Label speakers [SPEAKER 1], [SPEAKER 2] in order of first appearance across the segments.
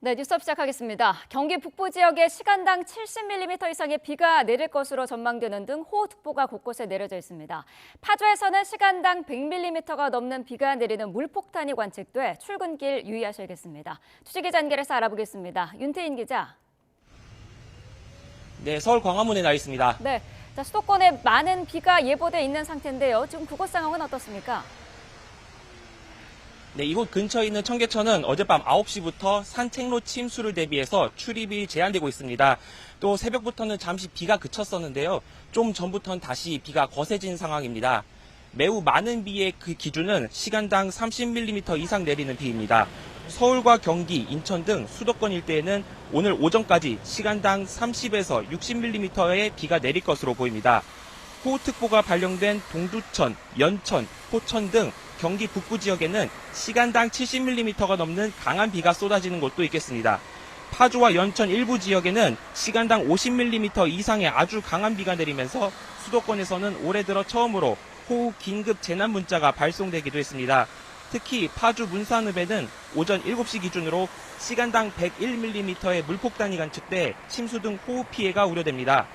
[SPEAKER 1] 네, 뉴스업 시작하겠습니다. 경기 북부 지역에 시간당 70mm 이상의 비가 내릴 것으로 전망되는 등 호우특보가 곳곳에 내려져 있습니다. 파주에서는 시간당 100mm가 넘는 비가 내리는 물폭탄이 관측돼 출근길 유의하셔야겠습니다. 취재기자 연결해서 알아보겠습니다. 윤태인 기자.
[SPEAKER 2] 네, 서울 광화문에 나와 있습니다.
[SPEAKER 1] 네, 수도권에 많은 비가 예보돼 있는 상태인데요. 지금 그곳 상황은 어떻습니까?
[SPEAKER 2] 네, 이곳 근처에 있는 청계천은 어젯밤 9시부터 산책로 침수를 대비해서 출입이 제한되고 있습니다. 또 새벽부터는 잠시 비가 그쳤었는데요. 좀 전부터는 다시 비가 거세진 상황입니다. 매우 많은 비의 그 기준은 시간당 30mm 이상 내리는 비입니다. 서울과 경기, 인천 등 수도권 일대에는 오늘 오전까지 시간당 30에서 60mm의 비가 내릴 것으로 보입니다. 호우특보가 발령된 동두천, 연천, 포천 등 경기 북부 지역에는 시간당 70mm가 넘는 강한 비가 쏟아지는 곳도 있겠습니다. 파주와 연천 일부 지역에는 시간당 50mm 이상의 아주 강한 비가 내리면서 수도권에서는 올해 들어 처음으로 호우 긴급 재난 문자가 발송되기도 했습니다. 특히 파주 문산읍에는 오전 7시 기준으로 시간당 101mm의 물폭탄이 관측돼 침수 등 호우 피해가 우려됩니다.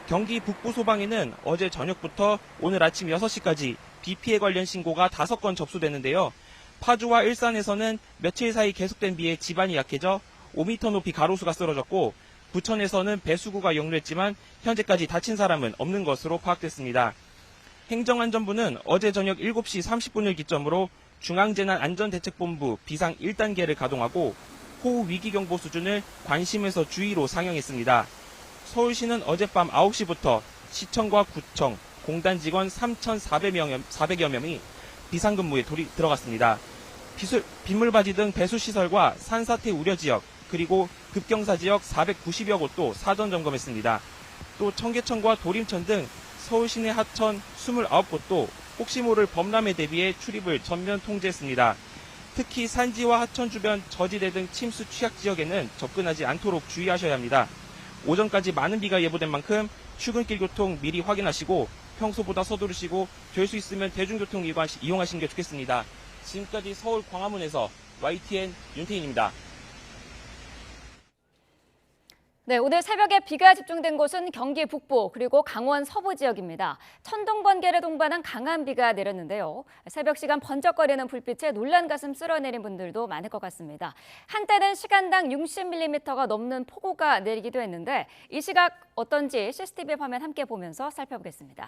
[SPEAKER 2] 경기 북부 소방에는 어제 저녁부터 오늘 아침 6시까지 비 피해 관련 신고가 5건 접수됐는데요. 파주와 일산에서는 며칠 사이 계속된 비에 지반이 약해져 5m 높이 가로수가 쓰러졌고 부천에서는 배수구가 역류했지만 현재까지 다친 사람은 없는 것으로 파악됐습니다. 행정안전부는 어제 저녁 7시 30분을 기점으로 중앙재난안전대책본부 비상 1단계를 가동하고 호우 위기경보 수준을 관심에서 주의로 상향했습니다. 서울시는 어젯밤 9시부터 시청과 구청, 공단 직원 3,400여 명이 비상근무에 들어갔습니다. 빗물바지 등 배수시설과 산사태 우려 지역, 그리고 급경사 지역 490여 곳도 사전 점검했습니다. 또 청계천과 도림천 등 서울 시내 하천 29곳도 혹시 모를 범람에 대비해 출입을 전면 통제했습니다. 특히 산지와 하천 주변 저지대 등 침수 취약 지역에는 접근하지 않도록 주의하셔야 합니다. 오전까지 많은 비가 예보된 만큼 출근길 교통 미리 확인하시고 평소보다 서두르시고 될 수 있으면 대중교통 이용하시는 게 좋겠습니다. 지금까지 서울 광화문에서 YTN 윤태인입니다.
[SPEAKER 1] 네, 오늘 새벽에 비가 집중된 곳은 경기 북부 그리고 강원 서부 지역입니다. 천둥 번개를 동반한 강한 비가 내렸는데요. 새벽 시간 번쩍거리는 불빛에 놀란 가슴 쓸어내린 분들도 많을 것 같습니다. 한때는 시간당 60mm가 넘는 폭우가 내리기도 했는데 이 시각 어떤지 CCTV 화면 함께 보면서 살펴보겠습니다.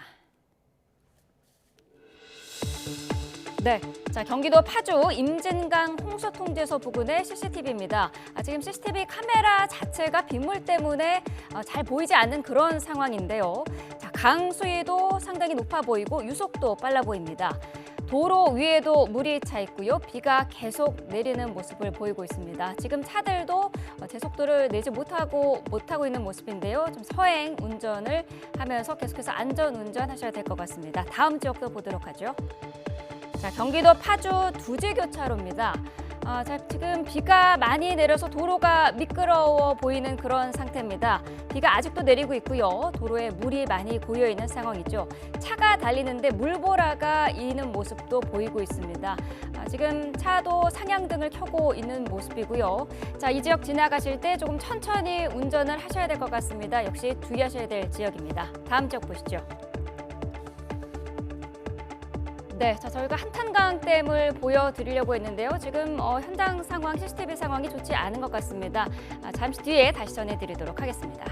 [SPEAKER 1] 네, 경기도 파주 임진강 홍수통제소 부근의 CCTV입니다. 지금 CCTV 카메라 자체가 빗물 때문에 잘 보이지 않는 그런 상황인데요. 강 수위도 상당히 높아 보이고 유속도 빨라 보입니다. 도로 위에도 물이 차 있고요. 비가 계속 내리는 모습을 보이고 있습니다. 지금 차들도 제 속도를 내지 못하고 있는 모습인데요. 좀 서행 운전을 하면서 계속해서 안전 운전하셔야 될 것 같습니다. 다음 지역도 보도록 하죠. 경기도 파주 두지교차로입니다. 지금 비가 많이 내려서 도로가 미끄러워 보이는 그런 상태입니다. 비가 아직도 내리고 있고요. 도로에 물이 많이 고여 있는 상황이죠. 차가 달리는데 물보라가 있는 모습도 보이고 있습니다. 지금 차도 상향등을 켜고 있는 모습이고요. 이 지역 지나가실 때 조금 천천히 운전을 하셔야 될 것 같습니다. 역시 주의하셔야 될 지역입니다. 다음 지역 보시죠. 네, 저희가 한탄강댐을 보여드리려고 했는데요. 지금 현장 상황, CCTV 상황이 좋지 않은 것 같습니다. 잠시 뒤에 다시 전해드리도록 하겠습니다.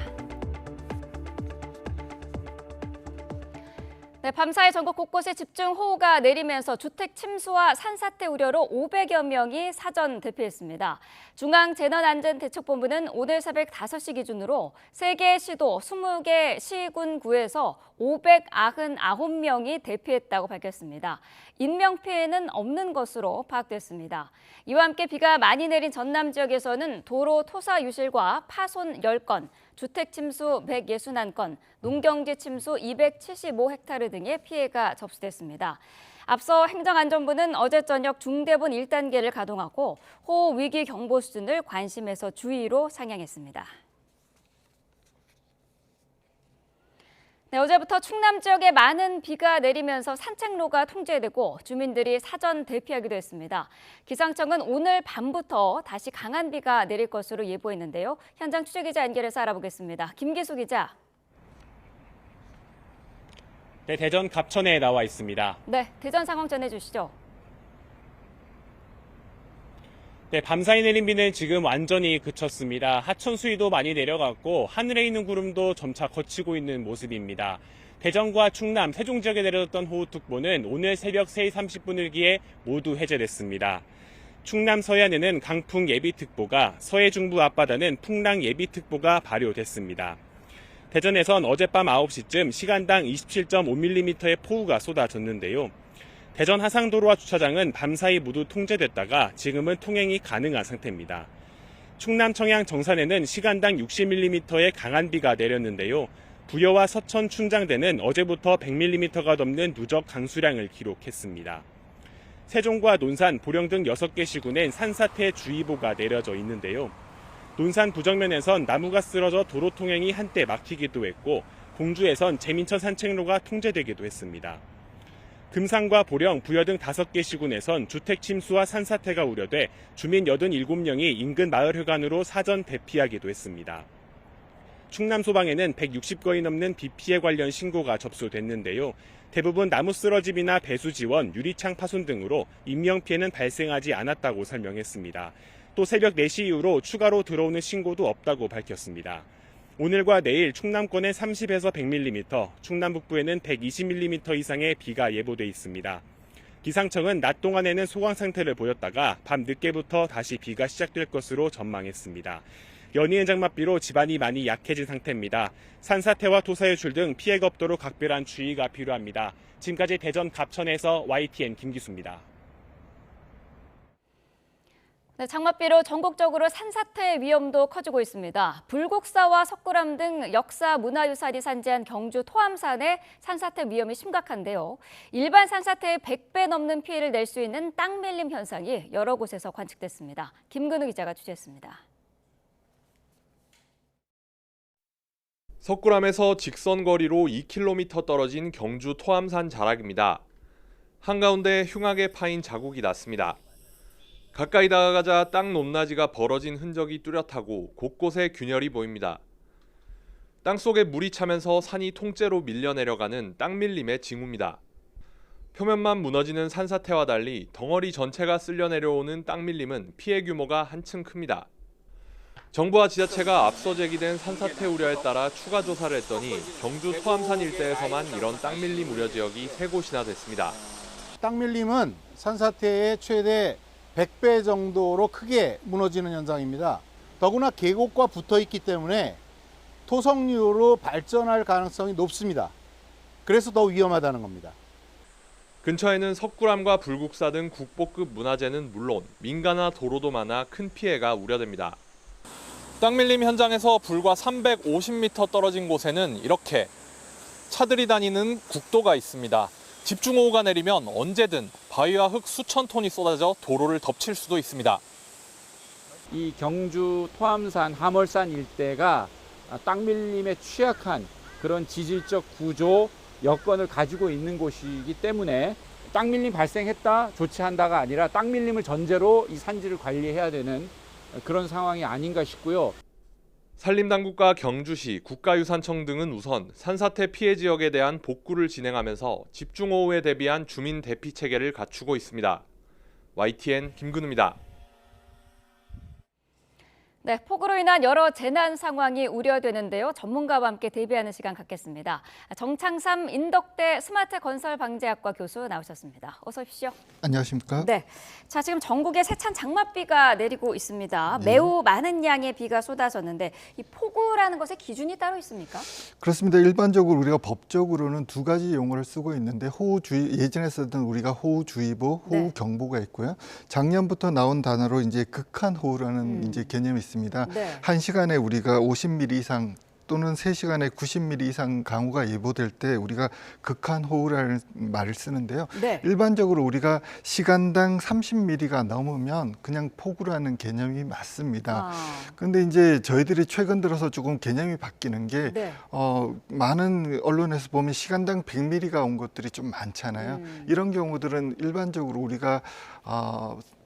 [SPEAKER 1] 네, 밤사이 전국 곳곳에 집중호우가 내리면서 주택 침수와 산사태 우려로 500여 명이 사전 대피했습니다. 중앙재난안전대책본부는 오늘 새벽 5시 기준으로 3개 시도 20개 시군구에서 599명이 대피했다고 밝혔습니다. 인명피해는 없는 것으로 파악됐습니다. 이와 함께 비가 많이 내린 전남 지역에서는 도로 토사 유실과 파손 10건, 주택 침수 161건, 농경지 침수 275헥타르 등의 피해가 접수됐습니다. 앞서 행정안전부는 어제 저녁 중대본 1단계를 가동하고 호우 위기 경보 수준을 관심에서 주의로 상향했습니다. 네, 어제부터 충남 지역에 많은 비가 내리면서 산책로가 통제되고 주민들이 사전 대피하기도 했습니다. 기상청은 오늘 밤부터 다시 강한 비가 내릴 것으로 예보했는데요. 현장 취재기자 연결해서 알아보겠습니다. 김기수 기자.
[SPEAKER 3] 네, 대전 갑천에 나와 있습니다.
[SPEAKER 1] 네, 대전 상황 전해주시죠.
[SPEAKER 3] 네, 밤사이 내린 비는 지금 완전히 그쳤습니다. 하천 수위도 많이 내려갔고 하늘에 있는 구름도 점차 걷히고 있는 모습입니다. 대전과 충남, 세종 지역에 내려졌던 호우특보는 오늘 새벽 3시 30분을 기해 모두 해제됐습니다. 충남 서해안에는 강풍 예비특보가, 서해 중부 앞바다는 풍랑 예비특보가 발효됐습니다. 대전에선 어젯밤 9시쯤 시간당 27.5mm의 폭우가 쏟아졌는데요. 대전 하상도로와 주차장은 밤사이 모두 통제됐다가 지금은 통행이 가능한 상태입니다. 충남 청양 정산에는 시간당 60mm의 강한 비가 내렸는데요. 부여와 서천 춘장대는 어제부터 100mm가 넘는 누적 강수량을 기록했습니다. 세종과 논산, 보령 등 6개 시군엔 산사태 주의보가 내려져 있는데요. 논산 부정면에선 나무가 쓰러져 도로 통행이 한때 막히기도 했고 공주에선 재민천 산책로가 통제되기도 했습니다. 금산과 보령, 부여 등 5개 시군에선 주택 침수와 산사태가 우려돼 주민 87명이 인근 마을회관으로 사전 대피하기도 했습니다. 충남 소방에는 160건이 넘는 비 피해 관련 신고가 접수됐는데요. 대부분 나무 쓰러짐이나 배수 지원, 유리창 파손 등으로 인명피해는 발생하지 않았다고 설명했습니다. 또 새벽 4시 이후로 추가로 들어오는 신고도 없다고 밝혔습니다. 오늘과 내일 충남권엔 30에서 100mm, 충남 북부에는 120mm 이상의 비가 예보돼 있습니다. 기상청은 낮 동안에는 소강 상태를 보였다가 밤 늦게부터 다시 비가 시작될 것으로 전망했습니다. 연이은 장맛비로 지반이 많이 약해진 상태입니다. 산사태와 토사유출 등 피해가 없도록 각별한 주의가 필요합니다. 지금까지 대전 갑천에서 YTN 김기수입니다.
[SPEAKER 1] 네, 장맛비로 전국적으로 산사태 위험도 커지고 있습니다. 불국사와 석굴암 등 역사 문화유산이 산재한 경주 토암산의 산사태 위험이 심각한데요. 일반 산사태의 100배 넘는 피해를 낼 수 있는 땅 밀림 현상이 여러 곳에서 관측됐습니다. 김근우 기자가 취재했습니다.
[SPEAKER 4] 석굴암에서 직선 거리로 2km 떨어진 경주 토암산 자락입니다. 한가운데 흉하게 파인 자국이 났습니다. 가까이 다가가자 땅 높낮이가 벌어진 흔적이 뚜렷하고 곳곳에 균열이 보입니다. 땅속에 물이 차면서 산이 통째로 밀려내려가는 땅 밀림의 징후입니다. 표면만 무너지는 산사태와 달리 덩어리 전체가 쓸려 내려오는 땅 밀림은 피해 규모가 한층 큽니다. 정부와 지자체가 앞서 제기된 산사태 우려에 따라 추가 조사를 했더니 경주 토암산 일대에서만 이런 땅 밀림 우려 지역이 3곳이나 됐습니다.
[SPEAKER 5] 땅 밀림은 산사태의 최대 100배 정도로 크게 무너지는 현상입니다. 더구나 계곡과 붙어 있기 때문에 토성류로 발전할 가능성이 높습니다. 그래서 더 위험하다는 겁니다.
[SPEAKER 4] 근처에는 석굴암과 불국사 등 국보급 문화재는 물론 민가나 도로도 많아 큰 피해가 우려됩니다. 땅 밀림 현장에서 불과 350m 떨어진 곳에는 이렇게 차들이 다니는 국도가 있습니다. 집중호우가 내리면 언제든 바위와 흙 수천 톤이 쏟아져 도로를 덮칠 수도 있습니다.
[SPEAKER 6] 이 경주 토암산, 하멀산 일대가 땅 밀림에 취약한 그런 지질적 구조 여건을 가지고 있는 곳이기 때문에 땅 밀림 발생했다 조치한다가 아니라 땅 밀림을 전제로 이 산지를 관리해야 되는 그런 상황이 아닌가 싶고요.
[SPEAKER 4] 산림당국과 경주시, 국가유산청 등은 우선 산사태 피해 지역에 대한 복구를 진행하면서 집중호우에 대비한 주민 대피 체계를 갖추고 있습니다. YTN 김근우입니다.
[SPEAKER 1] 네, 폭우로 인한 여러 재난 상황이 우려되는데요. 전문가와 함께 대비하는 시간 갖겠습니다. 정창삼 인덕대 스마트 건설 방재학과 교수 나오셨습니다. 어서 오십시오.
[SPEAKER 7] 안녕하십니까?
[SPEAKER 1] 네, 자 지금 전국에 세찬 장맛비가 내리고 있습니다. 매우 많은 양의 비가 쏟아졌는데 이 폭우라는 것의 기준이 따로 있습니까?
[SPEAKER 7] 그렇습니다. 일반적으로 우리가 법적으로는 2가지 용어를 쓰고 있는데 호우주의 예전에 쓰던 우리가 호우주의보, 호우경보가 있고요. 작년부터 나온 단어로 이제 극한호우라는 이제 개념이 있습니다.
[SPEAKER 1] 네.
[SPEAKER 7] 한 시간에 우리가 50mm 이상 또는 3시간에 90mm 이상 강우가 예보될 때 우리가 극한호우라는 말을 쓰는데요.
[SPEAKER 1] 네.
[SPEAKER 7] 일반적으로 우리가 시간당 30mm가 넘으면 그냥 폭우라는 개념이 맞습니다. 그런데 이제 저희들이 최근 들어서 조금 개념이 바뀌는 게
[SPEAKER 1] 네.
[SPEAKER 7] 많은 언론에서 보면 시간당 100mm가 온 것들이 좀 많잖아요. 이런 경우들은 일반적으로 우리가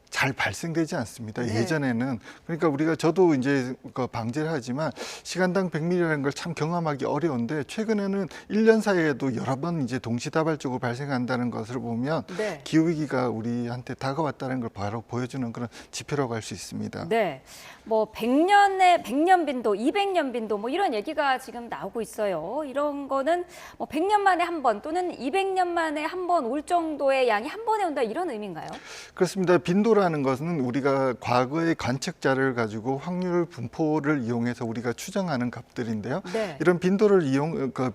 [SPEAKER 7] 잘 발생되지 않습니다.
[SPEAKER 1] 네.
[SPEAKER 7] 예전에는 그러니까 우리가 저도 이제 방제를 하지만 시간당 100mm라는 걸 참 경험하기 어려운데 최근에는 1년 사이에도 여러 번 이제 동시다발적으로 발생한다는 것을 보면
[SPEAKER 1] 네.
[SPEAKER 7] 기후 위기가 우리한테 다가왔다는 걸 바로 보여주는 그런 지표라고 할 수 있습니다.
[SPEAKER 1] 네. 뭐 100년 빈도, 200년 빈도 뭐 이런 얘기가 지금 나오고 있어요. 이런 거는 뭐 100년 만에 한 번 또는 200년 만에 한 번 올 정도의 양이 한 번에 온다 이런 의미인가요?
[SPEAKER 7] 그렇습니다. 빈도라는 것은 우리가 과거의 관측자를 가지고 확률 분포를 이용해서 우리가 추정하는 값들인데요.
[SPEAKER 1] 네.
[SPEAKER 7] 이런 빈도를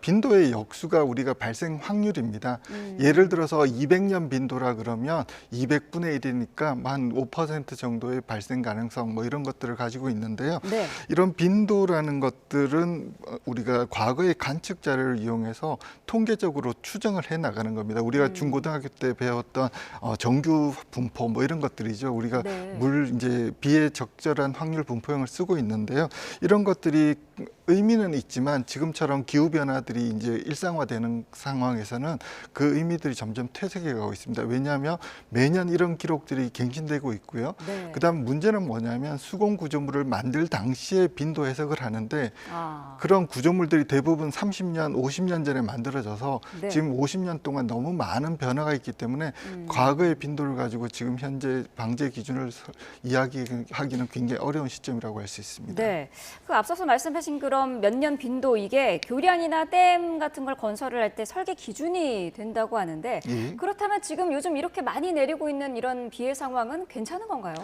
[SPEAKER 7] 빈도의 역수가 우리가 발생 확률입니다. 예를 들어서 200년 빈도라 그러면 200분의 1이니까 한 5% 정도의 발생 가능성 뭐 이런 것들을 가지고 있는데요.
[SPEAKER 1] 네.
[SPEAKER 7] 이런 빈도라는 것들은 우리가 과거의 관측 자료를 이용해서 통계적으로 추정을 해 나가는 겁니다. 우리가 중고등학교 때 배웠던 정규 분포 뭐 이런 것들이죠. 우리가
[SPEAKER 1] 네.
[SPEAKER 7] 이제 비의 적절한 확률 분포형을 쓰고 있는데요. 이런 것들이 의미는 있지만 지금처럼 기후 변화들이 이제 일상화되는 상황에서는 그 의미들이 점점 퇴색해 가고 있습니다. 왜냐하면 매년 이런 기록들이 갱신되고 있고요.
[SPEAKER 1] 네.
[SPEAKER 7] 그다음 문제는 뭐냐면 수공 구조물을 만들 당시에 빈도 해석을 하는데
[SPEAKER 1] 아.
[SPEAKER 7] 그런 구조물들이 대부분 30년, 50년 전에 만들어져서
[SPEAKER 1] 네.
[SPEAKER 7] 지금 50년 동안 너무 많은 변화가 있기 때문에 과거의 빈도를 가지고 지금 현재 방제 기준을 이야기하기는 굉장히 어려운 시점이라고 할 수 있습니다.
[SPEAKER 1] 네. 그 앞서서 말씀하신 그럼 몇 년 빈도 이게 교량이나 댐 같은 걸 건설을 할 때 설계 기준이 된다고 하는데
[SPEAKER 7] 예.
[SPEAKER 1] 그렇다면 지금 요즘 이렇게 많이 내리고 있는 이런 비의 상황은 괜찮은 건가요?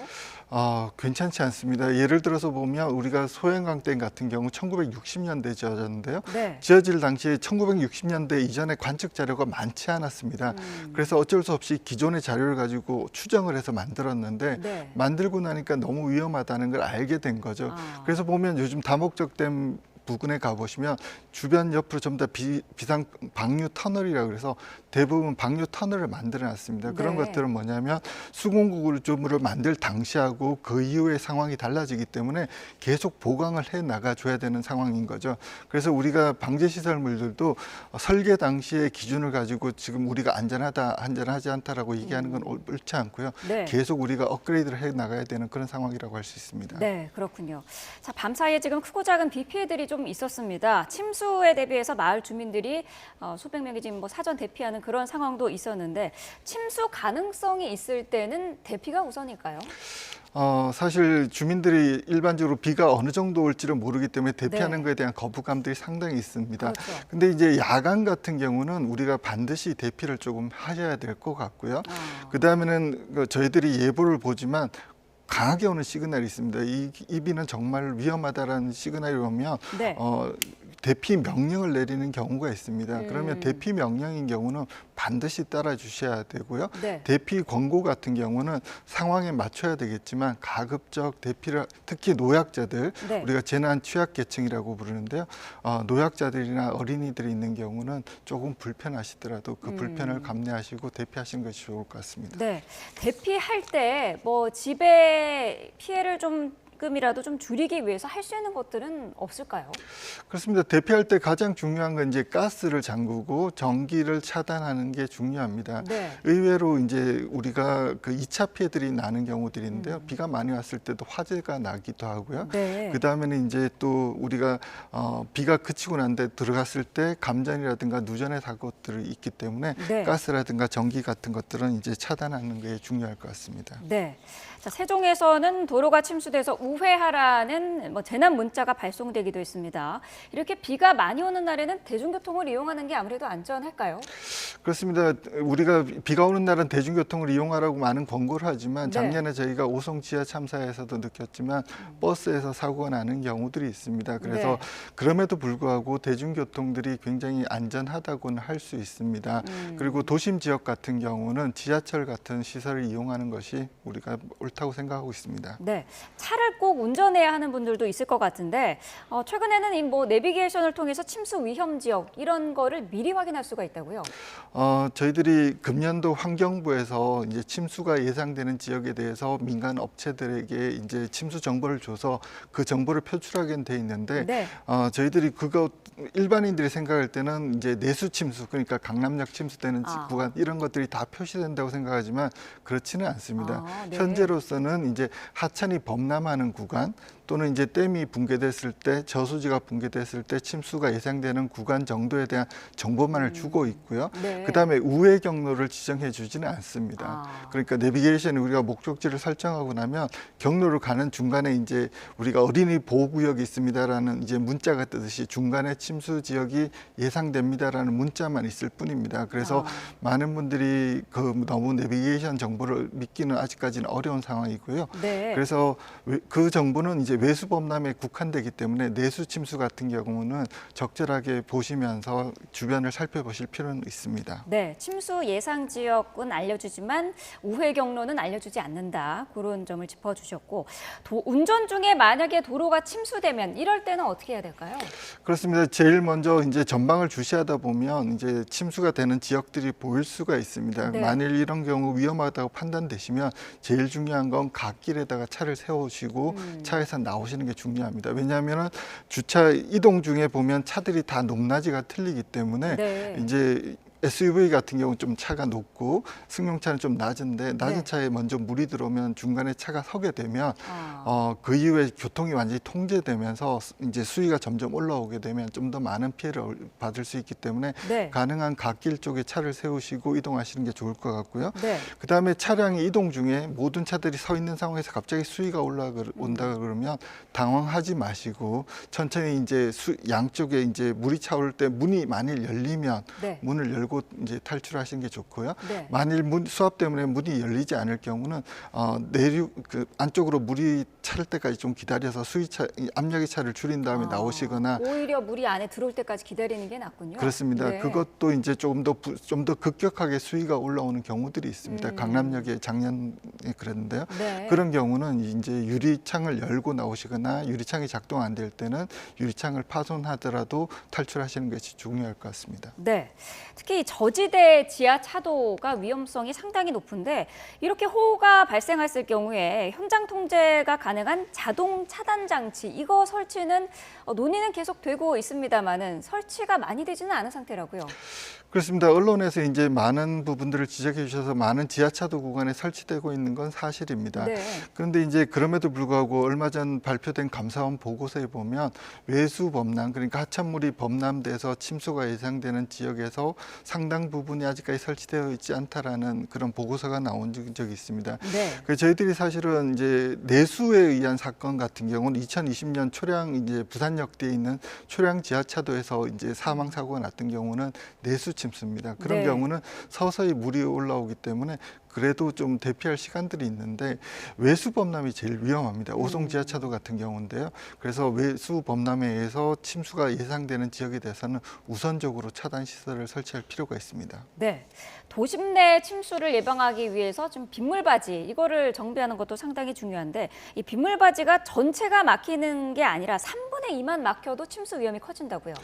[SPEAKER 7] 괜찮지 않습니다. 예를 들어서 보면 우리가 소행강댐 같은 경우 1960년대에 지어졌는데요.
[SPEAKER 1] 네.
[SPEAKER 7] 지어질 당시에 1960년대 이전에 관측 자료가 많지 않았습니다. 그래서 어쩔 수 없이 기존의 자료를 가지고 추정을 해서 만들었는데
[SPEAKER 1] 네.
[SPEAKER 7] 만들고 나니까 너무 위험하다는 걸 알게 된 거죠.
[SPEAKER 1] 아.
[SPEAKER 7] 그래서 보면 요즘 다목적댐 부근에 가보시면 주변 옆으로 전부 다 비상 방류 터널이라고 그래서 대부분 방류 터널을 만들어 놨습니다. 그런
[SPEAKER 1] 네.
[SPEAKER 7] 것들은 뭐냐면 수공구조물을 만들 당시하고 그 이후의 상황이 달라지기 때문에 계속 보강을 해 나가줘야 되는 상황인 거죠. 그래서 우리가 방제시설물들도 설계 당시의 기준을 가지고 지금 우리가 안전하다, 안전하지 않다라고 얘기하는 건 옳지 않고요.
[SPEAKER 1] 네.
[SPEAKER 7] 계속 우리가 업그레이드를 해 나가야 되는 그런 상황이라고 할 수 있습니다.
[SPEAKER 1] 네, 그렇군요. 자, 밤사이에 지금 크고 작은 비 피해들이 좀 있었습니다. 침수에 대비해서 마을 주민들이 수백 명이 지금 뭐 사전 대피하는 그런 상황도 있었는데 침수 가능성이 있을 때는 대피가 우선일까요?
[SPEAKER 7] 사실 주민들이 일반적으로 비가 어느 정도 올지를 모르기 때문에 대피하는
[SPEAKER 1] 네.
[SPEAKER 7] 것에 대한 거부감들이 상당히 있습니다.
[SPEAKER 1] 그렇죠.
[SPEAKER 7] 근데 이제 야간 같은 경우는 우리가 반드시 대피를 조금 하셔야 될 것 같고요. 그다음에는 저희들이 예보를 보지만 강하게 오는 시그널이 있습니다. 이 비는 정말 위험하다라는 시그널이 오면
[SPEAKER 1] 네.
[SPEAKER 7] 대피 명령을 내리는 경우가 있습니다. 그러면 대피 명령인 경우는 반드시 따라 주셔야 되고요.
[SPEAKER 1] 네.
[SPEAKER 7] 대피 권고 같은 경우는 상황에 맞춰야 되겠지만 가급적 대피를 특히 노약자들
[SPEAKER 1] 네.
[SPEAKER 7] 우리가 재난 취약계층이라고 부르는데요. 노약자들이나 어린이들이 있는 경우는 조금 불편하시더라도 그 불편을 감내하시고 대피하시는 것이 좋을 것 같습니다.
[SPEAKER 1] 네. 대피할 때 뭐 집에 피해를 조금이라도 좀 줄이기 위해서 할 수 있는 것들은 없을까요?
[SPEAKER 7] 그렇습니다. 대피할 때 가장 중요한 건 이제 가스를 잠그고 전기를 차단하는 게 중요합니다.
[SPEAKER 1] 네.
[SPEAKER 7] 의외로 이제 우리가 그 2차 피해들이 나는 경우들이 있는데요. 비가 많이 왔을 때도 화재가 나기도 하고요.
[SPEAKER 1] 네.
[SPEAKER 7] 그다음에는 이제 또 우리가 비가 그치고 난 데 들어갔을 때 감전이라든가 누전의 사고들이 있기 때문에
[SPEAKER 1] 네.
[SPEAKER 7] 가스라든가 전기 같은 것들은 이제 차단하는 게 중요할 것 같습니다.
[SPEAKER 1] 네. 자, 세종에서는 도로가 침수돼서 우회하라는 뭐 재난 문자가 발송되기도 했습니다. 이렇게 비가 많이 오는 날에는 대중교통을 이용하는 게 아무래도 안전할까요?
[SPEAKER 7] 그렇습니다. 우리가 비가 오는 날은 대중교통을 이용하라고 많은 권고를 하지만
[SPEAKER 1] 네.
[SPEAKER 7] 작년에 저희가 오송 지하 참사에서도 느꼈지만 버스에서 사고가 나는 경우들이 있습니다. 그래서
[SPEAKER 1] 네.
[SPEAKER 7] 그럼에도 불구하고 대중교통들이 굉장히 안전하다고는 할 수 있습니다. 그리고 도심 지역 같은 경우는 지하철 같은 시설을 이용하는 것이 우리가 옳다고 생각하고 있습니다.
[SPEAKER 1] 네. 차를 꼭 운전해야 하는 분들도 있을 것 같은데 최근에는 이 뭐 내비게이션을 통해서 침수 위험 지역 이런 거를 미리 확인할 수가 있다고요?
[SPEAKER 7] 저희들이 금년도 환경부에서 이제 침수가 예상되는 지역에 대해서 민간 업체들에게 이제 침수 정보를 줘서 그 정보를 표출하게 돼 있는데
[SPEAKER 1] 네.
[SPEAKER 7] 저희들이 그거 일반인들이 생각할 때는 이제 내수 침수 그러니까 강남역 침수되는 구간 이런 것들이 다 표시된다고 생각하지만 그렇지는 않습니다.
[SPEAKER 1] 네.
[SPEAKER 7] 현재로서는 이제 하천이 범람하는 구간 또는 이제 댐이 붕괴됐을 때 저수지가 붕괴됐을 때 침수가 예상되는 구간 정도에 대한 정보만을 주고 있고요.
[SPEAKER 1] 네.
[SPEAKER 7] 그다음에 우회 경로를 지정해 주지는 않습니다. 그러니까 내비게이션에 우리가 목적지를 설정하고 나면 경로를 가는 중간에 이제 우리가 어린이 보호구역이 있습니다라는 이제 문자가 뜨듯이 중간에 침수 지역이 예상됩니다라는 문자만 있을 뿐입니다. 그래서 많은 분들이 그 너무 내비게이션 정보를 믿기는 아직까지는 어려운 상황이고요.
[SPEAKER 1] 네.
[SPEAKER 7] 그래서 그 정보는 이제 외수 범람에 국한되기 때문에 내수 침수 같은 경우는 적절하게 보시면서 주변을 살펴보실 필요는 있습니다.
[SPEAKER 1] 네, 침수 예상 지역은 알려주지만 우회 경로는 알려주지 않는다. 그런 점을 짚어주셨고 운전 중에 만약에 도로가 침수되면 이럴 때는 어떻게 해야 될까요?
[SPEAKER 7] 그렇습니다. 제일 먼저 이제 전방을 주시하다 보면 이제 침수가 되는 지역들이 보일 수가 있습니다.
[SPEAKER 1] 네.
[SPEAKER 7] 만일 이런 경우 위험하다고 판단되시면 제일 중요한 건 갓길에다가 차를 세우시고 차에서 나오시는 게 중요합니다. 왜냐하면 주차 이동 중에 보면 차들이 다 높낮이가 틀리기 때문에
[SPEAKER 1] 네.
[SPEAKER 7] 이제 SUV 같은 경우는 좀 차가 높고 승용차는 좀 낮은데 낮은
[SPEAKER 1] 네.
[SPEAKER 7] 차에 먼저 물이 들어오면 중간에 차가 서게 되면 그 이후에 교통이 완전히 통제되면서 이제 수위가 점점 올라오게 되면 좀 더 많은 피해를 받을 수 있기 때문에
[SPEAKER 1] 네.
[SPEAKER 7] 가능한 갓길 쪽에 차를 세우시고 이동하시는 게 좋을 것 같고요.
[SPEAKER 1] 네.
[SPEAKER 7] 그다음에 차량이 이동 중에 모든 차들이 서 있는 상황에서 갑자기 수위가 올라온다 그러면 당황하지 마시고 천천히 이제 양쪽에 이제 물이 차올 때 문이 만일 열리면
[SPEAKER 1] 네.
[SPEAKER 7] 문을 열고 이제 탈출하시는 게 좋고요.
[SPEAKER 1] 네.
[SPEAKER 7] 만일 수압 때문에 문이 열리지 않을 경우는 그 안쪽으로 물이 찰 때까지 좀 기다려서 압력의 차를 줄인 다음에 나오시거나
[SPEAKER 1] 오히려 물이 안에 들어올 때까지 기다리는 게 낫군요.
[SPEAKER 7] 그렇습니다.
[SPEAKER 1] 네.
[SPEAKER 7] 그것도 이제 좀 더 급격하게 수위가 올라오는 경우들이 있습니다. 강남역에 작년에 그랬는데요.
[SPEAKER 1] 네.
[SPEAKER 7] 그런 경우는 이제 유리창을 열고 나오시거나 유리창이 작동 안 될 때는 유리창을 파손하더라도 탈출하시는 것이 중요할 것 같습니다.
[SPEAKER 1] 네. 특히 저지대 지하 차도가 위험성이 상당히 높은데 이렇게 호우가 발생했을 경우에 현장 통제가 가능한 자동 차단 장치 이거 설치는 논의는 계속 되고 있습니다만은 설치가 많이 되지는 않은 상태라고요.
[SPEAKER 7] 그렇습니다. 언론에서 이제 많은 부분들을 지적해 주셔서 많은 지하차도 구간에 설치되고 있는 건 사실입니다.
[SPEAKER 1] 네.
[SPEAKER 7] 그런데 이제 그럼에도 불구하고 얼마 전 발표된 감사원 보고서에 보면 외수 범람, 그러니까 하천물이 범람돼서 침수가 예상되는 지역에서 상당 부분이 아직까지 설치되어 있지 않다라는 그런 보고서가 나온 적이 있습니다.
[SPEAKER 1] 네.
[SPEAKER 7] 그래서 저희들이 사실은 이제 내수에 의한 사건 같은 경우는 2020년 초량 이제 부산역대에 있는 초량 지하차도에서 이제 사망 사고가 났던 경우는 내수 침수입니다. 그런
[SPEAKER 1] 네.
[SPEAKER 7] 경우는 서서히 물이 올라오기 때문에 그래도 좀 대피할 시간들이 있는데 외수 범람이 제일 위험합니다. 오송 지하차도 같은 경우인데요. 그래서 외수 범람에 의해서 침수가 예상되는 지역에 대해서는 우선적으로 차단 시설을 설치할 필요가 있습니다.
[SPEAKER 1] 네. 도심 내 침수를 예방하기 위해서 좀 빗물바지 이거를 정비하는 것도 상당히 중요한데 이 빗물바지가 전체가 막히는 게 아니라 3분의 2만 막혀도 침수 위험이 커진다고요.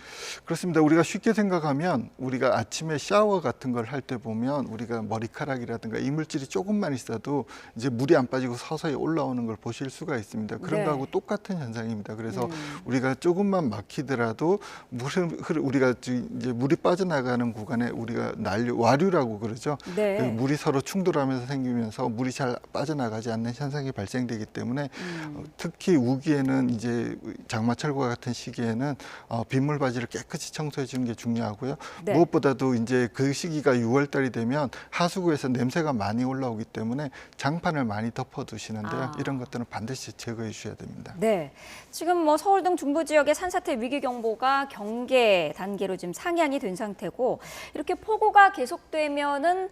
[SPEAKER 7] 그렇습니다. 우리가 쉽게 생각하면 우리가 아침에 샤워 같은 걸 할 때 보면 우리가 머리카락이라든가 이물질이 조금만 있어도 이제 물이 안 빠지고 서서히 올라오는 걸 보실 수가 있습니다. 그런
[SPEAKER 1] 네.
[SPEAKER 7] 거하고 똑같은 현상입니다. 그래서 우리가 조금만 막히더라도 우리가 이제 물이 빠져나가는 구간에 우리가 와류라고 그러죠.
[SPEAKER 1] 네.
[SPEAKER 7] 그 물이 서로 충돌하면서 생기면서 물이 잘 빠져나가지 않는 현상이 발생되기 때문에 특히 우기에는 이제 장마철과 같은 시기에는 빗물 바지를 깨끗이 청소해 주는 게 중요하고요.
[SPEAKER 1] 네.
[SPEAKER 7] 무엇보다도 이제 그 시기가 6월 달이 되면 하수구에서 냄새가 많이 올라오기 때문에 장판을 많이 덮어 두시는데요. 이런 것들은 반드시 제거해 주셔야 됩니다.
[SPEAKER 1] 네, 지금 뭐 서울 등 중부 지역의 산사태 위기 경보가 경계 단계로 지금 상향이 된 상태고 이렇게 폭우가 계속되면은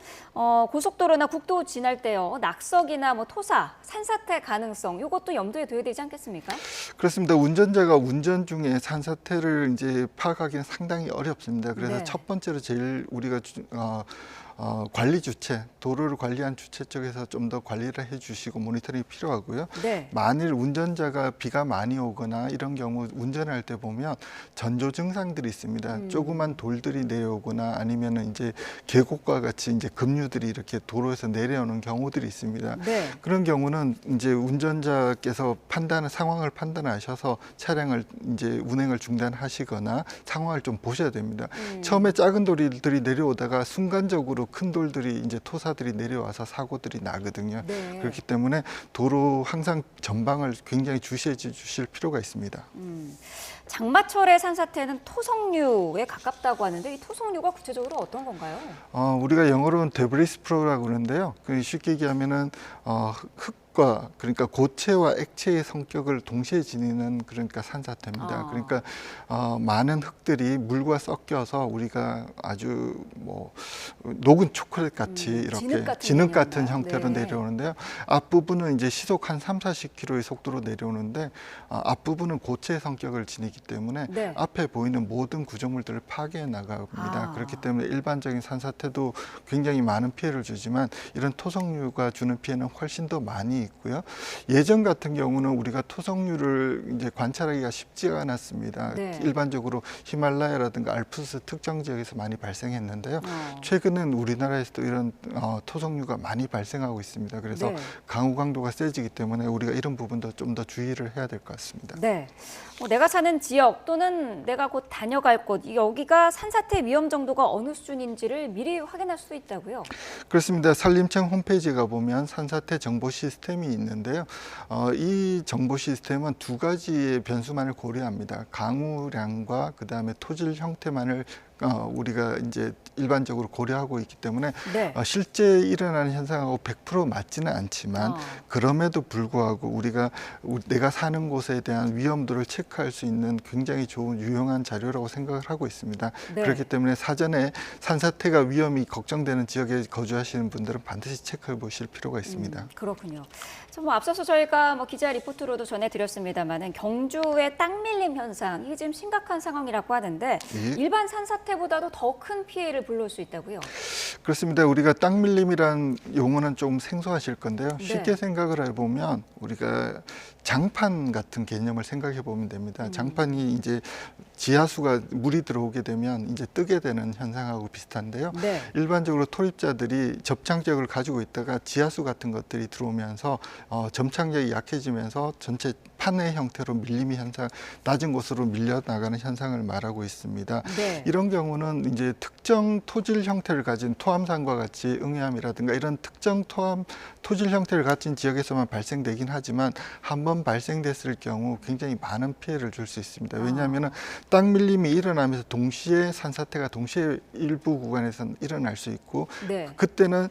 [SPEAKER 1] 고속도로나 국도 지날 때요 낙석이나 뭐 토사, 산사태 가능성 이것도 염두에 둬야 되지 않겠습니까?
[SPEAKER 7] 그렇습니다. 운전자가 운전 중에 산사태를 이제 파악하기는 상당히 어렵습니다. 그래서
[SPEAKER 1] 네.
[SPEAKER 7] 첫 번째로 제일 우리가 관리 주체, 도로를 관리한 주체 쪽에서 좀 더 관리를 해주시고 모니터링이 필요하고요.
[SPEAKER 1] 네.
[SPEAKER 7] 만일 운전자가 비가 많이 오거나 이런 경우 운전할 때 보면 전조 증상들이 있습니다. 조그만 돌들이 내려오거나 아니면은 이제 계곡과 같이 이제 급류들이 이렇게 도로에서 내려오는 경우들이 있습니다.
[SPEAKER 1] 네.
[SPEAKER 7] 그런 경우는 이제 운전자께서 상황을 판단하셔서 차량을 이제 운행을 중단하시거나 상황을 좀 보셔야 됩니다. 처음에 작은 돌들이 내려오다가 순간적으로 큰 돌들이 이제 토사들이 내려와서 사고들이 나거든요.
[SPEAKER 1] 네.
[SPEAKER 7] 그렇기 때문에 도로 항상 전방을 굉장히 주시해 주실 필요가 있습니다.
[SPEAKER 1] 장마철의 산사태는 토성류에 가깝다고 하는데 이 토성류가 구체적으로 어떤 건가요?
[SPEAKER 7] 우리가 영어로는 데브리스 프로라고 그러는데요. 쉽게 얘기하면은 흙과 그러니까 고체와 액체의 성격을 동시에 지니는 그러니까 산사태입니다. 그러니까 많은 흙들이 물과 섞여서 우리가 아주 뭐 녹은 초콜릿 같이 이렇게 진흙 같은 형태로
[SPEAKER 1] 네.
[SPEAKER 7] 내려오는데요. 앞부분은 이제 시속 한 3-40km의 속도로 내려오는데 앞부분은 고체의 성격을 지니기 때문에
[SPEAKER 1] 네.
[SPEAKER 7] 앞에 보이는 모든 구조물들을 파괴해 나갑니다. 그렇기 때문에 일반적인 산사태도 굉장히 많은 피해를 주지만 이런 토성류가 주는 피해는 훨씬 더 많이 있고요. 예전 같은 경우는 우리가 토성류를 이제 관찰하기가 쉽지가 않았습니다.
[SPEAKER 1] 네.
[SPEAKER 7] 일반적으로 히말라야라든가 알프스 특정 지역에서 많이 발생했는데요. 최근엔 우리나라에서도 이런 토성류가 많이 발생하고 있습니다. 그래서
[SPEAKER 1] 네.
[SPEAKER 7] 강우 강도가 세지기 때문에 우리가 이런 부분도 좀 더 주의를 해야 될 것 같습니다.
[SPEAKER 1] 네. 내가 사는 지역 또는 내가 곧 다녀갈 곳, 여기가 산사태 위험 정도가 어느 수준인지를 미리 확인할 수 있다고요?
[SPEAKER 7] 그렇습니다. 산림청 홈페이지에 가보면 산사태 정보 시스템이 있는데요. 이 정보 시스템은 두 가지의 변수만을 고려합니다. 강우량과 그다음에 토질 형태만을 우리가 이제 일반적으로 고려하고 있기 때문에
[SPEAKER 1] 네.
[SPEAKER 7] 실제 일어나는 현상하고 100% 맞지는 않지만 그럼에도 불구하고 우리가 내가 사는 곳에 대한 위험도를 체크할 수 있는 굉장히 좋은 유용한 자료라고 생각을 하고 있습니다.
[SPEAKER 1] 네.
[SPEAKER 7] 그렇기 때문에 사전에 산사태가 위험이 걱정되는 지역에 거주하시는 분들은 반드시 체크해 보실 필요가 있습니다.
[SPEAKER 1] 그렇군요. 뭐 앞서서 저희가 기자 리포트로도 전해드렸습니다만은 경주의 땅 밀림 현상 이게 지금 심각한 상황이라고 하는데
[SPEAKER 7] 예.
[SPEAKER 1] 일반 산사태보다도 더 큰 피해를 불러올 수 있다고요?
[SPEAKER 7] 그렇습니다. 우리가 땅 밀림이란 용어는 좀 생소하실 건데요.
[SPEAKER 1] 네.
[SPEAKER 7] 쉽게 생각을 해보면 우리가 장판 같은 개념을 생각해 보면 됩니다. 장판이 이제 지하수가 물이 들어오게 되면 이제 뜨게 되는 현상하고 비슷한데요.
[SPEAKER 1] 네.
[SPEAKER 7] 일반적으로 토립자들이 접착력을 가지고 있다가 지하수 같은 것들이 들어오면서 접착력이 약해지면서 전체 판의 형태로 밀림이 현상, 낮은 곳으로 밀려 나가는 현상을 말하고 있습니다.
[SPEAKER 1] 네.
[SPEAKER 7] 이런 경우는 이제 특정 토질 형태를 가진 토암산과 같이 응해암이라든가 이런 특정 토질 형태를 가진 지역에서만 발생되긴 하지만 한번 발생됐을 경우 굉장히 많은 피해를 줄 수 있습니다. 왜냐하면 땅 밀림이 일어나면서 동시에 산사태가 동시에 일부 구간에서는 일어날 수 있고
[SPEAKER 1] 네.
[SPEAKER 7] 그때는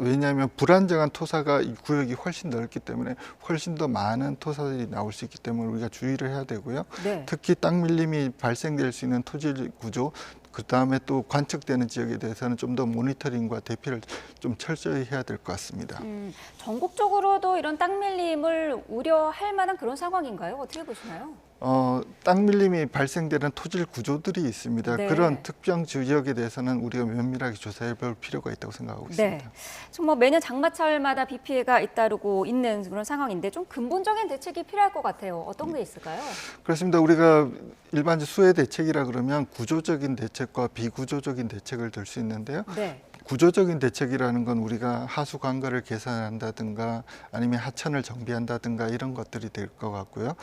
[SPEAKER 7] 왜냐하면 불안정한 토사가 이 구역이 훨씬 넓기 때문에 훨씬 더 많은 토사들이 나올 수 있기 때문에 우리가 주의를 해야 되고요.
[SPEAKER 1] 네.
[SPEAKER 7] 특히 땅 밀림이 발생될 수 있는 토질 구조 그다음에 또 관측되는 지역에 대해서는 좀 더 모니터링과 대피를 좀 철저히 해야 될 것 같습니다.
[SPEAKER 1] 전국적으로도 이런 땅 밀림을 우려할 만한 그런 상황인가요? 어떻게 보시나요?
[SPEAKER 7] 땅 밀림이 발생되는 토질 구조들이 있습니다.
[SPEAKER 1] 네.
[SPEAKER 7] 그런 특정 지역에 대해서는 우리가 면밀하게 조사해 볼 필요가 있다고 생각하고 있습니다.
[SPEAKER 1] 네. 지금 매년 장마철마다 비 피해가 잇따르고 있는 그런 상황인데 좀 근본적인 대책이 필요할 것 같아요. 어떤 게 있을까요?
[SPEAKER 7] 그렇습니다. 우리가 일반적 수해 대책이라 그러면 구조적인 대책과 비구조적인 대책을 들 수 있는데요.
[SPEAKER 1] 네.
[SPEAKER 7] 구조적인 대책이라는 건 우리가 하수 관가를 개선한다든가 아니면 하천을 정비한다든가 이런 것들이 될 것 같고요.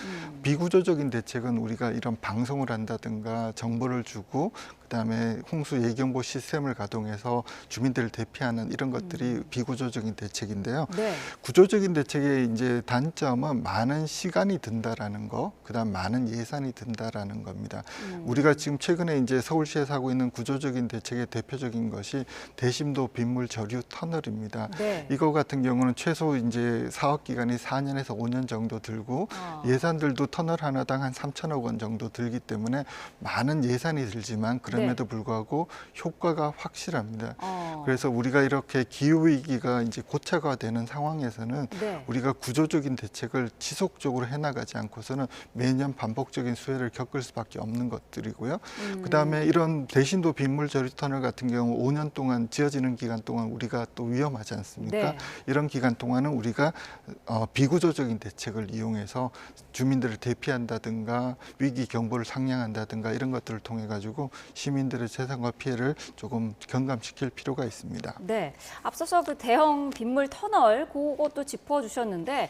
[SPEAKER 7] 비구조적인 대책은 우리가 이런 방송을 한다든가 정보를 주고 그다음에 홍수 예경보 시스템을 가동해서 주민들을 대피하는 이런 것들이 비구조적인 대책인데요.
[SPEAKER 1] 네.
[SPEAKER 7] 구조적인 대책의 이제 단점은 많은 시간이 든다라는 거, 그다음 많은 예산이 든다라는 겁니다. 우리가 지금 최근에 이제 서울시에서 하고 있는 구조적인 대책의 대표적인 것이 대심도 빗물 저류 터널입니다.
[SPEAKER 1] 네.
[SPEAKER 7] 이거 같은 경우는 최소 이제 사업 기간이 4년에서 5년 정도 들고 예산들도 터널 하나당 한 3천억 원 정도 들기 때문에 많은 예산이 들지만 그런 그럼에도 불구하고 효과가 확실합니다.
[SPEAKER 1] 어.
[SPEAKER 7] 그래서 우리가 이렇게 기후 위기가 이제 고착화되는 상황에서는
[SPEAKER 1] 네.
[SPEAKER 7] 우리가 구조적인 대책을 지속적으로 해나가지 않고서는 매년 반복적인 수해를 겪을 수밖에 없는 것들이고요. 그다음에 이런 대신도 빗물 저리 터널 같은 경우 5년 동안 지어지는 기간 동안 우리가 또 위험하지 않습니까?
[SPEAKER 1] 네.
[SPEAKER 7] 이런 기간 동안은 우리가 비구조적인 대책을 이용해서 주민들을 대피한다든가 위기 경보를 상향한다든가 이런 것들을 통해 가지고 시민들의 재산과 피해를 조금 경감시킬 필요가 있습니다.
[SPEAKER 1] 네, 앞서서 그 대형 빗물 터널 그것도 짚어주셨는데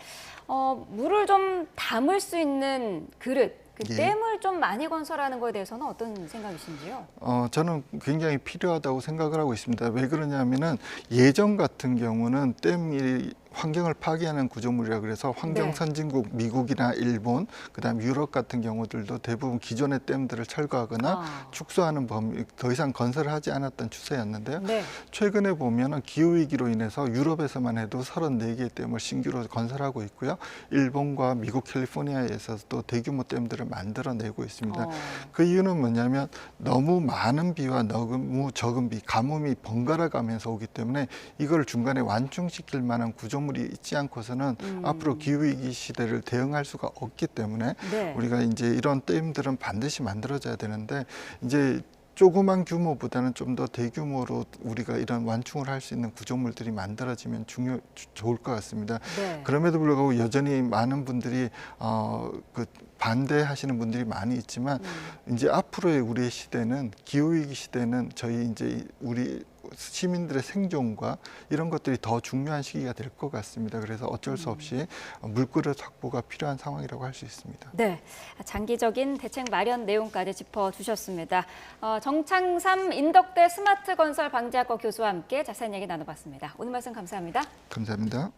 [SPEAKER 1] 물을 좀 담을 수 있는 그릇, 그
[SPEAKER 7] 예.
[SPEAKER 1] 댐을 좀 많이 건설하는 거에 대해서는 어떤 생각이신지요?
[SPEAKER 7] 저는 굉장히 필요하다고 생각을 하고 있습니다. 왜 그러냐면은 예전 같은 경우는 댐이 환경을 파괴하는 구조물이라 그래서 환경
[SPEAKER 1] 네.
[SPEAKER 7] 선진국 미국이나 일본, 그다음 유럽 같은 경우들도 대부분 기존의 댐들을 철거하거나 축소하는 범위 더 이상 건설을 하지 않았던 추세였는데요.
[SPEAKER 1] 네.
[SPEAKER 7] 최근에 보면은 기후 위기로 인해서 유럽에서만 해도 34개의 댐을 신규로 건설하고 있고요. 일본과 미국 캘리포니아에서도 대규모 댐들을 만들어내고 있습니다. 그 이유는 뭐냐면 너무 많은 비와 너무 적은 비, 가뭄이 번갈아 가면서 오기 때문에 이걸 중간에 완충시킬 만한 구조물이 있지 않고서는 앞으로 기후 위기 시대를 대응할 수가 없기 때문에
[SPEAKER 1] 네.
[SPEAKER 7] 우리가 이제 이런 댐들은 반드시 만들어져야 되는데 이제 조그만 규모보다는 좀 더 대규모로 우리가 이런 완충을 할 수 있는 구조물들이 만들어지면 좋을 것 같습니다.
[SPEAKER 1] 네.
[SPEAKER 7] 그럼에도 불구하고 여전히 많은 분들이 반대하시는 분들이 많이 있지만 이제 앞으로의 우리의 시대는 기후 위기 시대는 저희 이제 우리 시민들의 생존과 이런 것들이 더 중요한 시기가 될 것 같습니다. 그래서 어쩔 수 없이 물그릇 확보가 필요한 상황이라고 할 수 있습니다.
[SPEAKER 1] 네, 장기적인 대책 마련 내용까지 짚어주셨습니다. 정창삼 인덕대 스마트건설방지학과 교수와 함께 자세한 얘기 나눠봤습니다. 오늘 말씀 감사합니다.
[SPEAKER 7] 감사합니다.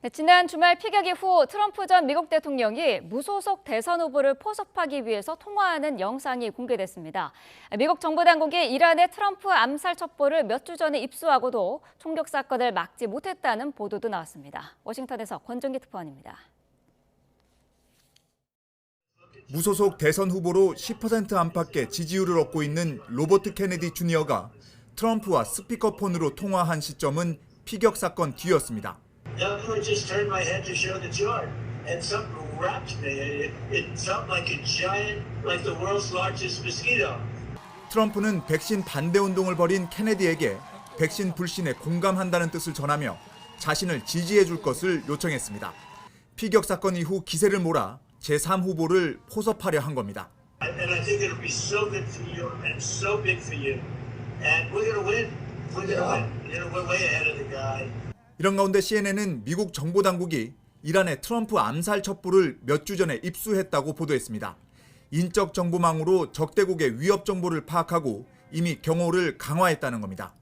[SPEAKER 1] 네, 지난 주말 피격 이후 트럼프 전 미국 대통령이 무소속 대선 후보를 포섭하기 위해서 통화하는 영상이 공개됐습니다. 미국 정부 당국이 이란의 트럼프 암살 첩보를 몇 주 전에 입수하고도 총격 사건을 막지 못했다는 보도도 나왔습니다. 워싱턴에서 권정기 특파원입니다.
[SPEAKER 8] 무소속 대선 후보로 10% 안팎의 지지율을 얻고 있는 로버트 케네디 주니어가 트럼프와 스피커폰으로 통화한 시점은 피격 사건 뒤였습니다.
[SPEAKER 9] I just turned my head to show the chart, and something wrapped me. It felt like a giant, like the world's largest mosquito.
[SPEAKER 8] 트럼프는 백신 반대 운동을 벌인 케네디에게 백신 불신에 공감한다는 뜻을 전하며 자신을 지지해 줄 것을 요청했습니다. 피격 사건 이후 기세를 몰아 제3후보를 포섭하려 한 겁니다.
[SPEAKER 9] And I think it'll be so good for you and so big for you. And we're going to win. We're going to win. You know, we're way ahead of the guy.
[SPEAKER 8] 이런 가운데 CNN은 미국 정보당국이 이란의 트럼프 암살 첩보를 몇 주 전에 입수했다고 보도했습니다. 인적 정보망으로 적대국의 위협 정보를 파악하고 이미 경호를 강화했다는 겁니다.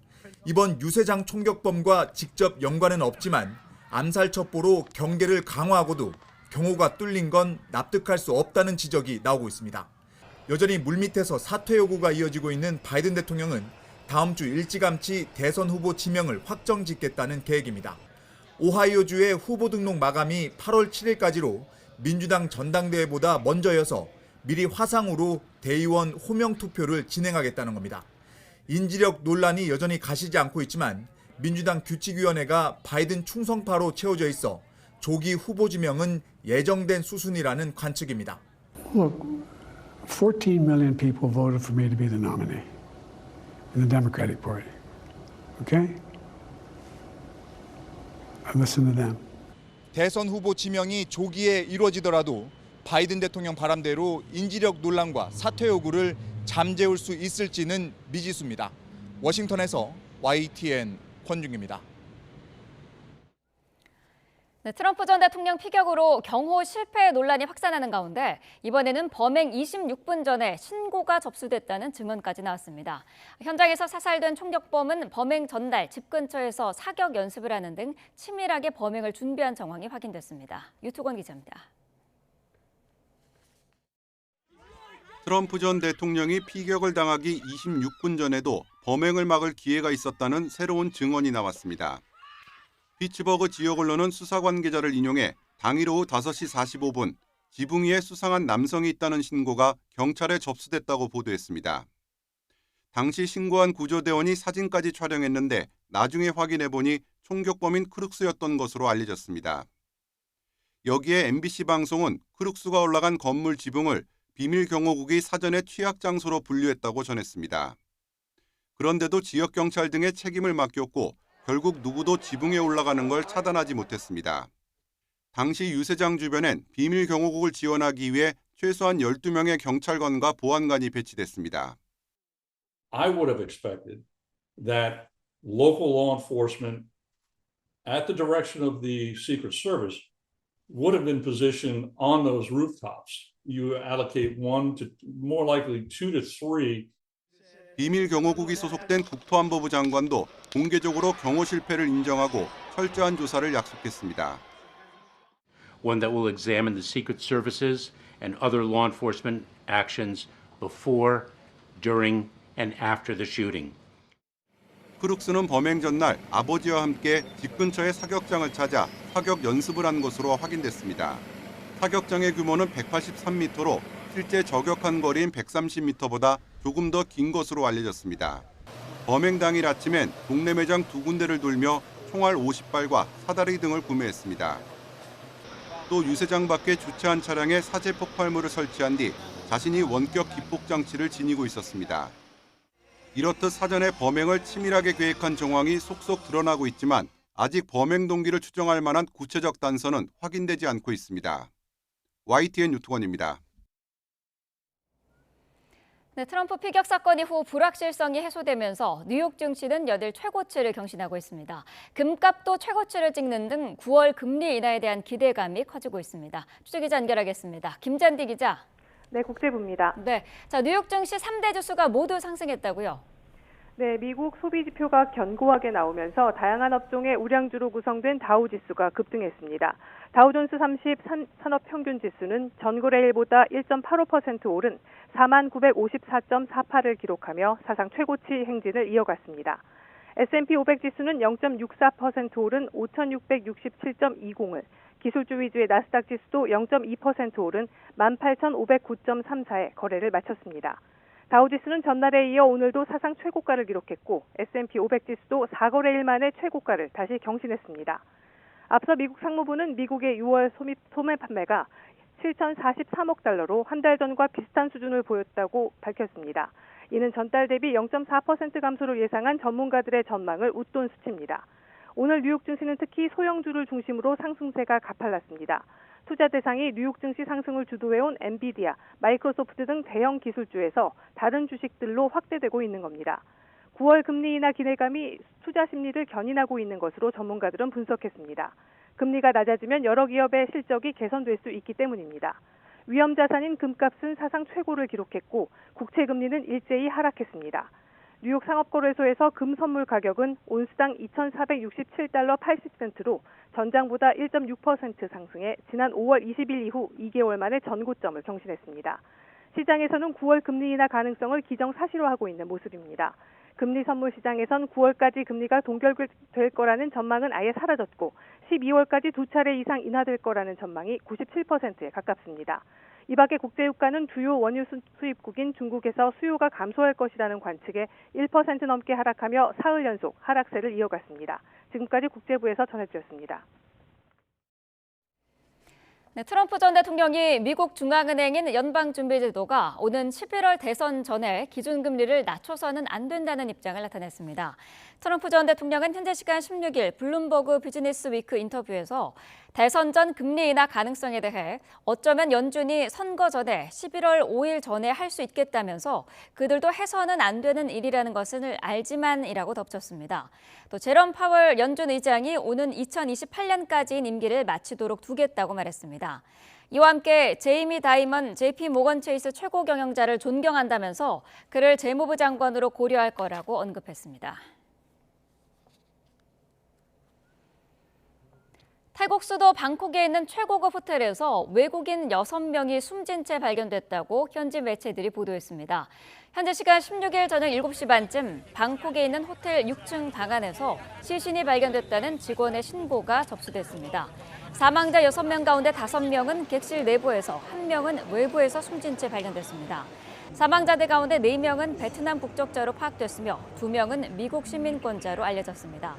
[SPEAKER 8] 이번 유세장 총격범과 직접 연관은 없지만 암살 첩보로 경계를 강화하고도 경호가 뚫린 건 납득할 수 없다는 지적이 나오고 있습니다. 여전히 물밑에서 사퇴 요구가 이어지고 있는 바이든 대통령은 다음 주 일찌감치 대선 후보 지명을 확정짓겠다는 계획입니다. 오하이오주의 후보 등록 마감이 8월 7일까지로 민주당 전당대회보다 먼저여서 미리 화상으로 대의원 호명 투표를 진행하겠다는 겁니다. 인지력 논란이 여전히 가시지 않고 있지만 민주당 규칙위원회가 바이든 충성파로 채워져 있어 조기 후보 지명은 예정된 수순이라는 관측입니다.
[SPEAKER 10] Look, 14 million people voted for me to be the nominee in the Democratic Party. Okay? I listen to them.
[SPEAKER 8] 대선 후보 지명이 조기에 이루어지더라도 바이든 대통령 바람대로 인지력 논란과 사퇴 요구를 잠재울 수 있을지는 미지수입니다. 워싱턴에서 YTN 권중기입니다.
[SPEAKER 1] 네, 트럼프 전 대통령 피격으로 경호 실패 논란이 확산하는 가운데 이번에는 범행 26분 전에 신고가 접수됐다는 증언까지 나왔습니다. 현장에서 사살된 총격범은 범행 전날 집 근처에서 사격 연습을 하는 등 치밀하게 범행을 준비한 정황이 확인됐습니다. 유투건 기자입니다.
[SPEAKER 11] 트럼프 전 대통령이 피격을 당하기 26분 전에도 범행을 막을 기회가 있었다는 새로운 증언이 나왔습니다. 피츠버그 지역 언론은 수사 관계자를 인용해 당일 오후 5시 45분 지붕 위에 수상한 남성이 있다는 신고가 경찰에 접수됐다고 보도했습니다. 당시 신고한 구조대원이 사진까지 촬영했는데 나중에 확인해보니 총격범인 크룩스였던 것으로 알려졌습니다. 여기에 MBC 방송은 크룩스가 올라간 건물 지붕을 비밀 경호국이 사전에 취약 장소로 분류했다고 전했습니다. 그런데도 지역 경찰 등의 책임을 맡겼고 결국 누구도 지붕에 올라가는 걸 차단하지 못했습니다. 당시 유세장 주변엔 비밀 경호국을 지원하기 위해 최소한 12명의 경찰관과 보안관이 배치됐습니다.
[SPEAKER 12] I would have expected that local law enforcement, at the direction of the Secret Service, would have been positioned on those rooftops. You allocate one to more likely 2 to 3.
[SPEAKER 11] 비밀 경호국이 소속된 국토안보부 장관도 공개적으로 경호 실패를 인정하고 철저한 조사를 약속했습니다.
[SPEAKER 13] One that will examine the Secret Services and other law enforcement actions before, during, and after the shooting.
[SPEAKER 11] 크룩스는 범행 전날 아버지와 함께 집 근처의 사격장을 찾아 사격 연습을 한 것으로 확인됐습니다. 사격장의 규모는 183m로 실제 저격한 거리인 130m보다 조금 더 긴 것으로 알려졌습니다. 범행 당일 아침엔 동네 매장 2군데를 돌며 총알 50발과 사다리 등을 구매했습니다. 또 유세장 밖에 주차한 차량에 사제 폭발물을 설치한 뒤 자신이 원격 기폭 장치를 지니고 있었습니다. 이렇듯 사전에 범행을 치밀하게 계획한 정황이 속속 드러나고 있지만 아직 범행 동기를 추정할 만한 구체적 단서는 확인되지 않고 있습니다. YTN 유튜건입니다.
[SPEAKER 1] 네, 트럼프 피격 사건 이후 불확실성이 해소되면서 뉴욕 증시는 여일 최고치를 경신하고 있습니다. 금값도 최고치를 찍는 등 9월 금리 인하에 대한 기대감이 커지고 있습니다. 취재기자 연결하겠습니다. 김잔디 기자.
[SPEAKER 14] 네, 국제부입니다.
[SPEAKER 1] 네, 자 뉴욕 증시 3대 지수가 모두 상승했다고요?
[SPEAKER 14] 네, 미국 소비 지표가 견고하게 나오면서 다양한 업종의 우량주로 구성된 다우 지수가 급등했습니다. 다우존스 30 산업 평균 지수는 전거래일보다 1.85% 오른 4954.48을 기록하며 사상 최고치 행진을 이어갔습니다. S&P 500 지수는 0.64% 오른 5667.20을, 기술주 위주의 나스닥 지수도 0.2% 오른 18,509.34에 거래를 마쳤습니다. 다우지수는 전날에 이어 오늘도 사상 최고가를 기록했고 S&P 500 지수도 4거래일 만에 최고가를 다시 경신했습니다. 앞서 미국 상무부는 미국의 6월 소매 판매가 7,043억 달러로 한 달 전과 비슷한 수준을 보였다고 밝혔습니다. 이는 전달 대비 0.4% 감소를 예상한 전문가들의 전망을 웃돈 수치입니다. 오늘 뉴욕 증시는 특히 소형주를 중심으로 상승세가 가팔랐습니다. 투자 대상이 뉴욕 증시 상승을 주도해온 엔비디아, 마이크로소프트 등 대형 기술주에서 다른 주식들로 확대되고 있는 겁니다. 9월 금리 인하 기대감이 투자 심리를 견인하고 있는 것으로 전문가들은 분석했습니다. 금리가 낮아지면 여러 기업의 실적이 개선될 수 있기 때문입니다. 위험 자산인 금값은 사상 최고를 기록했고 국채 금리는 일제히 하락했습니다. 뉴욕 상업거래소에서 금 선물 가격은 온스당 2,467달러 80센트로 전장보다 1.6% 상승해 지난 5월 20일 이후 2개월 만에 전고점을 경신했습니다. 시장에서는 9월 금리 인하 가능성을 기정사실화하고 있는 모습입니다. 금리 선물 시장에선 9월까지 금리가 동결될 거라는 전망은 아예 사라졌고 12월까지 2차례 이상 인하될 거라는 전망이 97%에 가깝습니다. 이 밖에 국제유가는 주요 원유 수입국인 중국에서 수요가 감소할 것이라는 관측에 1% 넘게 하락하며 사흘 연속 하락세를 이어갔습니다. 지금까지 국제부에서 전해드렸습니다.
[SPEAKER 1] 네, 트럼프 전 대통령이 미국 중앙은행인 연방준비제도가 오는 11월 대선 전에 기준금리를 낮춰서는 안 된다는 입장을 나타냈습니다. 트럼프 전 대통령은 현재 시간 16일 블룸버그 비즈니스 위크 인터뷰에서 대선 전 금리 인하 가능성에 대해 어쩌면 연준이 선거 전에 11월 5일 전에 할 수 있겠다면서 그들도 해서는 안 되는 일이라는 것을 알지만이라고 덧붙였습니다. 또 제롬 파월 연준 의장이 오는 2028년까지인 임기를 마치도록 두겠다고 말했습니다. 이와 함께 제이미 다이먼 JP 모건 체이스 최고 경영자를 존경한다면서 그를 재무부 장관으로 고려할 거라고 언급했습니다. 태국 수도 방콕에 있는 최고급 호텔에서 외국인 6명이 숨진 채 발견됐다고 현지 매체들이 보도했습니다. 현재 시간 16일 저녁 7시 반쯤 방콕에 있는 호텔 6층 방 안에서 시신이 발견됐다는 직원의 신고가 접수됐습니다. 사망자 6명 가운데 5명은 객실 내부에서 1명은 외부에서 숨진 채 발견됐습니다. 사망자들 가운데 4명은 베트남 국적자로 파악됐으며 2명은 미국 시민권자로 알려졌습니다.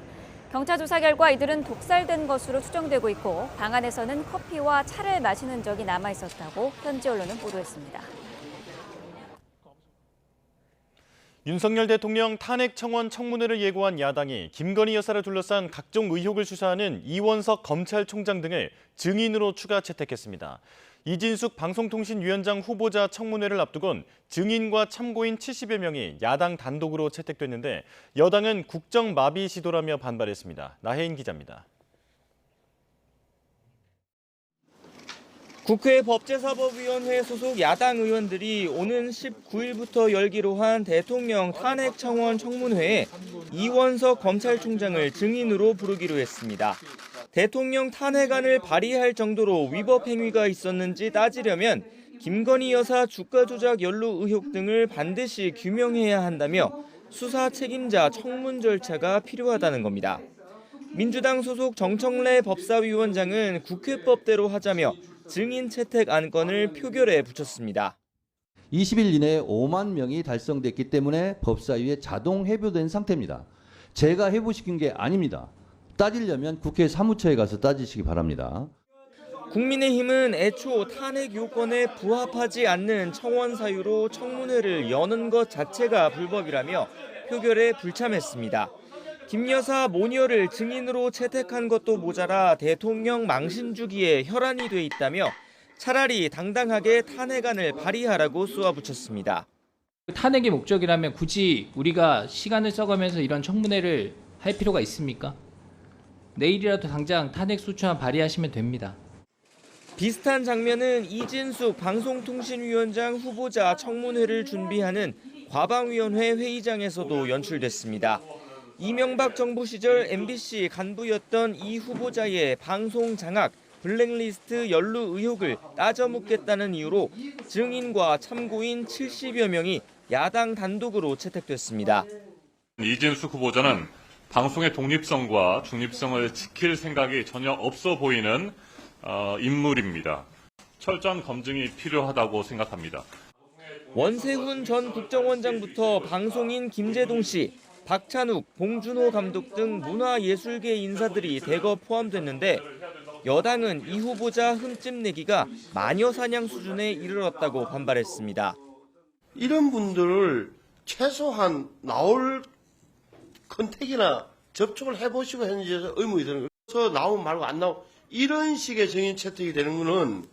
[SPEAKER 1] 경찰 조사 결과 이들은 독살된 것으로 추정되고 있고 방 안에서는 커피와 차를 마시는 적이 남아 있었다고 현지 언론은 보도했습니다.
[SPEAKER 15] 윤석열 대통령 탄핵 청원 청문회를 예고한 야당이 김건희 여사를 둘러싼 각종 의혹을 수사하는 이원석 검찰총장 등을 증인으로 추가 채택했습니다. 이진숙 방송통신위원장 후보자 청문회를 앞두곤 증인과 참고인 70여 명이 야당 단독으로 채택됐는데 여당은 국정 마비 시도라며 반발했습니다. 나혜인 기자입니다.
[SPEAKER 2] 국회 법제사법위원회 소속 야당 의원들이 오는 19일부터 열기로 한 대통령 탄핵 청원 청문회에 이원석 검찰총장을 증인으로 부르기로 했습니다. 대통령 탄핵안을 발의할 정도로 위법 행위가 있었는지 따지려면 김건희 여사 주가 조작 연루 의혹 등을 반드시 규명해야 한다며 수사 책임자 청문 절차가 필요하다는 겁니다. 민주당 소속 정청래 법사위원장은 국회법대로 하자며 증인 채택 안건을 표결에 붙였습니다.
[SPEAKER 16] 20일 이내에 5만 명이 달성됐기 때문에 법사위에 자동 회부된 상태입니다. 제가 회부시킨 게 아닙니다. 따지려면 국회 사무처에 가서 따지시기 바랍니다.
[SPEAKER 2] 국민의힘은 애초 탄핵 요건에 부합하지 않는 청원 사유로 청문회를 여는 것 자체가 불법이라며 표결에 불참했습니다. 김 여사 모녀를 증인으로 채택한 것도 모자라 대통령 망신 주기에 혈안이 돼 있다며 차라리 당당하게 탄핵안을 발의하라고 쏘아붙였습니다.
[SPEAKER 17] 탄핵의 목적이라면 굳이 우리가 시간을 써가면서 이런 청문회를 할 필요가 있습니까? 내일이라도 당장 탄핵 소추안 발의하시면 됩니다.
[SPEAKER 2] 비슷한 장면은 이진숙 방송통신위원장 후보자 청문회를 준비하는 과방위원회 회의장에서도 연출됐습니다. 이명박 정부 시절 MBC 간부였던 이 후보자의 방송 장악, 블랙리스트 연루 의혹을 따져 묻겠다는 이유로 증인과 참고인 70여 명이 야당 단독으로 채택됐습니다.
[SPEAKER 18] 이진숙 후보자는 방송의 독립성과 중립성을 지킬 생각이 전혀 없어 보이는 인물입니다. 철저한 검증이 필요하다고 생각합니다.
[SPEAKER 2] 원세훈 전 국정원장부터 방송인 김재동 씨, 박찬욱, 봉준호 감독 등 문화예술계 인사들이 대거 포함됐는데 여당은 이 후보자 흠집 내기가 마녀사냥 수준에 이르렀다고 반발했습니다.
[SPEAKER 19] 이런 분들을 최소한 나올 컨택이나 접촉을 해보시고 했는지 의문이 드는 거예요. 그래서 나오면 말고 안 나오고 이런 식의 증인 채택이 되는 거는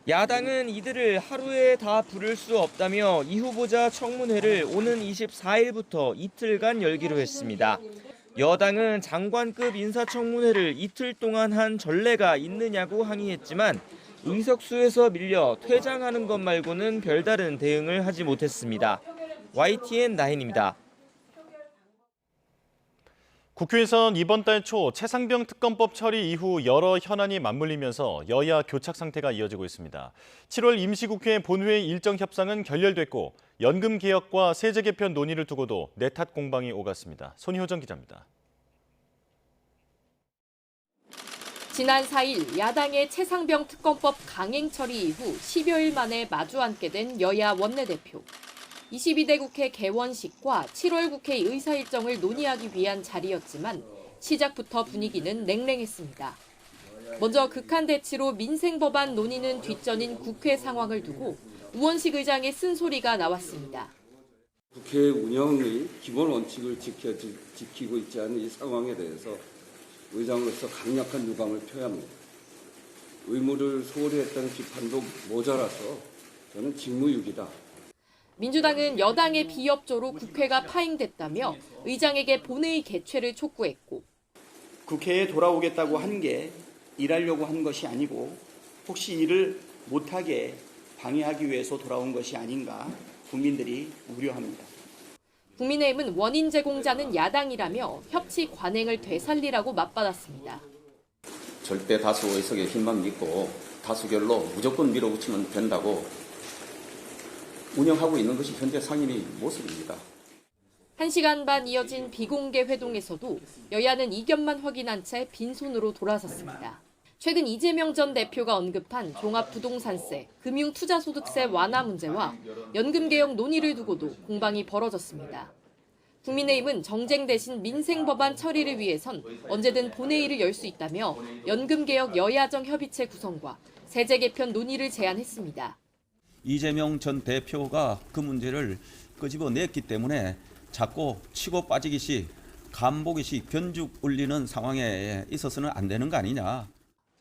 [SPEAKER 2] 야당은 이들을 하루에 다 부를 수 없다며 이 후보자 청문회를 오는 24일부터 이틀간 열기로 했습니다. 여당은 장관급 인사청문회를 이틀 동안 한 전례가 있느냐고 항의했지만 의석수에서 밀려 퇴장하는 것 말고는 별다른 대응을 하지 못했습니다. YTN 나혜인입니다.
[SPEAKER 15] 국회에선 이번 달 초 최상병 특검법 처리 이후 여러 현안이 맞물리면서 여야 교착 상태가 이어지고 있습니다. 7월 임시국회 본회의 일정 협상은 결렬됐고 연금 개혁과 세제 개편 논의를 두고도 내탓 공방이 오갔습니다. 손희호정 기자입니다.
[SPEAKER 20] 지난 4일 야당의 최상병 특검법 강행 처리 이후 10여일 만에 마주 앉게 된 여야 원내대표. 22대 국회 개원식과 7월 국회 의사 일정을 논의하기 위한 자리였지만 시작부터 분위기는 냉랭했습니다. 먼저 극한 대치로 민생 법안 논의는 뒷전인 국회 상황을 두고 우원식 의장의 쓴소리가 나왔습니다.
[SPEAKER 21] 국회 운영의 기본 원칙을 지키고 있지 않은 이 상황에 대해서 의장으로서 강력한 유감을 표해야 합니다. 의무를 소홀히 했다는 비판도 모자라서 저는 직무유기다.
[SPEAKER 20] 민주당은 여당의 비협조로 국회가 파행됐다며 의장에게 본회의 개최를 촉구했고
[SPEAKER 22] 국회에 돌아오겠다고 한 게 일하려고 한 것이 아니고 혹시 일을 못하게 방해하기 위해서 돌아온 것이 아닌가 국민들이 우려합니다.
[SPEAKER 20] 국민의힘은 원인 제공자는 야당이라며 협치 관행을 되살리라고 맞받았습니다.
[SPEAKER 3] 절대 다수 의석의 힘만 믿고 다수결로 무조건 밀어붙이면 된다고 운영하고 있는 것이 현재 상임위 모습입니다.
[SPEAKER 20] 1시간 반 이어진 비공개 회동에서도 여야는 이견만 확인한 채 빈손으로 돌아섰습니다. 최근 이재명 전 대표가 언급한 종합부동산세, 금융투자소득세 완화 문제와 연금개혁 논의를 두고도 공방이 벌어졌습니다. 국민의힘은 정쟁 대신 민생 법안 처리를 위해선 언제든 본회의를 열 수 있다며 연금개혁 여야정 협의체 구성과 세제 개편 논의를 제안했습니다.
[SPEAKER 5] 이재명 전 대표가 그 문제를 끄집어냈기 때문에 자꾸 치고 빠지기식, 간보기식 변죽 울리는 상황에 있어서는 안 되는 거 아니냐.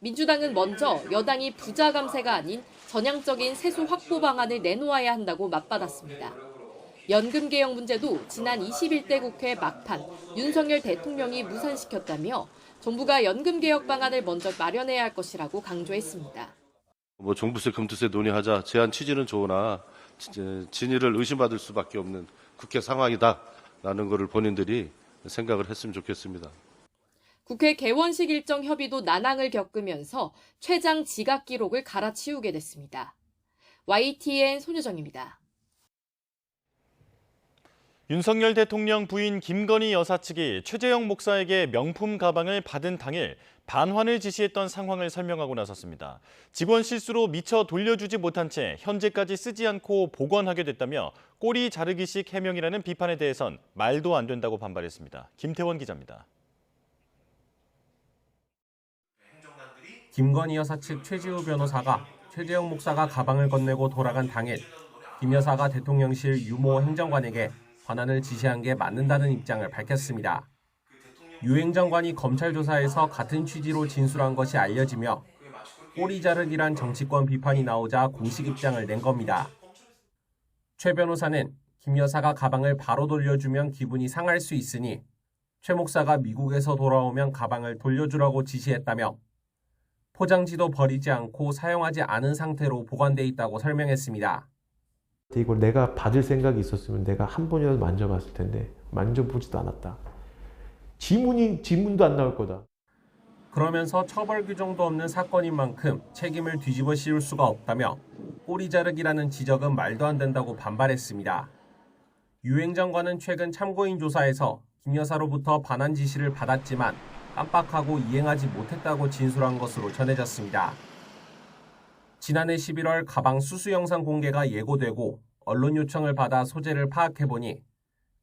[SPEAKER 20] 민주당은 먼저 여당이 부자 감세가 아닌 전향적인 세수 확보 방안을 내놓아야 한다고 맞받았습니다. 연금 개혁 문제도 지난 21대 국회 막판 윤석열 대통령이 무산시켰다며 정부가 연금 개혁 방안을 먼저 마련해야 할 것이라고 강조했습니다.
[SPEAKER 23] 종부세, 금투세 논의하자 제안 취지는 좋으나 진위를 의심받을 수밖에 없는 국회 상황이다라는 것을 본인들이 생각을 했으면 좋겠습니다.
[SPEAKER 20] 국회 개원식 일정 협의도 난항을 겪으면서 최장 지각 기록을 갈아치우게 됐습니다. YTN 손유정입니다.
[SPEAKER 15] 윤석열 대통령 부인 김건희 여사 측이 최재형 목사에게 명품 가방을 받은 당일 반환을 지시했던 상황을 설명하고 나섰습니다. 직원 실수로 미처 돌려주지 못한 채 현재까지 쓰지 않고 보관하게 됐다며 꼬리 자르기식 해명이라는 비판에 대해선 말도 안 된다고 반발했습니다. 김태원 기자입니다.
[SPEAKER 24] 김건희 여사 측 최지우 변호사가 최재형 목사가 가방을 건네고 돌아간 당일 김 여사가 대통령실 유모 행정관에게 반환을 지시한 게 맞는다는 입장을 밝혔습니다. 유 행정관이 검찰 조사에서 같은 취지로 진술한 것이 알려지며 꼬리 자르기란 정치권 비판이 나오자 공식 입장을 낸 겁니다. 최 변호사는 김 여사가 가방을 바로 돌려주면 기분이 상할 수 있으니 최 목사가 미국에서 돌아오면 가방을 돌려주라고 지시했다며 포장지도 버리지 않고 사용하지 않은 상태로 보관돼 있다고 설명했습니다.
[SPEAKER 25] 이걸 내가 받을 생각이 있었으면 내가 한 번이라도 만져봤을 텐데 만져보지도 않았다. 지문도 안 나올 거다.
[SPEAKER 24] 그러면서 처벌 규정도 없는 사건인 만큼 책임을 뒤집어 씌울 수가 없다며 꼬리 자르기라는 지적은 말도 안 된다고 반발했습니다. 유 행정관은 최근 참고인 조사에서 김 여사로부터 반환 지시를 받았지만 깜빡하고 이행하지 못했다고 진술한 것으로 전해졌습니다. 지난해 11월 가방 수수 영상 공개가 예고되고 언론 요청을 받아 소재를 파악해보니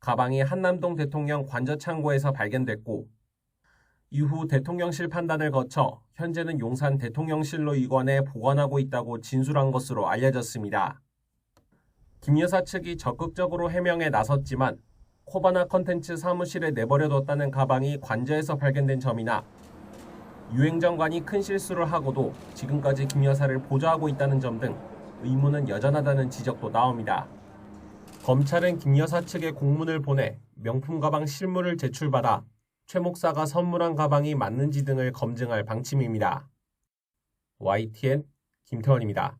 [SPEAKER 24] 가방이 한남동 대통령 관저창고에서 발견됐고 이후 대통령실 판단을 거쳐 현재는 용산 대통령실로 이관해 보관하고 있다고 진술한 것으로 알려졌습니다. 김 여사 측이 적극적으로 해명에 나섰지만 코바나 컨텐츠 사무실에 내버려뒀다는 가방이 관저에서 발견된 점이나 유 행정관이 큰 실수를 하고도 지금까지 김 여사를 보좌하고 있다는 점 등 의문은 여전하다는 지적도 나옵니다. 검찰은 김 여사 측에 공문을 보내 명품 가방 실물을 제출받아 최 목사가 선물한 가방이 맞는지 등을 검증할 방침입니다. YTN 김태원입니다.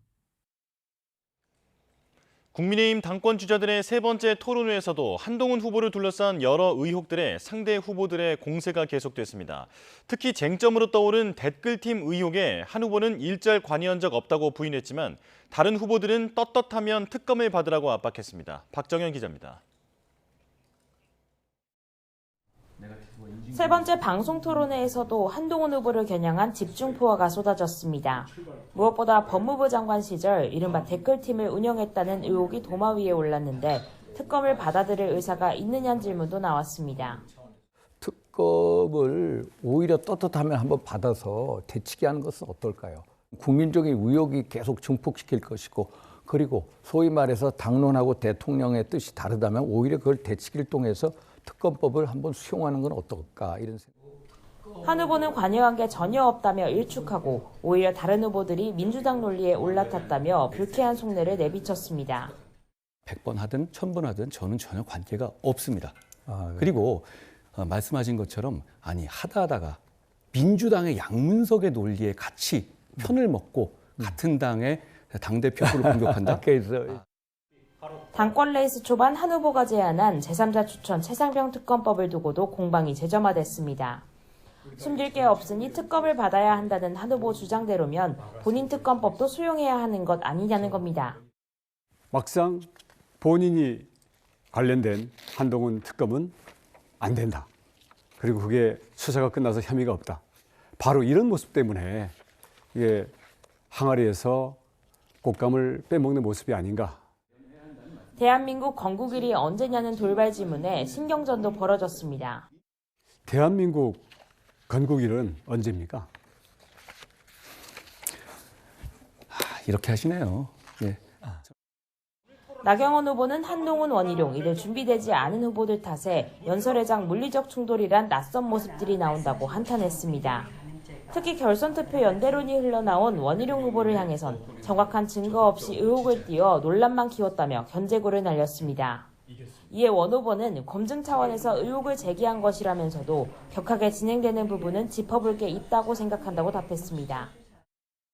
[SPEAKER 15] 국민의힘 당권 주자들의 세 번째 토론회에서도 한동훈 후보를 둘러싼 여러 의혹들에 상대 후보들의 공세가 계속됐습니다. 특히 쟁점으로 떠오른 댓글팀 의혹에 한 후보는 일절 관여한 적 없다고 부인했지만 다른 후보들은 떳떳하면 특검을 받으라고 압박했습니다. 박정현 기자입니다.
[SPEAKER 26] 세 번째 방송 토론회에서도 한동훈 후보를 겨냥한 집중포화가 쏟아졌습니다. 무엇보다 법무부 장관 시절 이른바 댓글팀을 운영했다는 의혹이 도마 위에 올랐는데 특검을 받아들일 의사가 있느냐는 질문도 나왔습니다.
[SPEAKER 27] 특검을 오히려 떳떳하면 한번 받아서 되치게 하는 것은 어떨까요? 국민적인 의혹이 계속 증폭시킬 것이고 그리고 소위 말해서 당론하고 대통령의 뜻이 다르다면 오히려 그걸 되치기를 통해서 특검법을 한번 수용하는 건 어떨까 이런 생각.
[SPEAKER 26] 한 후보는 관여한 게 전혀 없다며 일축하고 오히려 다른 후보들이 민주당 논리에 올라탔다며 불쾌한 속내를 내비쳤습니다.
[SPEAKER 28] 100번 하든 1000번 하든 저는 전혀 관계가 없습니다. 그리고 말씀하신 것처럼 아니 하다가 민주당의 양문석의 논리에 같이 편을 먹고 같은 당의 당대표를 공격한다?
[SPEAKER 26] 당권 레이스 초반 한 후보가 제안한 제3자 추천 최상병 특검법을 두고도 공방이 재점화됐습니다. 숨길 게 없으니 특검을 받아야 한다는 한 후보 주장대로면 본인 특검법도 수용해야 하는 것 아니냐는 겁니다.
[SPEAKER 4] 막상 본인이 관련된 한동훈 특검은 안 된다. 그리고 그게 수사가 끝나서 혐의가 없다. 바로 이런 모습 때문에 이게 항아리에서 곶감을 빼먹는 모습이 아닌가.
[SPEAKER 26] 대한민국 건국일이 언제냐는 돌발 질문에 신경전도 벌어졌습니다.
[SPEAKER 4] 대한민국 건국일은 언제입니까?
[SPEAKER 28] 이렇게 하시네요. 예.
[SPEAKER 26] 나경원 후보는 한동훈, 원희룡 이들 준비되지 않은 후보들 탓에 연설회장 물리적 충돌이란 낯선 모습들이 나온다고 한탄했습니다. 특히 결선 투표 연대론이 흘러나온 원희룡 후보를 향해선 정확한 증거 없이 의혹을 띄워 논란만 키웠다며 견제구를 날렸습니다. 이에 원 후보는 검증 차원에서 의혹을 제기한 것이라면서도 격하게 진행되는 부분은 짚어볼 게 있다고 생각한다고 답했습니다.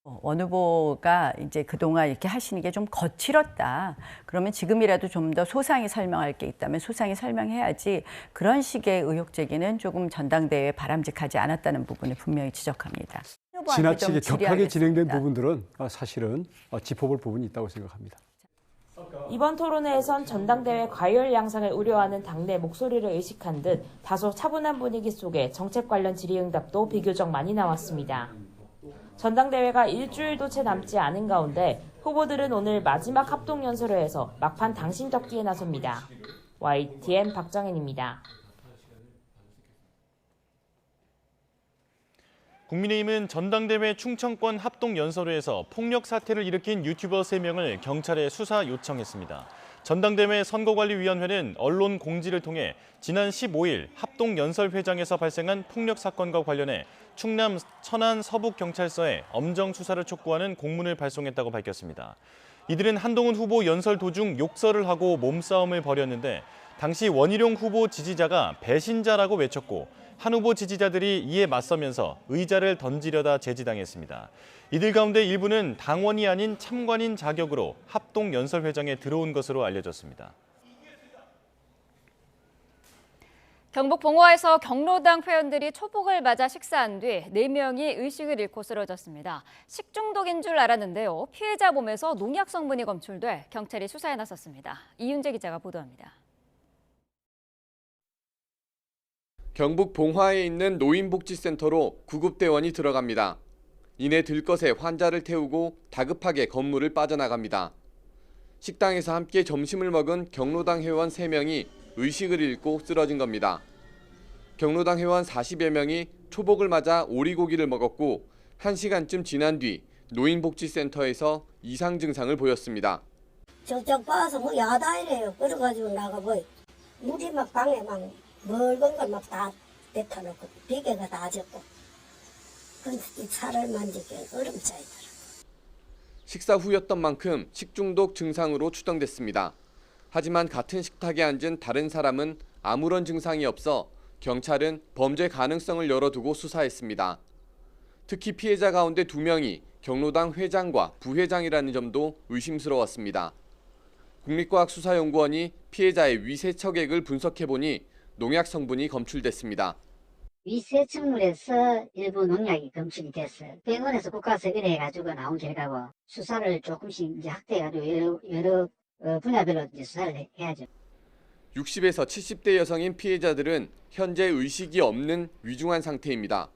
[SPEAKER 6] 원 후보가 이제 그동안 이렇게 하시는 게 좀 거칠었다. 그러면 지금이라도 좀 더 소상히 설명할 게 있다면 소상히 설명해야지 그런 식의 의혹 제기는 조금 전당대회에 바람직하지 않았다는 부분을 분명히 지적합니다.
[SPEAKER 4] 지나치게 격하게 진행된 부분들은 사실은 짚어볼 부분이 있다고 생각합니다.
[SPEAKER 26] 이번 토론회에선 전당대회 과열 양상을 우려하는 당내 목소리를 의식한 듯 다소 차분한 분위기 속에 정책 관련 질의응답도 비교적 많이 나왔습니다. 전당대회가 일주일도 채 남지 않은 가운데 후보들은 오늘 마지막 합동연설회에서 막판 당신 잡기에 나섭니다. YTN 박정현입니다.
[SPEAKER 15] 국민의힘은 전당대회 충청권 합동연설회에서 폭력 사태를 일으킨 유튜버 3명을 경찰에 수사 요청했습니다. 전당대회 선거관리위원회는 언론 공지를 통해 지난 15일 합동연설회장에서 발생한 폭력 사건과 관련해 충남 천안 서북경찰서에 엄정 수사를 촉구하는 공문을 발송했다고 밝혔습니다. 이들은 한동훈 후보 연설 도중 욕설을 하고 몸싸움을 벌였는데 당시 원희룡 후보 지지자가 배신자라고 외쳤고 한 후보 지지자들이 이에 맞서면서 의자를 던지려다 제지당했습니다. 이들 가운데 일부는 당원이 아닌 참관인 자격으로 합동연설회장에 들어온 것으로 알려졌습니다.
[SPEAKER 1] 경북 봉화에서 경로당 회원들이 초복을 맞아 식사한 뒤 4명이 의식을 잃고 쓰러졌습니다. 식중독인 줄 알았는데요. 피해자 몸에서 농약 성분이 검출돼 경찰이 수사에 나섰습니다. 이윤재 기자가 보도합니다.
[SPEAKER 7] 경북 봉화에 있는 노인복지센터로 구급대원이 들어갑니다. 이내 들것에 환자를 태우고 다급하게 건물을 빠져나갑니다. 식당에서 함께 점심을 먹은 경로당 회원 3명이 의식을 잃고 쓰러진 겁니다. 경로당 회원 40여 명이 초복을 맞아 오리고기를 먹었고 1시간쯤 지난 뒤 노인복지센터에서 이상 증상을 보였습니다.
[SPEAKER 8] 저쪽 봐서 뭐 야단이래요. 그래가지고 나가보이 물이 막 방에 막 멀건 걸 막 다 뱉어놓고 비계가 다 젖고 근데 이 차를 만지게 얼음 차이더라.
[SPEAKER 7] 식사 후였던 만큼 식중독 증상으로 추정됐습니다. 하지만 같은 식탁에 앉은 다른 사람은 아무런 증상이 없어 경찰은 범죄 가능성을 열어두고 수사했습니다. 특히 피해자 가운데 2명이 경로당 회장과 부회장이라는 점도 의심스러웠습니다. 국립과학수사연구원이 피해자의 위세척액을 분석해보니 농약 성분이 검출됐습니다.
[SPEAKER 9] 위세척물에서 일부 농약이 검출이 됐어요. 병원에서 국가서변해가지고 나온 결과고 수사를 조금씩 이제 확대해가지고 여러 분야별로 이제 수사를 해야죠.
[SPEAKER 7] 60에서 70대 여성인 피해자들은 현재 의식이 없는 위중한 상태입니다.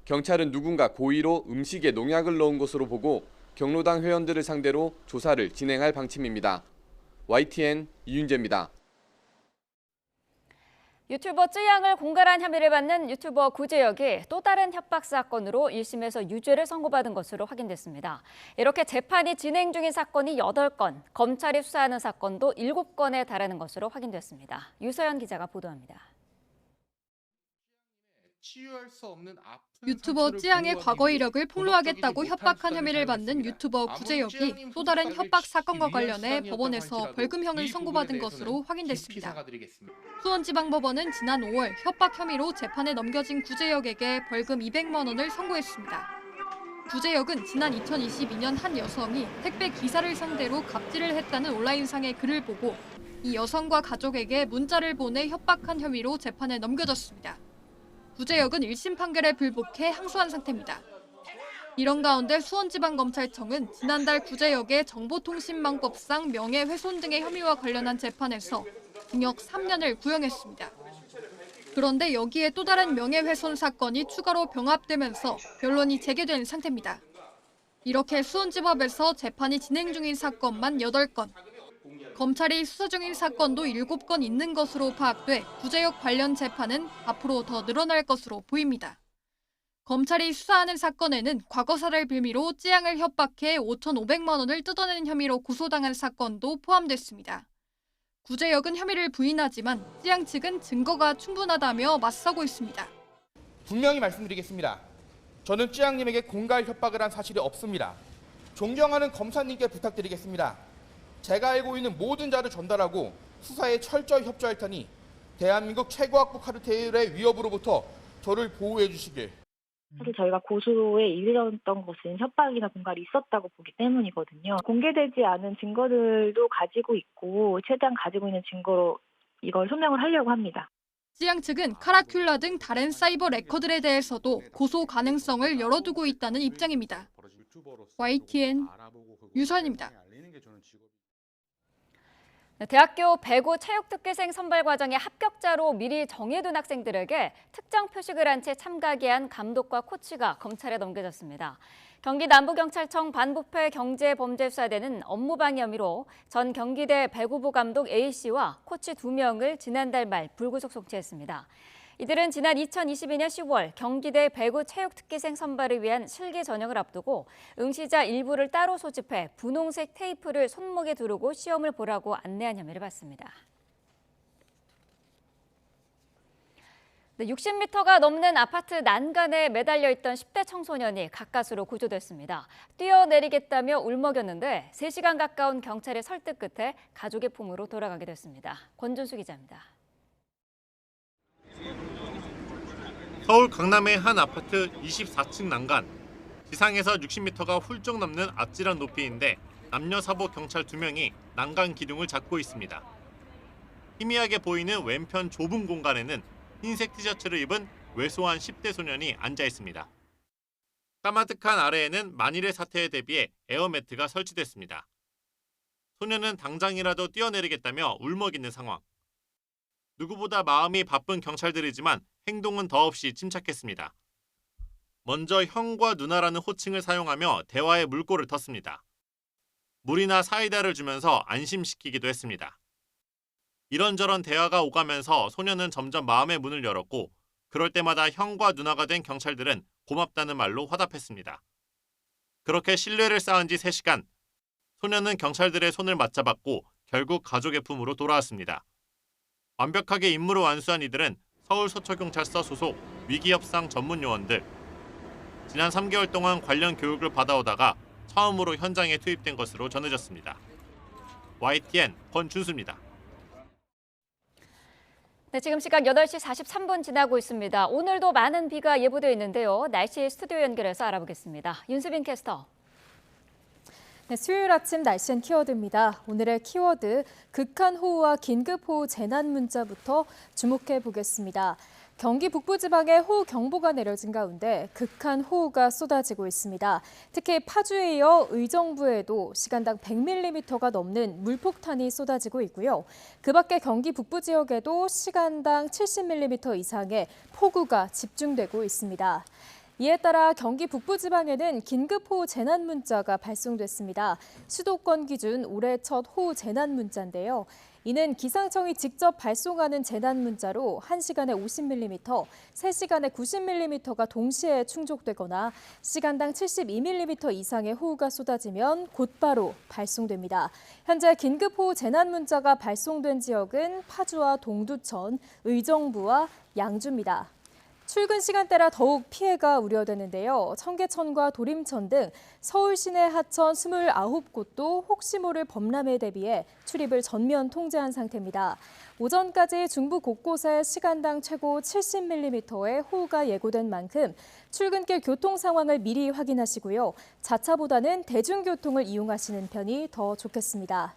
[SPEAKER 7] 경찰은 누군가 고의로 음식에 농약을 넣은 것으로 보고 경로당 회원들을 상대로 조사를 진행할 방침입니다. YTN 이윤재입니다.
[SPEAKER 1] 유튜버 쯔양을 공갈한 혐의를 받는 유튜버 구제혁이 또 다른 협박 사건으로 1심에서 유죄를 선고받은 것으로 확인됐습니다. 이렇게 재판이 진행 중인 사건이 8건, 검찰이 수사하는 사건도 7건에 달하는 것으로 확인됐습니다. 유서연 기자가 보도합니다.
[SPEAKER 10] 치유할 수 없는 유튜버 쯔양의 과거 이력을 폭로하겠다고 협박한 혐의를 받는 유튜버 구제혁이 또 다른 협박 사건과 관련해 법원에서 벌금형을 선고받은 것으로 확인됐습니다. 수원지방법원은 지난 5월 협박 혐의로 재판에 넘겨진 구제혁에게 벌금 200만 원을 선고했습니다. 구제혁은 지난 2022년 한 여성이 택배 기사를 상대로 갑질을 했다는 온라인상의 글을 보고 이 여성과 가족에게 문자를 보내 협박한 혐의로 재판에 넘겨졌습니다. 구제역은 1심 판결에 불복해 항소한 상태입니다. 이런 가운데 수원지방검찰청은 지난달 구제역의 정보통신망법상 명예훼손 등의 혐의와 관련한 재판에서 징역 3년을 구형했습니다. 그런데 여기에 또 다른 명예훼손 사건이 추가로 병합되면서 변론이 재개된 상태입니다. 이렇게 수원지법에서 재판이 진행 중인 사건만 8건, 검찰이 수사 중인 사건도 7건 있는 것으로 파악돼 구제역 관련 재판은 앞으로 더 늘어날 것으로 보입니다. 검찰이 수사하는 사건에는 과거사를 빌미로 찌양을 협박해 5,500만 원을 뜯어내는 혐의로 고소당한 사건도 포함됐습니다. 구제역은 혐의를 부인하지만 찌양 측은 증거가 충분하다며 맞서고 있습니다.
[SPEAKER 11] 분명히 말씀드리겠습니다. 저는 찌양님에게 공갈 협박을 한 사실이 없습니다. 존경하는 검사님께 부탁드리겠습니다. 제가 알고 있는 모든 자를 전달하고 수사에 철저히 협조할 테니 대한민국 최고학부 카르텔의 위협으로부터 저를 보호해 주시길.
[SPEAKER 12] 사실 저희가 고소에 이르렀던 것은 협박이나 공갈이 있었다고 보기 때문이거든요. 공개되지 않은 증거들도 가지고 있고 최대한 가지고 있는 증거로 이걸 소명을 하려고 합니다.
[SPEAKER 10] 찌양 측은 카라큘라 등 다른 사이버 레커들에 대해서도 고소 가능성을 열어두고 있다는 입장입니다. YTN 유선입니다.
[SPEAKER 1] 대학교 배구 체육특기생 선발 과정의 합격자로 미리 정해둔 학생들에게 특정 표식을 한 채 참가하게 한 감독과 코치가 검찰에 넘겨졌습니다. 경기 남부경찰청 반부패 경제범죄수사대는 업무방해 혐의로 전 경기대 배구부 감독 A씨와 코치 2명을 지난달 말 불구속 송치했습니다. 이들은 지난 2022년 10월 경기대 배구 체육특기생 선발을 위한 실기 전형을 앞두고 응시자 일부를 따로 소집해 분홍색 테이프를 손목에 두르고 시험을 보라고 안내한 혐의를 받습니다. 60m가 넘는 아파트 난간에 매달려 있던 10대 청소년이 가까스로 구조됐습니다. 뛰어내리겠다며 울먹였는데 3시간 가까운 경찰의 설득 끝에 가족의 품으로 돌아가게 됐습니다. 권준수 기자입니다.
[SPEAKER 15] 서울 강남의 한 아파트 24층 난간. 지상에서 60m가 훌쩍 넘는 아찔한 높이인데 남녀 사복 경찰 2명이 난간 기둥을 잡고 있습니다. 희미하게 보이는 왼편 좁은 공간에는 흰색 티셔츠를 입은 왜소한 10대 소년이 앉아 있습니다. 까마득한 아래에는 만일의 사태에 대비해 에어매트가 설치됐습니다. 소년은 당장이라도 뛰어내리겠다며 울먹이는 상황. 누구보다 마음이 바쁜 경찰들이지만 행동은 더없이 침착했습니다. 먼저 형과 누나라는 호칭을 사용하며 대화에 물꼬를 텄습니다. 물이나 사이다를 주면서 안심시키기도 했습니다. 이런저런 대화가 오가면서 소년은 점점 마음의 문을 열었고 그럴 때마다 형과 누나가 된 경찰들은 고맙다는 말로 화답했습니다. 그렇게 신뢰를 쌓은 지 3시간. 소년은 경찰들의 손을 맞잡았고 결국 가족의 품으로 돌아왔습니다. 완벽하게 임무를 완수한 이들은 서울서초경찰서 소속 위기협상 전문 요원들. 지난 3개월 동안 관련 교육을 받아오다가 처음으로 현장에 투입된 것으로 전해졌습니다. YTN 권준수입니다.
[SPEAKER 1] 네, 지금 시각 8시 43분 지나고 있습니다. 오늘도 많은 비가 예보되어 있는데요. 날씨 스튜디오 연결해서 알아보겠습니다. 윤수빈 캐스터.
[SPEAKER 13] 네, 수요일 아침 날씨엔 키워드입니다. 오늘의 키워드, 극한호우와 긴급호우 재난 문자부터 주목해 보겠습니다. 경기 북부지방에 호우경보가 내려진 가운데 극한호우가 쏟아지고 있습니다. 특히 파주에 이어 의정부에도 시간당 100mm가 넘는 물폭탄이 쏟아지고 있고요. 그 밖에 경기 북부 지역에도 시간당 70mm 이상의 폭우가 집중되고 있습니다. 이에 따라 경기 북부지방에는 긴급호우 재난문자가 발송됐습니다. 수도권 기준 올해 첫 호우 재난문자인데요. 이는 기상청이 직접 발송하는 재난문자로 1시간에 50mm, 3시간에 90mm가 동시에 충족되거나 시간당 72mm 이상의 호우가 쏟아지면 곧바로 발송됩니다. 현재 긴급호우 재난문자가 발송된 지역은 파주와 동두천, 의정부와 양주입니다. 출근 시간대라 더욱 피해가 우려되는데요. 청계천과 도림천 등 서울 시내 하천 29곳도 혹시 모를 범람에 대비해 출입을 전면 통제한 상태입니다. 오전까지 중부 곳곳에 시간당 최고 70mm의 호우가 예고된 만큼 출근길 교통 상황을 미리 확인하시고요. 자차보다는 대중교통을 이용하시는 편이 더 좋겠습니다.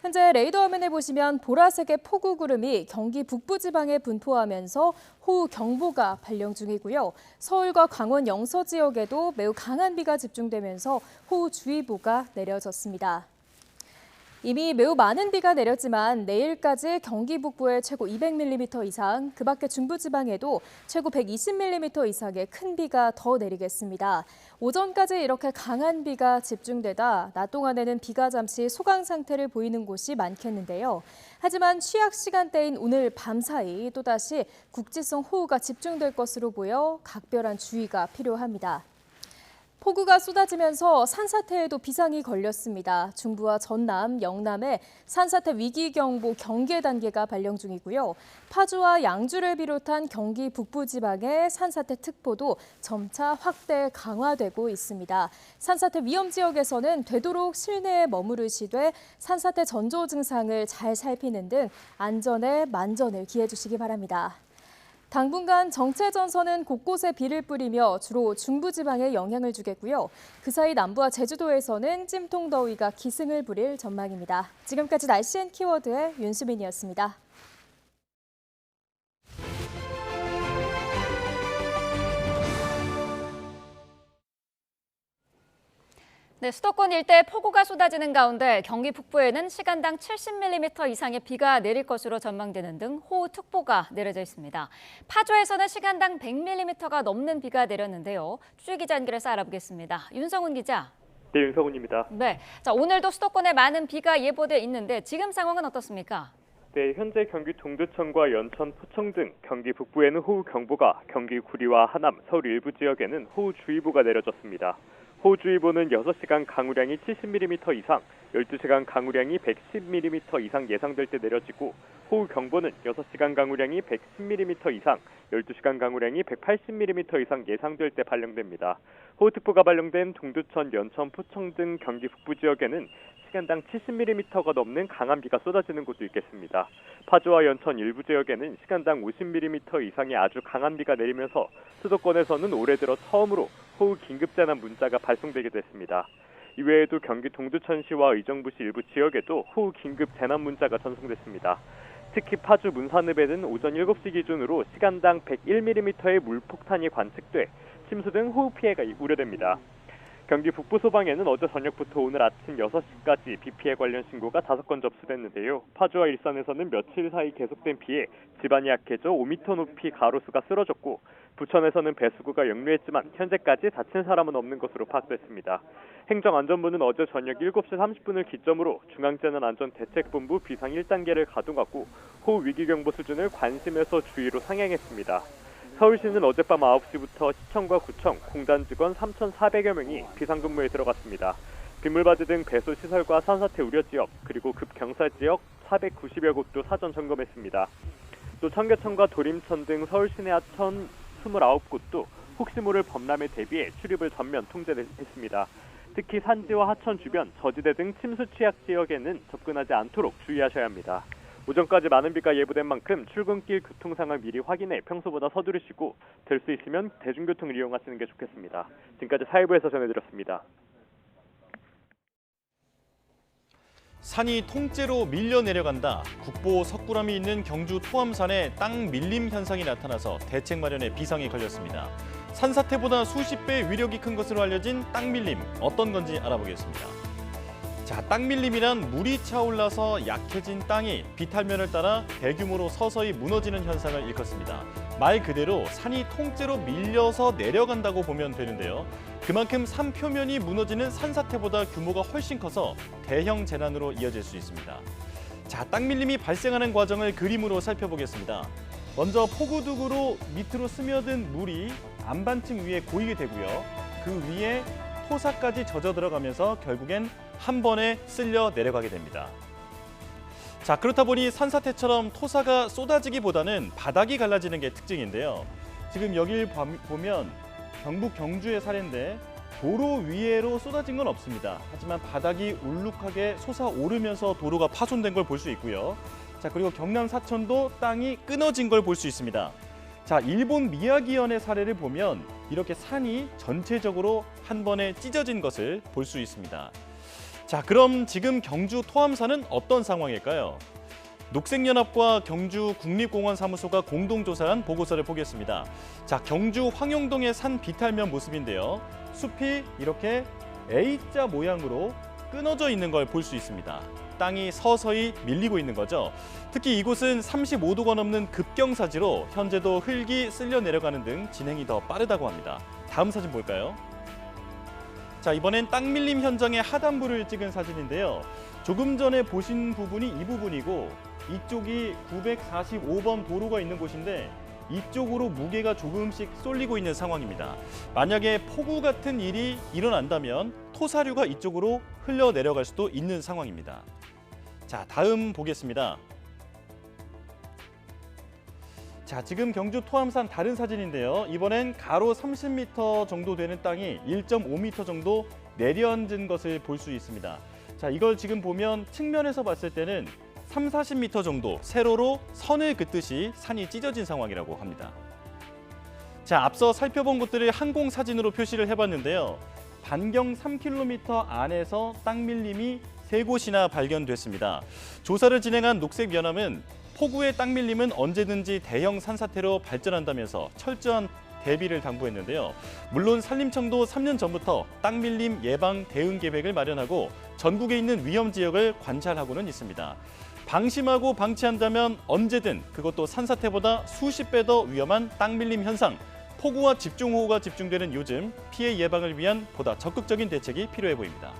[SPEAKER 13] 현재 레이더 화면에 보시면 보라색의 폭우 구름이 경기 북부 지방에 분포하면서 호우 경보가 발령 중이고요. 서울과 강원 영서 지역에도 매우 강한 비가 집중되면서 호우주의보가 내려졌습니다. 이미 매우 많은 비가 내렸지만 내일까지 경기 북부에 최고 200mm 이상, 그 밖에 중부지방에도 최고 120mm 이상의 큰 비가 더 내리겠습니다. 오전까지 이렇게 강한 비가 집중되다 낮 동안에는 비가 잠시 소강 상태를 보이는 곳이 많겠는데요. 하지만 취약 시간대인 오늘 밤 사이 또다시 국지성 호우가 집중될 것으로 보여 각별한 주의가 필요합니다. 폭우가 쏟아지면서 산사태에도 비상이 걸렸습니다. 중부와 전남, 영남에 산사태 위기경보 경계 단계가 발령 중이고요. 파주와 양주를 비롯한 경기 북부 지방의 산사태 특보도 점차 확대 강화되고 있습니다. 산사태 위험 지역에서는 되도록 실내에 머무르시되 산사태 전조 증상을 잘 살피는 등 안전에 만전을 기해 주시기 바랍니다. 당분간 정체전선은 곳곳에 비를 뿌리며 주로 중부지방에 영향을 주겠고요. 그 사이 남부와 제주도에서는 찜통더위가 기승을 부릴 전망입니다. 지금까지 날씨 앤 키워드의 윤수민이었습니다.
[SPEAKER 1] 네, 수도권 일대 폭우가 쏟아지는 가운데 경기 북부에는 시간당 70mm 이상의 비가 내릴 것으로 전망되는 등 호우특보가 내려져 있습니다. 파주에서는 시간당 100mm가 넘는 비가 내렸는데요. 취재 기자 연결해서 알아보겠습니다. 윤성훈 기자.
[SPEAKER 2] 네, 윤성훈입니다.
[SPEAKER 1] 네, 자 오늘도 수도권에 많은 비가 예보돼 있는데 지금 상황은 어떻습니까?
[SPEAKER 2] 네, 현재 경기 동두천과 연천, 포청 등 경기 북부에는 호우 경보가, 경기 구리와 하남, 서울 일부 지역에는 호우주의보가 내려졌습니다. 호우주의보는 6시간 강우량이 70mm 이상, 12시간 강우량이 110mm 이상 예상될 때 내려지고, 호우경보는 6시간 강우량이 110mm 이상, 12시간 강우량이 180mm 이상 예상될 때 발령됩니다. 호우특보가 발령된 동두천, 연천, 포청 등 경기 북부 지역에는 시간당 70mm가 넘는 강한 비가 쏟아지는 곳도 있겠습니다. 파주와 연천 일부 지역에는 시간당 50mm 이상의 아주 강한 비가 내리면서 수도권에서는 올해 들어 처음으로 호우 긴급재난 문자가 발송되게 됐습니다. 이외에도 경기 동두천시와 의정부시 일부 지역에도 호우 긴급재난 문자가 전송됐습니다. 특히 파주 문산읍에는 오전 7시 기준으로 시간당 101mm의 물폭탄이 관측돼 침수 등 호우 피해가 우려됩니다. 경기 북부 소방에는 어제 저녁부터 오늘 아침 6시까지 비 피해 관련 신고가 5건 접수됐는데요. 파주와 일산에서는 며칠 사이 계속된 비에 집안이 약해져 5m 높이 가로수가 쓰러졌고, 부천에서는 배수구가 역류했지만 현재까지 다친 사람은 없는 것으로 파악됐습니다. 행정안전부는 어제 저녁 7시 30분을 기점으로 중앙재난안전대책본부 비상 1단계를 가동하고 호우 위기경보 수준을 관심에서 주의로 상향했습니다. 서울시는 어젯밤 9시부터 시청과 구청, 공단 직원 3,400여 명이 비상근무에 들어갔습니다. 빗물바지 등 배수시설과 산사태 우려지역, 그리고 급경사지역 490여 곳도 사전 점검했습니다. 또 청계천과 도림천 등 서울 시내 하천 29곳도 혹시 모를 범람에 대비해 출입을 전면 통제했습니다. 특히 산지와 하천 주변, 저지대 등 침수 취약 지역에는 접근하지 않도록 주의하셔야 합니다. 오전까지 많은 비가 예보된 만큼 출근길 교통 상황 미리 확인해 평소보다 서두르시고 될 수 있으면 대중교통을 이용하시는 게 좋겠습니다. 지금까지 사회부에서 전해드렸습니다.
[SPEAKER 15] 산이 통째로 밀려 내려간다. 국보 석굴암이 있는 경주 토암산에 땅 밀림 현상이 나타나서 대책 마련에 비상이 걸렸습니다. 산사태보다 수십 배 위력이 큰 것으로 알려진 땅 밀림, 어떤 건지 알아보겠습니다. 자, 땅 밀림이란 물이 차올라서 약해진 땅이 비탈면을 따라 대규모로 서서히 무너지는 현상을 일컫습니다. 말 그대로 산이 통째로 밀려서 내려간다고 보면 되는데요. 그만큼 산 표면이 무너지는 산사태보다 규모가 훨씬 커서 대형 재난으로 이어질 수 있습니다. 자, 땅 밀림이 발생하는 과정을 그림으로 살펴보겠습니다. 먼저 폭우둑으로 밑으로 스며든 물이 안반층 위에 고이게 되고요. 그 위에 토사까지 젖어 들어가면서 결국엔 한 번에 쓸려 내려가게 됩니다. 자, 그렇다 보니 산사태처럼 토사가 쏟아지기보다는 바닥이 갈라지는 게 특징인데요. 지금 여길 보면 경북 경주의 사례인데 도로 위에로 쏟아진 건 없습니다. 하지만 바닥이 울룩하게 솟아오르면서 도로가 파손된 걸 볼 수 있고요. 자, 그리고 경남 사천도 땅이 끊어진 걸 볼 수 있습니다. 자, 일본 미야기현의 사례를 보면 이렇게 산이 전체적으로 한 번에 찢어진 것을 볼 수 있습니다. 자, 그럼 지금 경주 토암산은 어떤 상황일까요? 녹색연합과 경주 국립공원사무소가 공동조사한 보고서를 보겠습니다. 자, 경주 황용동의 산 비탈면 모습인데요. 숲이 이렇게 A자 모양으로 끊어져 있는 걸 볼 수 있습니다. 땅이 서서히 밀리고 있는 거죠. 특히 이곳은 35도가 넘는 급경사지로 현재도 흙이 쓸려 내려가는 등 진행이 더 빠르다고 합니다. 다음 사진 볼까요? 자, 이번엔 땅 밀림 현장의 하단부를 찍은 사진인데요. 조금 전에 보신 부분이 이 부분이고 이쪽이 945번 도로가 있는 곳인데 이쪽으로 무게가 조금씩 쏠리고 있는 상황입니다. 만약에 폭우 같은 일이 일어난다면 토사류가 이쪽으로 흘러 내려갈 수도 있는 상황입니다. 자, 다음 보겠습니다. 자, 지금 경주 토암산 다른 사진인데요. 이번엔 가로 30m 정도 되는 땅이 1.5m 정도 내려앉은 것을 볼 수 있습니다. 자, 이걸 지금 보면 측면에서 봤을 때는 30-40m 정도 세로로 선을 긋듯이 산이 찢어진 상황이라고 합니다. 자, 앞서 살펴본 곳들을 항공 사진으로 표시를 해봤는데요. 반경 3km 안에서 땅 밀림이 3곳이나 발견됐습니다. 조사를 진행한 녹색연합은 폭우의 땅 밀림은 언제든지 대형 산사태로 발전한다면서 철저한 대비를 당부했는데요. 물론 산림청도 3년 전부터 땅 밀림 예방 대응 계획을 마련하고 전국에 있는 위험 지역을 관찰하고는 있습니다. 방심하고 방치한다면 언제든 그것도 산사태보다 수십 배 더 위험한 땅 밀림 현상, 폭우와 집중호우가 집중되는 요즘 피해 예방을 위한 보다 적극적인 대책이 필요해 보입니다.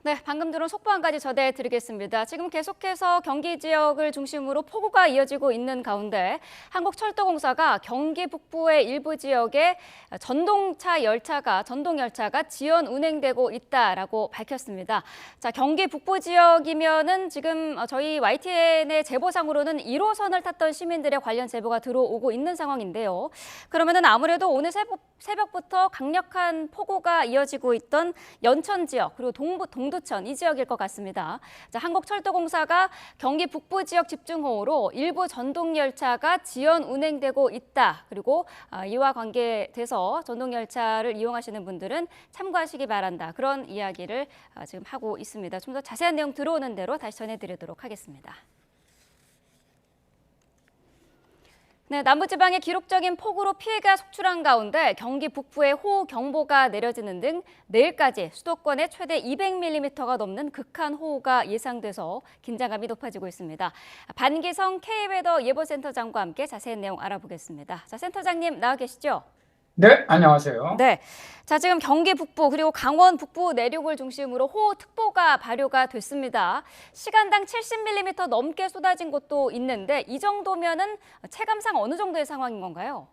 [SPEAKER 1] 네, 방금 들은 속보 한 가지 전해드리겠습니다. 지금 계속해서 경기 지역을 중심으로 폭우가 이어지고 있는 가운데 한국철도공사가 경기 북부의 일부 지역에 전동 열차가 지연 운행되고 있다라고 밝혔습니다. 자, 경기 북부 지역이면은 지금 저희 YTN의 제보상으로는 1호선을 탔던 시민들의 관련 제보가 들어오고 있는 상황인데요. 그러면은 아무래도 오늘 새벽부터 강력한 폭우가 이어지고 있던 연천 지역 그리고 동두천 이 지역일 것 같습니다. 자, 한국철도공사가 경기 북부 지역 집중호우로 일부 전동열차가 지연 운행되고 있다. 그리고 이와 관계돼서 전동열차를 이용하시는 분들은 참고하시기 바란다. 그런 이야기를 지금 하고 있습니다. 좀 더 자세한 내용 들어오는 대로 다시 전해드리도록 하겠습니다. 네, 남부지방에 기록적인 폭우로 피해가 속출한 가운데 경기 북부에 호우경보가 내려지는 등 내일까지 수도권에 최대 200mm가 넘는 극한 호우가 예상돼서 긴장감이 높아지고 있습니다. 반기성 K웨더 예보센터장과 함께 자세한 내용 알아보겠습니다. 자, 센터장님 나와 계시죠?
[SPEAKER 3] 네, 안녕하세요.
[SPEAKER 1] 네, 자, 지금 경기 북부 그리고 강원 북부 내륙을 중심으로 호우특보가 발효가 됐습니다. 시간당 70mm 넘게 쏟아진 곳도 있는데 이 정도면은 체감상 어느 정도의 상황인 건가요?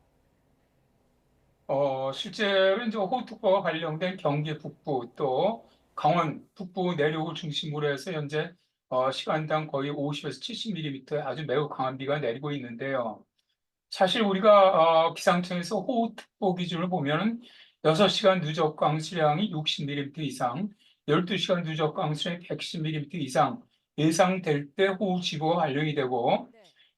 [SPEAKER 3] 실제로 이제 호우특보가 발령된 경기 북부 또 강원 북부 내륙을 중심으로 해서 현재 시간당 거의 50에서 70mm의 아주 매우 강한 비가 내리고 있는데요. 사실 우리가 기상청에서 호우특보 기준을 보면은 6시간 누적 강수량이 60mm 이상, 12시간 누적 강수량이 110mm 이상 예상될 때 호우주의보가 발령이 되고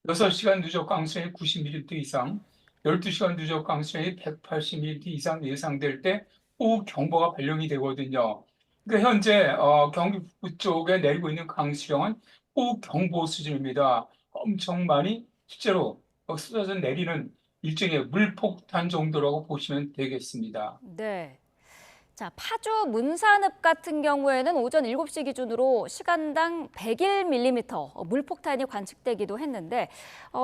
[SPEAKER 3] 6시간 누적 강수량이 90mm 이상, 12시간 누적 강수량이 180mm 이상 예상될 때 호우경보가 발령이 되거든요. 그러니까 현재 경기 북부 쪽에 내리고 있는 강수량은 호우경보 수준입니다. 엄청 많이 실제로 쏟아져 내리는 일종의 물폭탄 정도라고 보시면 되겠습니다.
[SPEAKER 1] 네. 자, 파주 문산읍 같은 경우에는 오전 7시 기준으로 시간당 101mm 물폭탄이 관측되기도 했는데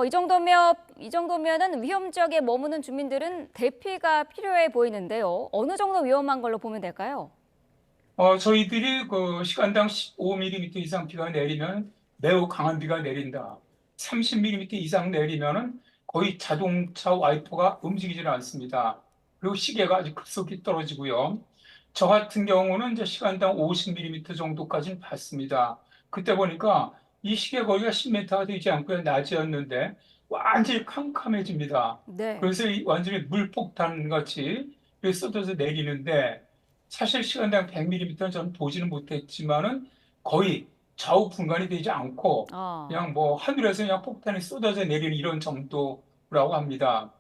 [SPEAKER 1] 이 정도면은 위험 지역에 머무는 주민들은 대피가 필요해 보이는데요. 어느 정도 위험한 걸로 보면 될까요?
[SPEAKER 3] 저희들이 그 시간당 15mm 이상 비가 내리면 매우 강한 비가 내린다. 30mm 이상 내리면은 거의 자동차 와이퍼가 움직이질 않습니다. 그리고 시계가 아주 급속히 떨어지고요. 저 같은 경우는 이제 시간당 50mm 정도까지는 봤습니다. 그때 보니까 이 시계 거리가 10m가 되지 않고요. 낮이었는데 완전히 캄캄해집니다.
[SPEAKER 1] 네.
[SPEAKER 3] 그래서 완전히 물폭탄 같이 쏟아져 내리는데 사실 시간당 100mm는 저는 보지는 못했지만은 거의 좌우 분간이 되지 않고 그냥 뭐 하늘에서 그냥 폭탄이 쏟아져 내리는 이런 정도라고 합니다.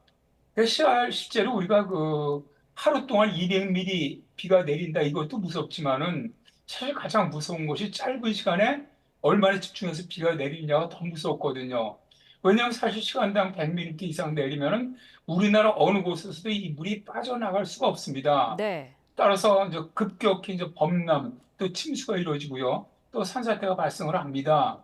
[SPEAKER 3] 실제로 우리가 그 하루 동안 200mm 비가 내린다 이것도 무섭지만은 사실 가장 무서운 것이 짧은 시간에 얼마나 집중해서 비가 내리느냐가 더 무섭거든요. 왜냐하면 사실 시간당 100mm 이상 내리면은 우리나라 어느 곳에서도 이 물이 빠져나갈 수가 없습니다.
[SPEAKER 1] 네.
[SPEAKER 3] 따라서 이제 급격히 이제 범람 또 침수가 이루어지고요. 또 산사태가 발생을 합니다.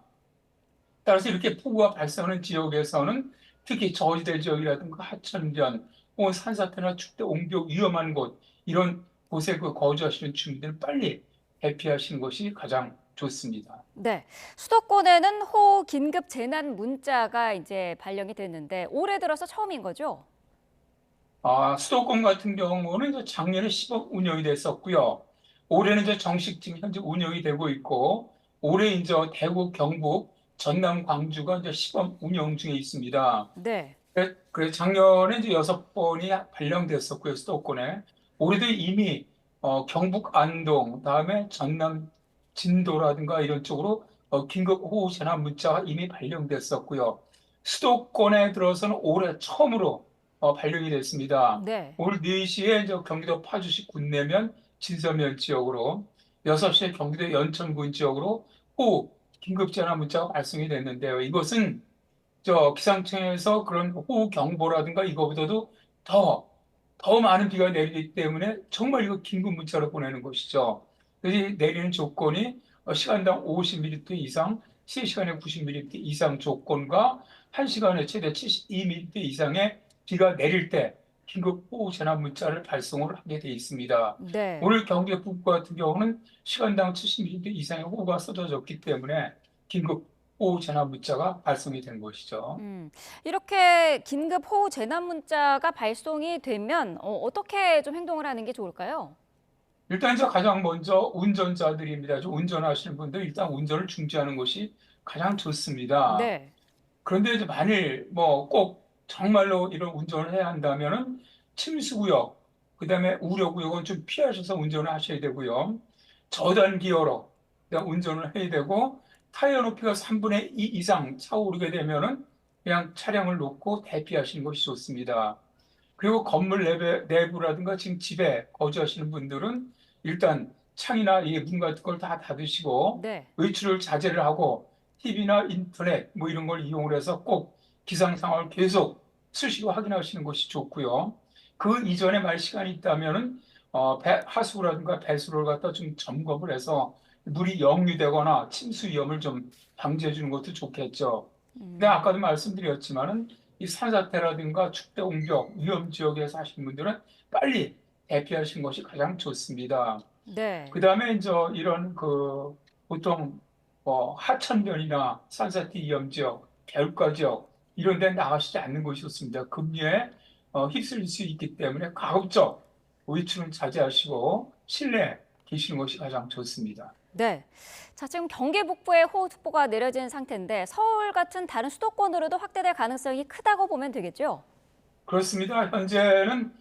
[SPEAKER 3] 따라서 이렇게 폭우가 발생하는 지역에서는 특히 저지대 지역이라든가 하천변, 혹은 산사태나 축대 옹벽 위험한 곳 이런 곳에 거주하시는 주민들은 빨리 대피하시는 것이 가장 좋습니다.
[SPEAKER 1] 네, 수도권에는 호우 긴급 재난 문자가 이제 발령이 됐는데 올해 들어서 처음인 거죠?
[SPEAKER 3] 수도권 같은 경우는 이제 작년에 시범 운영이 됐었고요. 올해는 이제 정식 지금 현재 운영이 되고 있고, 올해 이제 대구, 경북, 전남, 광주가 이제 시범 운영 중에 있습니다.
[SPEAKER 1] 네.
[SPEAKER 3] 그래 작년에 이제 6번이 발령됐었고요, 수도권에. 올해도 이미 경북 안동, 다음에 전남 진도라든가 이런 쪽으로 긴급 호우 재난 문자가 이미 발령됐었고요. 수도권에 들어서는 올해 처음으로 발령이 됐습니다.
[SPEAKER 1] 네.
[SPEAKER 3] 오늘 4시에 이제 경기도 파주시 군내면 진서면 지역으로, 6시에 경기도 연천군 지역으로 호우 긴급 재난 문자가 발송이 됐는데요. 이것은 기상청에서 그런 호우 경보라든가 이거보다도 더 많은 비가 내리기 때문에 정말 이거 긴급 문자로 보내는 것이죠. 그래서 내리는 조건이 시간당 50mm 이상, 3시간에 90mm 이상 조건과 1시간에 최대 72mm 이상의 비가 내릴 때 긴급 호우 재난 문자를 발송을 하게 돼 있습니다.
[SPEAKER 1] 네.
[SPEAKER 3] 오늘 경기 북부 같은 경우는 시간당 70mm 이상의 호우가 쏟아졌기 때문에 긴급 호우 재난 문자가 발송이 된 것이죠.
[SPEAKER 1] 이렇게 긴급 호우 재난 문자가 발송이 되면 어떻게 좀 행동을 하는 게 좋을까요?
[SPEAKER 3] 일단 이제 가장 먼저 운전자들입니다. 운전하시는 분들 일단 운전을 중지하는 것이 가장 좋습니다.
[SPEAKER 1] 네.
[SPEAKER 3] 그런데 이제 만일 꼭 정말로 이런 운전을 해야 한다면은 침수구역, 그다음에 우려구역은 좀 피하셔서 운전을 하셔야 되고요. 저단기어로 운전을 해야 되고, 타이어 높이가 3분의 2 이상 차오르게 되면은 그냥 차량을 놓고 대피하시는 것이 좋습니다. 그리고 건물 내부라든가 지금 집에 거주하시는 분들은 일단 창이나 문 같은 걸 다 닫으시고,
[SPEAKER 1] 네.
[SPEAKER 3] 외출을 자제를 하고 TV나 인터넷 이런 걸 이용을 해서 꼭 기상 상황을 계속 수시로 확인하시는 것이 좋고요. 그 이전에 말 시간이 있다면은 하수구라든가 배수로를 갖다 좀 점검을 해서 물이 역류되거나 침수 위험을 좀 방지해 주는 것도 좋겠죠. 근데 아까도 말씀드렸지만은 이 산사태라든가 축대 옹벽 위험 지역에 사시는 분들은 빨리 대피하시는 것이 가장 좋습니다.
[SPEAKER 1] 네.
[SPEAKER 3] 그다음에 이제 이런 보통 하천변이나 산사태 위험 지역, 개울가 지역 이런 데 나가시지 않는 것이 좋습니다. 급류에 휩쓸릴 수 있기 때문에 가급적 외출은 자제하시고 실내 계시는 것이 가장 좋습니다.
[SPEAKER 1] 네. 자, 지금 경기 북부에 호우특보가 내려진 상태인데 서울 같은 다른 수도권으로도 확대될 가능성이 크다고 보면 되겠죠?
[SPEAKER 3] 그렇습니다. 현재는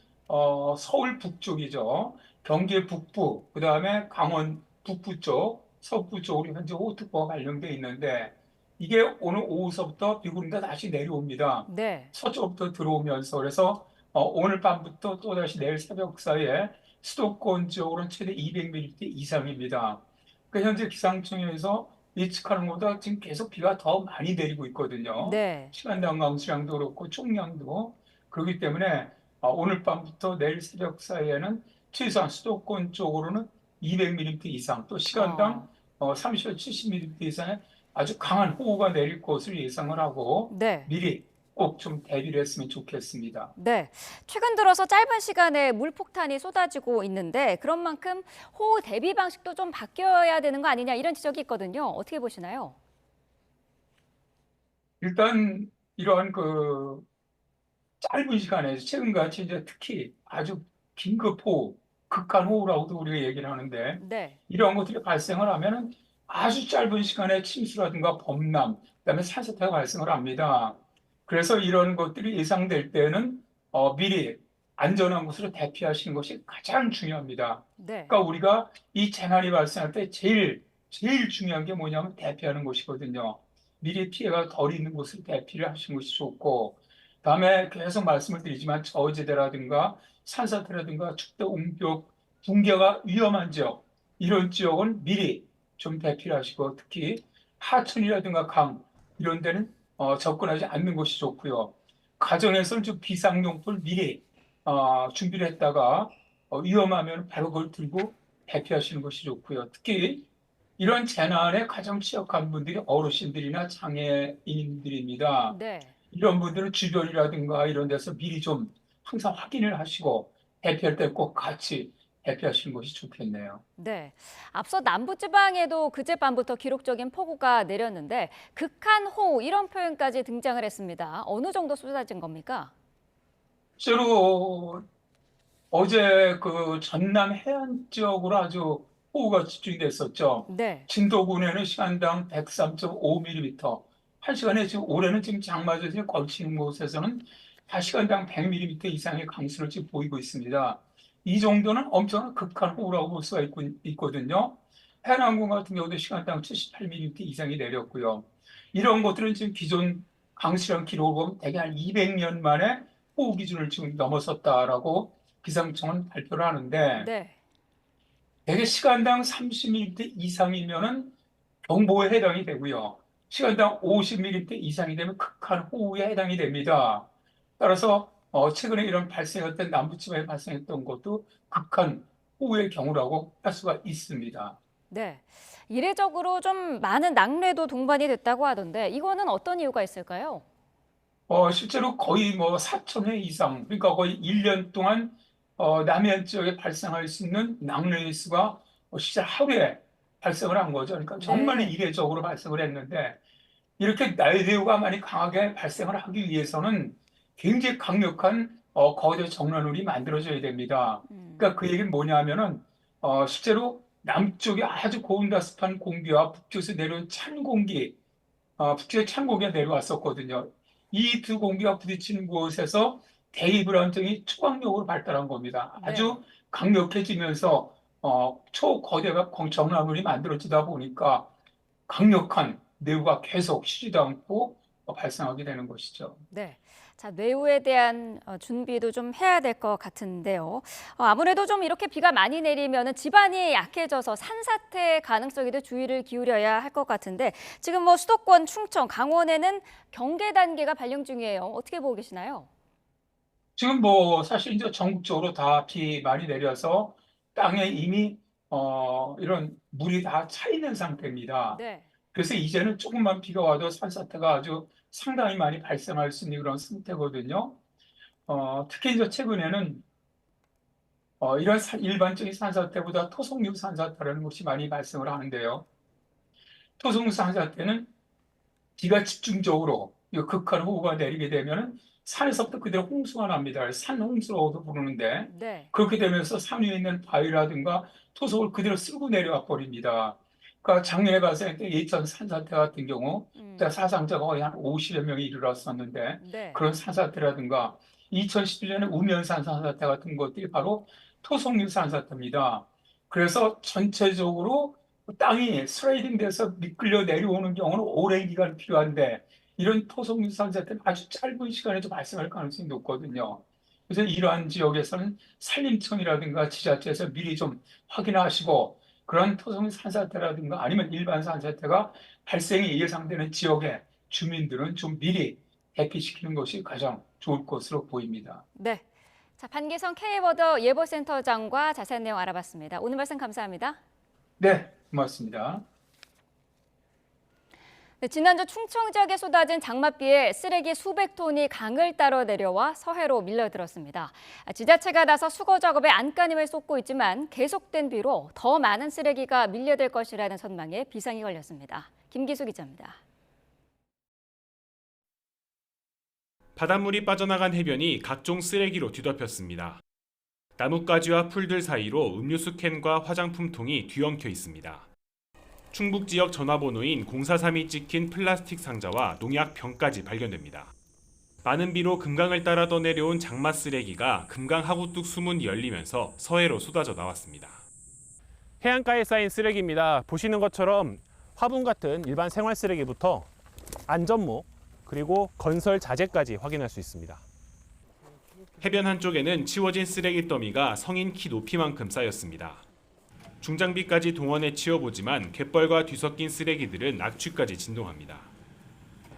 [SPEAKER 3] 서울 북쪽이죠. 경기 북부, 그다음에 강원 북부 쪽, 서부 쪽으로 현재 호우특보가 발령돼 있는데 이게 오늘 오후서부터 비구름이 다시 내려옵니다.
[SPEAKER 1] 네.
[SPEAKER 3] 서쪽부터 들어오면서 그래서 오늘 밤부터 또다시 내일 새벽 사이에 수도권 지역으로는 최대 200mm 이상입니다. 그러니까 현재 기상청에서 예측하는 것보다 지금 계속 비가 더 많이 내리고 있거든요.
[SPEAKER 1] 네.
[SPEAKER 3] 시간당 강수량도 그렇고 총량도 그렇기 때문에 오늘 밤부터 내일 새벽 사이에는 최소한 수도권 쪽으로는 200mm 이상, 또 시간당 30에서 70mm 이상의 아주 강한 호우가 내릴 것을 예상을 하고
[SPEAKER 1] 네.
[SPEAKER 3] 미리 꼭 좀 대비를 했으면 좋겠습니다.
[SPEAKER 1] 네. 최근 들어서 짧은 시간에 물폭탄이 쏟아지고 있는데 그런 만큼 호우 대비 방식도 좀 바뀌어야 되는 거 아니냐 이런 지적이 있거든요. 어떻게 보시나요?
[SPEAKER 3] 일단 이러한 짧은 시간에 최근같이 이제 특히 아주 긴급 호우, 극한 호우라고도 우리가 얘기를 하는데
[SPEAKER 1] 네.
[SPEAKER 3] 이런 것들이 발생을 하면은 아주 짧은 시간에 침수라든가 범람, 그다음에 산사태가 발생을 합니다. 그래서 이런 것들이 예상될 때는 미리 안전한 곳으로 대피하시는 것이 가장 중요합니다.
[SPEAKER 1] 네.
[SPEAKER 3] 그러니까 우리가 이 재난이 발생할 때 제일 중요한 게 뭐냐면 대피하는 것이거든요. 미리 피해가 덜 있는 곳으로 대피를 하시는 것이 좋고, 다음에 계속 말씀을 드리지만 저지대라든가 산사태라든가 축대 옹벽 붕괴가 위험한 지역, 이런 지역은 미리 좀 대피하시고 특히 하천이라든가 강 이런 데는 접근하지 않는 것이 좋고요. 가정에서는 좀 비상용품을 미리 준비를 했다가 위험하면 바로 그걸 들고 대피하시는 것이 좋고요. 특히 이런 재난에 가장 취약한 분들이 어르신들이나 장애인들입니다.
[SPEAKER 1] 네.
[SPEAKER 3] 이런 분들은 주변이라든가 이런 데서 미리 좀 항상 확인을 하시고 대피할 때 꼭 같이 대피하시는 것이 좋겠네요.
[SPEAKER 1] 네. 앞서 남부지방에도 그젯밤부터 기록적인 폭우가 내렸는데 극한호우 이런 표현까지 등장을 했습니다. 어느 정도 쏟아진 겁니까?
[SPEAKER 3] 실제로 어제 그 전남 해안 지역으로 아주 호우가 집중이 됐었죠.
[SPEAKER 1] 네.
[SPEAKER 3] 진도군에는 시간당 103.5mm, 한 시간에 지금 올해는 지금 장마전이 걸치는 곳에서는 한 시간당 100mm 이상의 강수를 지금 보이고 있습니다. 이 정도는 엄청난 극한호우라고 볼 수가 있거든요. 해남군 같은 경우도 시간당 78mm 이상이 내렸고요. 이런 것들은 지금 기존 강수량 기록을 보면 대개 한 200년 만에 호우 기준을 지금 넘어섰다라고 기상청은 발표를 하는데
[SPEAKER 1] 네.
[SPEAKER 3] 대개 시간당 30mm 이상이면은 경보에 해당이 되고요. 시간당 50mm 이상이 되면 극한호우에 해당이 됩니다. 따라서 최근에 이런 발생했던 남부지방에 발생했던 것도 극한호우의 경우라고 할 수가 있습니다.
[SPEAKER 1] 네. 이례적으로 좀 많은 낙뢰도 동반이 됐다고 하던데 이거는 어떤 이유가 있을까요?
[SPEAKER 3] 실제로 거의 뭐 4,000회 이상, 그러니까 거의 1년 동안 남해안 지역에 발생할 수 있는 낙뢰의 수가 실제 하루에 발생을 한 거죠. 그러니까 정말
[SPEAKER 1] 네.
[SPEAKER 3] 이례적으로 발생을 했는데 이렇게 날대우가 많이 강하게 발생을 하기 위해서는 굉장히 강력한 거대 정란울이 만들어져야 됩니다. 그러니까 그 얘기는 뭐냐면은 실제로 남쪽에 아주 고온다습한 공기와 북쪽에서 내려온 찬 공기, 북쪽에 찬 공기가 내려왔었거든요. 이 두 공기가 부딪히는 곳에서 대이불안정이 초강력으로 발달한 겁니다. 아주 강력해지면서 초거대가 정란울이 만들어지다 보니까 강력한 뇌우가 계속 쉬지도 않고 발생하게 되는 것이죠.
[SPEAKER 1] 네. 자, 뇌우에 대한 준비도 좀 해야 될 것 같은데요. 아무래도 좀 이렇게 비가 많이 내리면 집안이 약해져서 산사태 가능성에도 주의를 기울여야 할 것 같은데 지금 뭐 수도권, 충청, 강원에는 경계 단계가 발령 중이에요. 어떻게 보고 계시나요?
[SPEAKER 3] 지금 뭐 사실 이제 전국적으로 다 비 많이 내려서 땅에 이미 이런 물이 다 차 있는 상태입니다.
[SPEAKER 1] 네.
[SPEAKER 3] 그래서 이제는 조금만 비가 와도 산사태가 아주 상당히 많이 발생할 수 있는 그런 상태거든요. 특히 이제 최근에는 이런 일반적인 산사태보다 토속류 산사태라는 것이 많이 발생을 하는데요. 토속류 산사태는 비가 집중적으로 극한 호우가 내리게 되면은 산에서부터 그대로 홍수가 납니다. 산홍수라고도 부르는데
[SPEAKER 1] 네.
[SPEAKER 3] 그렇게 되면서 산 위에 있는 바위라든가 토속을 그대로 쓸고 내려와 버립니다. 그러니까 작년에 발생했던 예천 산사태 같은 경우 그때 사상자가 거의 한 50여 명이 이르렀었는데
[SPEAKER 1] 네.
[SPEAKER 3] 그런 산사태라든가 2011년에 우면산 산사태 같은 것들이 바로 토속류 산사태입니다. 그래서 전체적으로 땅이 스라이딩 돼서 미끌려 내려오는 경우는 오랜 기간이 필요한데 이런 토속류 산사태는 아주 짧은 시간에 좀 발생할 가능성이 높거든요. 그래서 이러한 지역에서는 산림청이라든가 지자체에서 미리 좀 확인하시고 그런 토속류 산사태라든가 아니면 일반 산사태가 발생이 예상되는 지역의 주민들은 좀 미리 대피시키는 것이 가장 좋을 것으로 보입니다.
[SPEAKER 1] 네. 자, 반기성 K워더 예보센터장과 자세한 내용 알아봤습니다. 오늘 말씀 감사합니다.
[SPEAKER 3] 네, 고맙습니다.
[SPEAKER 1] 네, 지난주 충청 지역에 쏟아진 장맛비에 쓰레기 수백 톤이 강을 따라 내려와 서해로 밀려들었습니다. 지자체가 나서 수거 작업에 안간힘을 쏟고 있지만 계속된 비로 더 많은 쓰레기가 밀려들 것이라는 전망에 비상이 걸렸습니다. 김기수 기자입니다.
[SPEAKER 5] 바닷물이 빠져나간 해변이 각종 쓰레기로 뒤덮였습니다. 나뭇가지와 풀들 사이로 음료수 캔과 화장품 통이 뒤엉켜 있습니다. 충북 지역 전화번호인 0432 찍힌 플라스틱 상자와 농약 병까지 발견됩니다. 많은 비로 금강을 따라 떠내려온 장맛 쓰레기가 금강 하구뚝 수문이 열리면서 서해로 쏟아져 나왔습니다.
[SPEAKER 14] 해안가에 쌓인 쓰레기입니다. 보시는 것처럼 화분 같은 일반 생활 쓰레기부터 안전모, 그리고 건설 자재까지 확인할 수 있습니다.
[SPEAKER 5] 해변 한쪽에는 치워진 쓰레기 더미가 성인 키 높이만큼 쌓였습니다. 중장비까지 동원해 치워보지만 갯벌과 뒤섞인 쓰레기들은 악취까지 진동합니다.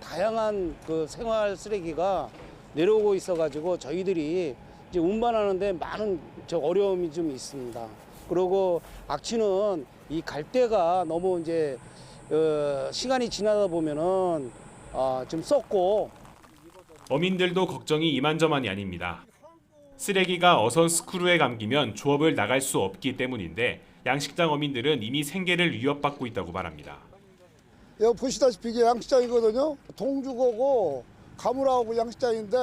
[SPEAKER 16] 다양한 그 생활 쓰레기가 내려오고 있어가지고 저희들이 이제 운반하는데 많은 어려움이 좀 있습니다. 그리고 악취는 이 갈대가 너무 이제 시간이 지나다 보면은 좀 썩고.
[SPEAKER 5] 어민들도 걱정이 이만저만이 아닙니다. 쓰레기가 어선 스크루에 감기면 조업을 나갈 수 없기 때문인데 양식장 어민들은 이미 생계를 위협받고 있다고 말합니다.
[SPEAKER 17] 여기 보시다시피 이게 양식장이거든요. 동주거고 가물하고 양식장인데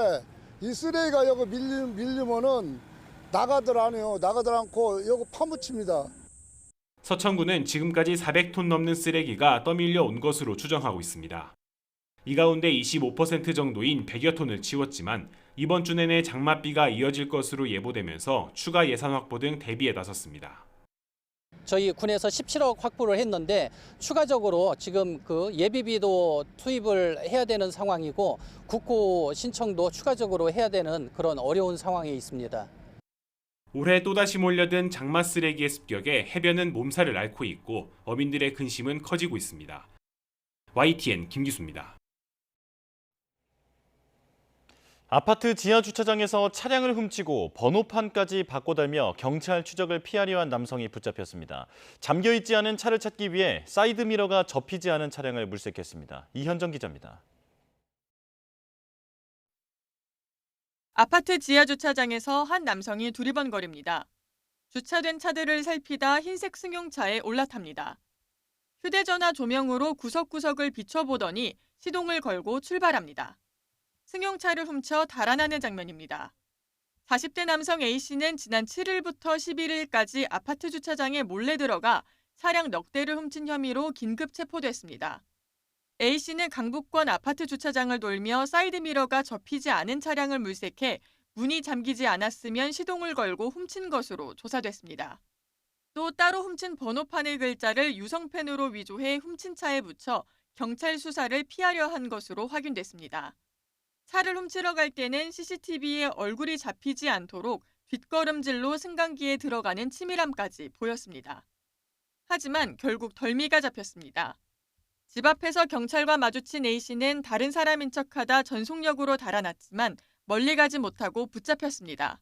[SPEAKER 17] 이 쓰레기가 여기 밀리면은 나가들 안 해요. 나가들 않고 여기 파묻힙니다.
[SPEAKER 5] 서천구는 지금까지 400톤 넘는 쓰레기가 떠밀려 온 것으로 추정하고 있습니다. 이 가운데 25% 정도인 100여 톤을 치웠지만 이번 주 내내 장맛비가 이어질 것으로 예보되면서 추가 예산 확보 등 대비에 나섰습니다.
[SPEAKER 18] 저희 군에서 17억 확보를 했는데 추가적으로 지금 그 예비비도 투입을 해야 되는 상황이고 국고 신청도 추가적으로 해야 되는 그런 어려운 상황에 있습니다.
[SPEAKER 5] 올해 또다시 몰려든 장마 쓰레기의 습격에 해변은 몸살을 앓고 있고 어민들의 근심은 커지고 있습니다. YTN 김기수입니다.
[SPEAKER 15] 아파트 지하 주차장에서 차량을 훔치고 번호판까지 바꿔달며 경찰 추적을 피하려 한 남성이 붙잡혔습니다. 잠겨있지 않은 차를 찾기 위해 사이드미러가 접히지 않은 차량을 물색했습니다. 이현정 기자입니다.
[SPEAKER 19] 아파트 지하 주차장에서 한 남성이 두리번거립니다. 주차된 차들을 살피다 흰색 승용차에 올라탑니다. 휴대전화 조명으로 구석구석을 비춰보더니 시동을 걸고 출발합니다. 승용차를 훔쳐 달아나는 장면입니다. 40대 남성 A씨는 지난 7일부터 11일까지 아파트 주차장에 몰래 들어가 차량 넉 대를 훔친 혐의로 긴급 체포됐습니다. A씨는 강북권 아파트 주차장을 돌며 사이드미러가 접히지 않은 차량을 물색해 문이 잠기지 않았으면 시동을 걸고 훔친 것으로 조사됐습니다. 또 따로 훔친 번호판의 글자를 유성펜으로 위조해 훔친 차에 붙여 경찰 수사를 피하려 한 것으로 확인됐습니다. 차를 훔치러 갈 때는 CCTV에 얼굴이 잡히지 않도록 뒷걸음질로 승강기에 들어가는 치밀함까지 보였습니다. 하지만 결국 덜미가 잡혔습니다. 집 앞에서 경찰과 마주친 A씨는 다른 사람인 척하다 전속력으로 달아났지만 멀리 가지 못하고 붙잡혔습니다.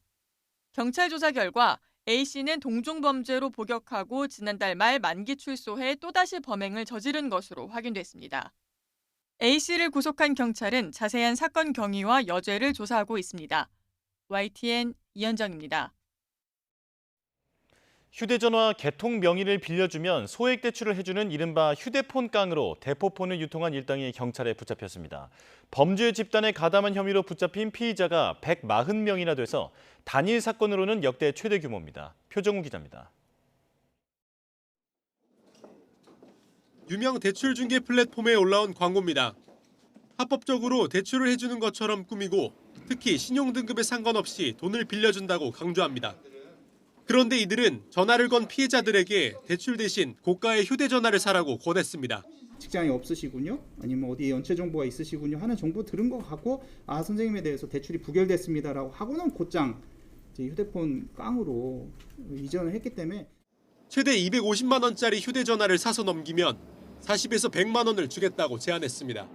[SPEAKER 19] 경찰 조사 결과 A씨는 동종범죄로 복역하고 지난달 말 만기 출소해 또다시 범행을 저지른 것으로 확인됐습니다. A씨를 구속한 경찰은 자세한 사건 경위와 여죄를 조사하고 있습니다. YTN 이현정입니다.
[SPEAKER 15] 휴대전화 개통 명의를 빌려주면 소액 대출을 해주는 이른바 휴대폰 깡으로 대포폰을 유통한 일당이 경찰에 붙잡혔습니다. 범죄 집단에 가담한 혐의로 붙잡힌 피의자가 140명이나 돼서 단일 사건으로는 역대 최대 규모입니다. 표정우 기자입니다.
[SPEAKER 20] 유명 대출 중개 플랫폼에 올라온 광고입니다. 합법적으로 대출을 해주는 것처럼 꾸미고 특히 신용등급에 상관없이 돈을 빌려준다고 강조합니다. 그런데 이들은 전화를 건 피해자들에게 대출 대신 고가의 휴대전화를 사라고 권했습니다.
[SPEAKER 21] 직장이 없으시군요. 아니면 어디에 연체 정보가 있으시군요. 하는 정보 들은 거 갖고 선생님에 대해서 대출이 부결됐습니다라고 하고는 곧장 휴대폰 깡으로 이전을 했기 때문에
[SPEAKER 20] 최대 250만 원짜리 휴대전화를 사서 넘기면 40에서 100만 원을 주겠다고 제안했습니다.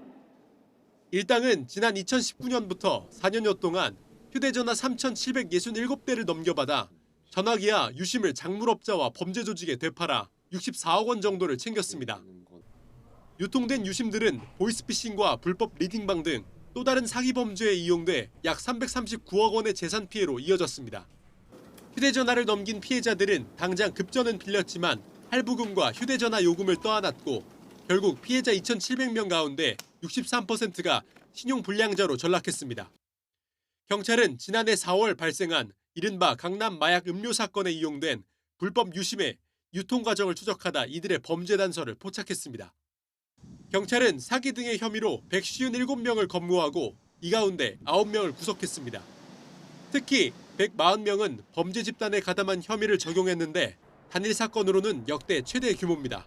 [SPEAKER 20] 일당은 지난 2019년부터 4년여 동안 휴대전화 3,767대를 넘겨받아 전화기와 유심을 작물업자와 범죄 조직에 되팔아 64억 원 정도를 챙겼습니다. 유통된 유심들은 보이스피싱과 불법 리딩방 등 또 다른 사기 범죄에 이용돼 약 339억 원의 재산 피해로 이어졌습니다. 휴대전화를 넘긴 피해자들은 당장 급전은 빌렸지만 할부금과 휴대전화 요금을 떠안았고 결국 피해자 2,700명 가운데 63%가 신용불량자로 전락했습니다. 경찰은 지난해 4월 발생한 이른바 강남 마약 음료 사건에 이용된 불법 유심의 유통 과정을 추적하다 이들의 범죄 단서를 포착했습니다. 경찰은 사기 등의 혐의로 157명을 검거하고 이 가운데 9명을 구속했습니다. 특히 140명은 범죄 집단에 가담한 혐의를 적용했는데 단일 사건으로는 역대 최대 규모입니다.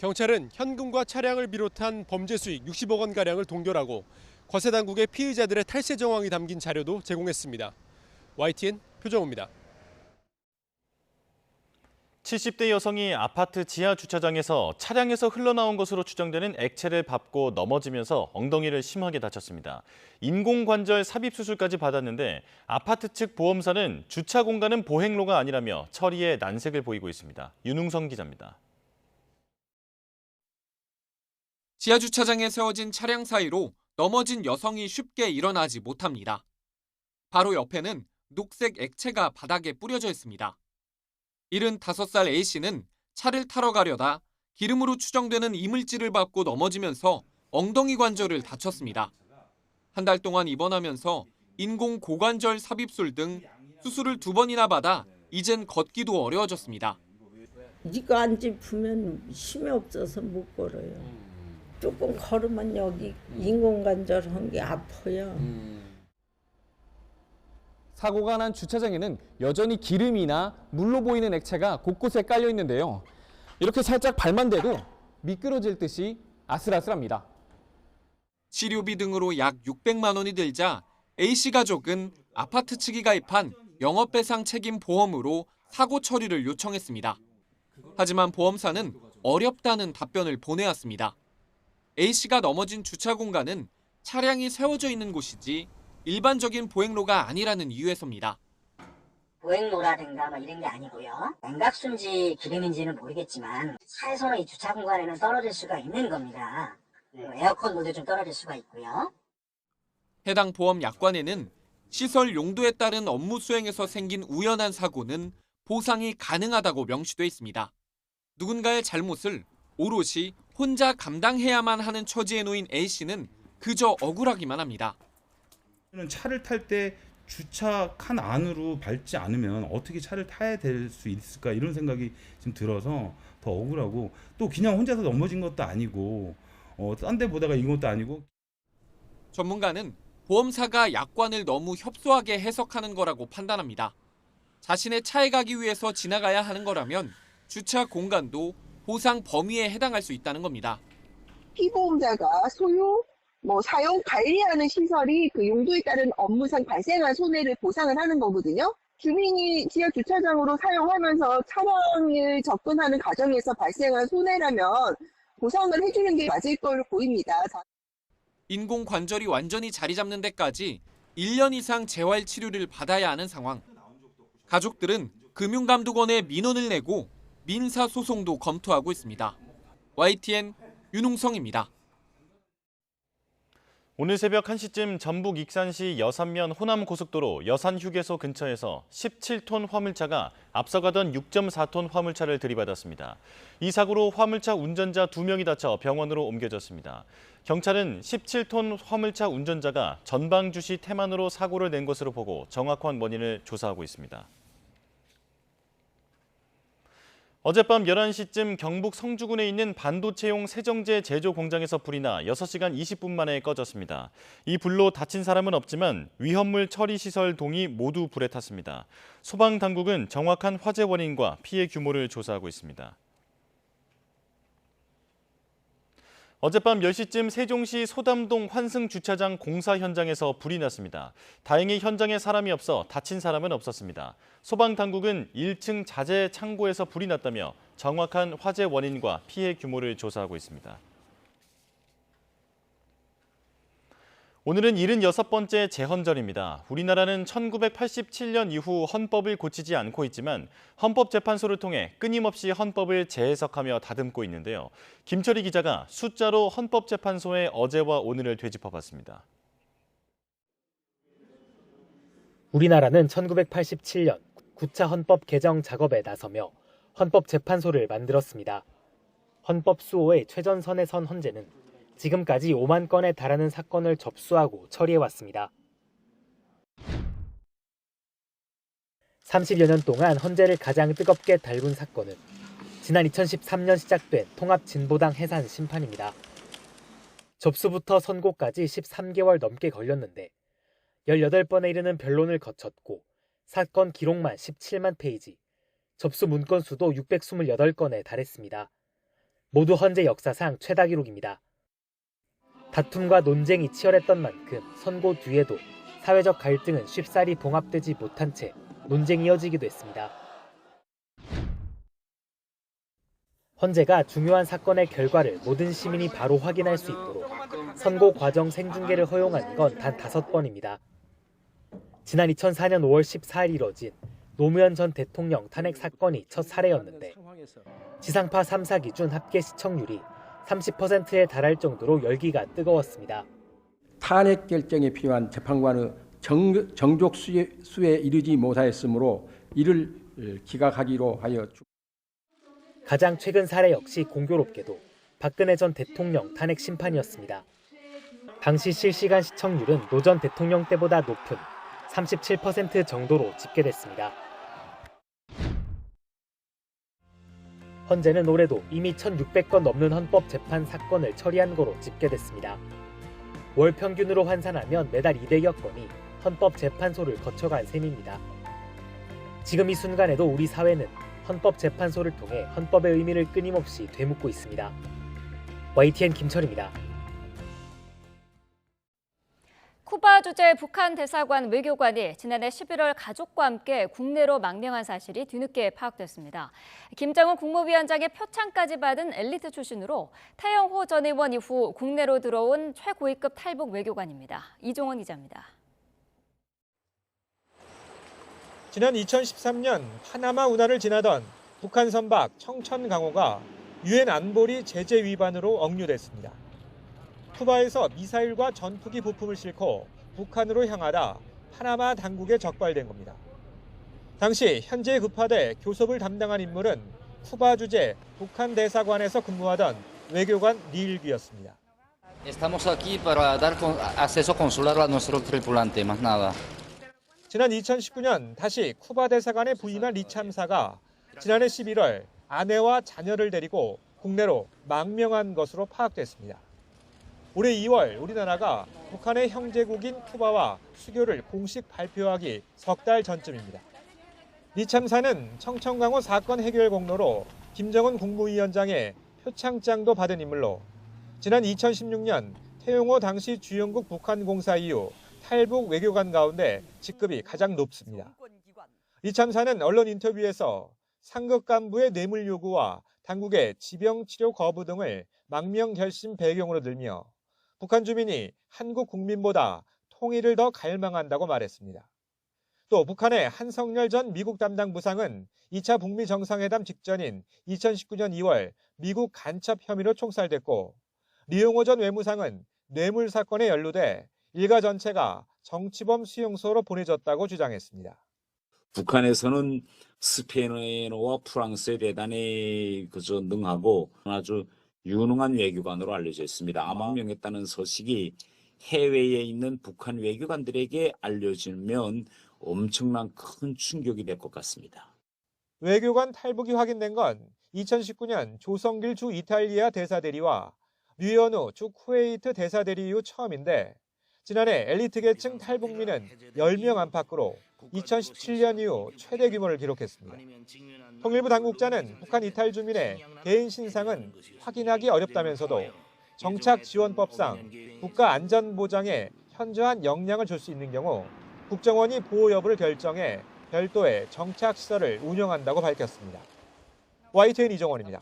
[SPEAKER 20] 경찰은 현금과 차량을 비롯한 범죄 수익 60억 원가량을 동결하고 과세 당국의 피의자들의 탈세 정황이 담긴 자료도 제공했습니다. YTN 표정호입니다.
[SPEAKER 15] 70대 여성이 아파트 지하 주차장에서 차량에서 흘러나온 것으로 추정되는 액체를 밟고 넘어지면서 엉덩이를 심하게 다쳤습니다. 인공관절 삽입 수술까지 받았는데 아파트 측 보험사는 주차 공간은 보행로가 아니라며 처리에 난색을 보이고 있습니다. 윤웅성 기자입니다.
[SPEAKER 4] 지하 주차장에 세워진 차량 사이로 넘어진 여성이 쉽게 일어나지 못합니다. 바로 옆에는 녹색 액체가 바닥에 뿌려져 있습니다. 75살 A씨는 차를 타러 가려다 기름으로 추정되는 이물질을 밟고 넘어지면서 엉덩이 관절을 다쳤습니다. 한 달 동안 입원하면서 인공 고관절 삽입술 등 수술을 2번이나 받아 이젠 걷기도 어려워졌습니다.
[SPEAKER 6] 이거 안 짚으면 힘이 없어서 못 걸어요. 조금 걸으면 여기 인공관절 한 게 아파요.
[SPEAKER 22] 사고가 난 주차장에는 여전히 기름이나 물로 보이는 액체가 곳곳에 깔려 있는데요. 이렇게 살짝 발만 대도 미끄러질 듯이 아슬아슬합니다.
[SPEAKER 4] 치료비 등으로 약 600만 원이 들자 A씨 가족은 아파트 측이 가입한 영업배상 책임 보험으로 사고 처리를 요청했습니다. 하지만 보험사는 어렵다는 답변을 보내왔습니다. A씨가 넘어진 주차 공간은 차량이 세워져 있는 곳이지 일반적인 보행로가 아니라는 이유에서입니다.
[SPEAKER 9] 보행로라든가 뭐 이런 게 아니고요. 냉각수인지 기름인지는 모르겠지만 차에서는 이 주차 공간에는 떨어질 수가 있는 겁니다. 에어컨 모두 좀 떨어질 수가 있고요.
[SPEAKER 4] 해당 보험 약관에는 시설 용도에 따른 업무 수행에서 생긴 우연한 사고는 보상이 가능하다고 명시돼 있습니다. 누군가의 잘못을 오롯이 혼자 감당해야만 하는 처지에 놓인 A씨는 그저 억울하기만 합니다.
[SPEAKER 23] 차를 탈 때 주차 칸 안으로 밟지 않으면 어떻게 차를 타야 될 수 있을까 이런 생각이 좀 들어서 더 억울하고 또 그냥 혼자서 넘어진 것도 아니고 딴 데 보다가 이건 것도 아니고.
[SPEAKER 4] 전문가는 보험사가 약관을 너무 협소하게 해석하는 거라고 판단합니다. 자신의 차에 가기 위해서 지나가야 하는 거라면 주차 공간도 보상 범위에 해당할 수 있다는 겁니다.
[SPEAKER 24] 피보험자가 소유, 사용, 관리하는 시설이 그 용도에 따른 업무상 발생한 손해를 보상을 하는 거거든요. 주민이 지하 주차장으로 사용하면서 차량을 접근하는 과정에서 발생한 손해라면 보상을 해주는 게 맞을 걸로 보입니다.
[SPEAKER 4] 인공 관절이 완전히 자리 잡는 데까지 1년 이상 재활 치료를 받아야 하는 상황. 가족들은 금융감독원에 민원을 내고 민사 소송도 검토하고 있습니다. YTN 윤웅성입니다.
[SPEAKER 15] 오늘 새벽 1시쯤 전북 익산시 여산면 호남고속도로 여산휴게소 근처에서 17톤 화물차가 앞서가던 6.4톤 화물차를 들이받았습니다. 이 사고로 화물차 운전자 2명이 다쳐 병원으로 옮겨졌습니다. 경찰은 17톤 화물차 운전자가 전방주시 태만으로 사고를 낸 것으로 보고 정확한 원인을 조사하고 있습니다. 어젯밤 11시쯤 경북 성주군에 있는 반도체용 세정제 제조 공장에서 불이 나 6시간 20분 만에 꺼졌습니다. 이 불로 다친 사람은 없지만 위험물 처리 시설 동이 모두 불에 탔습니다. 소방당국은 정확한 화재 원인과 피해 규모를 조사하고 있습니다. 어젯밤 10시쯤 세종시 소담동 환승주차장 공사 현장에서 불이 났습니다. 다행히 현장에 사람이 없어 다친 사람은 없었습니다. 소방당국은 1층 자재 창고에서 불이 났다며 정확한 화재 원인과 피해 규모를 조사하고 있습니다. 오늘은 76번째 재헌절입니다. 우리나라는 1987년 이후 헌법을 고치지 않고 있지만 헌법재판소를 통해 끊임없이 헌법을 재해석하며 다듬고 있는데요. 김철희 기자가 숫자로 헌법재판소의 어제와 오늘을 되짚어봤습니다.
[SPEAKER 25] 우리나라는 1987년 9차 헌법 개정 작업에 나서며 헌법재판소를 만들었습니다. 헌법 수호의 최전선에 선 헌재는 지금까지 5만 건에 달하는 사건을 접수하고 처리해왔습니다. 30여 년 동안 헌재를 가장 뜨겁게 달군 사건은 지난 2013년 시작된 통합진보당 해산 심판입니다. 접수부터 선고까지 13개월 넘게 걸렸는데 18번에 이르는 변론을 거쳤고 사건 기록만 17만 페이지, 접수 문건 수도 628건에 달했습니다. 모두 헌재 역사상 최다 기록입니다. 다툼과 논쟁이 치열했던 만큼 선고 뒤에도 사회적 갈등은 쉽사리 봉합되지 못한 채 논쟁이 이어지기도 했습니다. 헌재가 중요한 사건의 결과를 모든 시민이 바로 확인할 수 있도록 선고 과정 생중계를 허용한 건 단 5번입니다. 지난 2004년 5월 14일 이뤄진 노무현 전 대통령 탄핵 사건이 첫 사례였는데 지상파 3사 기준 합계 시청률이 30%에 달할 정도로 열기가 뜨거웠습니다.
[SPEAKER 7] 탄핵 결정에 필요한 재판관의 정족 수에 이르지 못하였으므로 이를 기각하기로 하여
[SPEAKER 25] 가장 최근 사례 역시 공교롭게도 박근혜 전 대통령 탄핵 심판이었습니다. 당시 실시간 시청률은 노 전 대통령 때보다 높은 37% 정도로 집계됐습니다. 헌재는 올해도 이미 1,600건 넘는 헌법재판 사건을 처리한 거로 집계됐습니다. 월 평균으로 환산하면 매달 200여 건이 헌법재판소를 거쳐간 셈입니다. 지금 이 순간에도 우리 사회는 헌법재판소를 통해 헌법의 의미를 끊임없이 되묻고 있습니다. YTN 김철입니다.
[SPEAKER 1] 쿠바 주재 북한 대사관 외교관이 지난해 11월 가족과 함께 국내로 망명한 사실이 뒤늦게 파악됐습니다. 김정은 국무위원장의 표창까지 받은 엘리트 출신으로 태영호 전 의원 이후 국내로 들어온 최고위급 탈북 외교관입니다. 이종원 기자입니다.
[SPEAKER 8] 지난 2013년 파나마 운하를 지나던 북한 선박 청천강호가 유엔 안보리 제재 위반으로 억류됐습니다. 쿠바에서 미사일과 전투기 부품을 싣고 북한으로 향하다 파나마 당국에 적발된 겁니다. 당시 현지에 급파돼 교섭을 담당한 인물은 쿠바 주재 북한 대사관에서 근무하던 외교관 리일귀였습니다.
[SPEAKER 10] Estamos aquí para dar acceso consular a nuestros tripulantes, más nada.
[SPEAKER 8] 지난 2019년 다시 쿠바 대사관에 부임한 리 참사가 지난해 11월 아내와 자녀를 데리고 국내로 망명한 것으로 파악됐습니다. 올해 2월 우리나라가 북한의 형제국인 쿠바와 수교를 공식 발표하기 석 달 전쯤입니다. 리 참사는 청천강호 사건 해결 공로로 김정은 국무위원장의 표창장도 받은 인물로 지난 2016년 태용호 당시 주영국 북한공사 이후 탈북 외교관 가운데 직급이 가장 높습니다. 리 참사는 언론 인터뷰에서 상급 간부의 뇌물 요구와 당국의 지병 치료 거부 등을 망명 결심 배경으로 들며 북한 주민이 한국 국민보다 통일을 더 갈망한다고 말했습니다. 또 북한의 한성열 전 미국 담당 부상은 2차 북미 정상회담 직전인 2019년 2월 미국 간첩 혐의로 총살됐고 리용호 전 외무상은 뇌물 사건에 연루돼 일가 전체가 정치범 수용소로 보내졌다고 주장했습니다.
[SPEAKER 11] 북한에서는 스페인어와 프랑스에 대단히 능하고 아주 유능한 외교관으로 알려져 있습니다. 망명했다는 소식이 해외에 있는 북한 외교관들에게 알려지면 엄청난 큰 충격이 될 것 같습니다.
[SPEAKER 8] 외교관 탈북이 확인된 건 2019년 조성길 주 이탈리아 대사대리와 류현우 주 쿠웨이트 대사대리 이후 처음인데 지난해 엘리트 계층 탈북민은 10명 안팎으로 2017년 이후 최대 규모를 기록했습니다. 통일부 당국자는 북한 이탈 주민의 개인 신상은 확인하기 어렵다면서도 정착지원법상 국가안전보장에 현저한 영향을 줄 수 있는 경우 국정원이 보호 여부를 결정해 별도의 정착시설을 운영한다고 밝혔습니다. YTN 이종원입니다.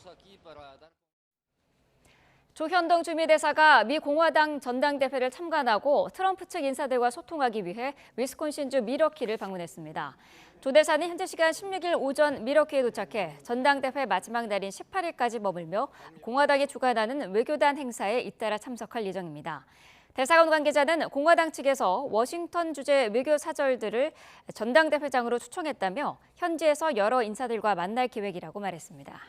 [SPEAKER 1] 조현동 주미대사가 미 공화당 전당대회를 참관하고 트럼프 측 인사들과 소통하기 위해 위스콘신주 미러키를 방문했습니다. 조 대사는 현지 시간 16일 오전 미러키에 도착해 전당대회 마지막 날인 18일까지 머물며 공화당이 주관하는 외교단 행사에 잇따라 참석할 예정입니다. 대사관 관계자는 공화당 측에서 워싱턴 주재 외교 사절들을 전당대회장으로 초청했다며 현지에서 여러 인사들과 만날 계획이라고 말했습니다.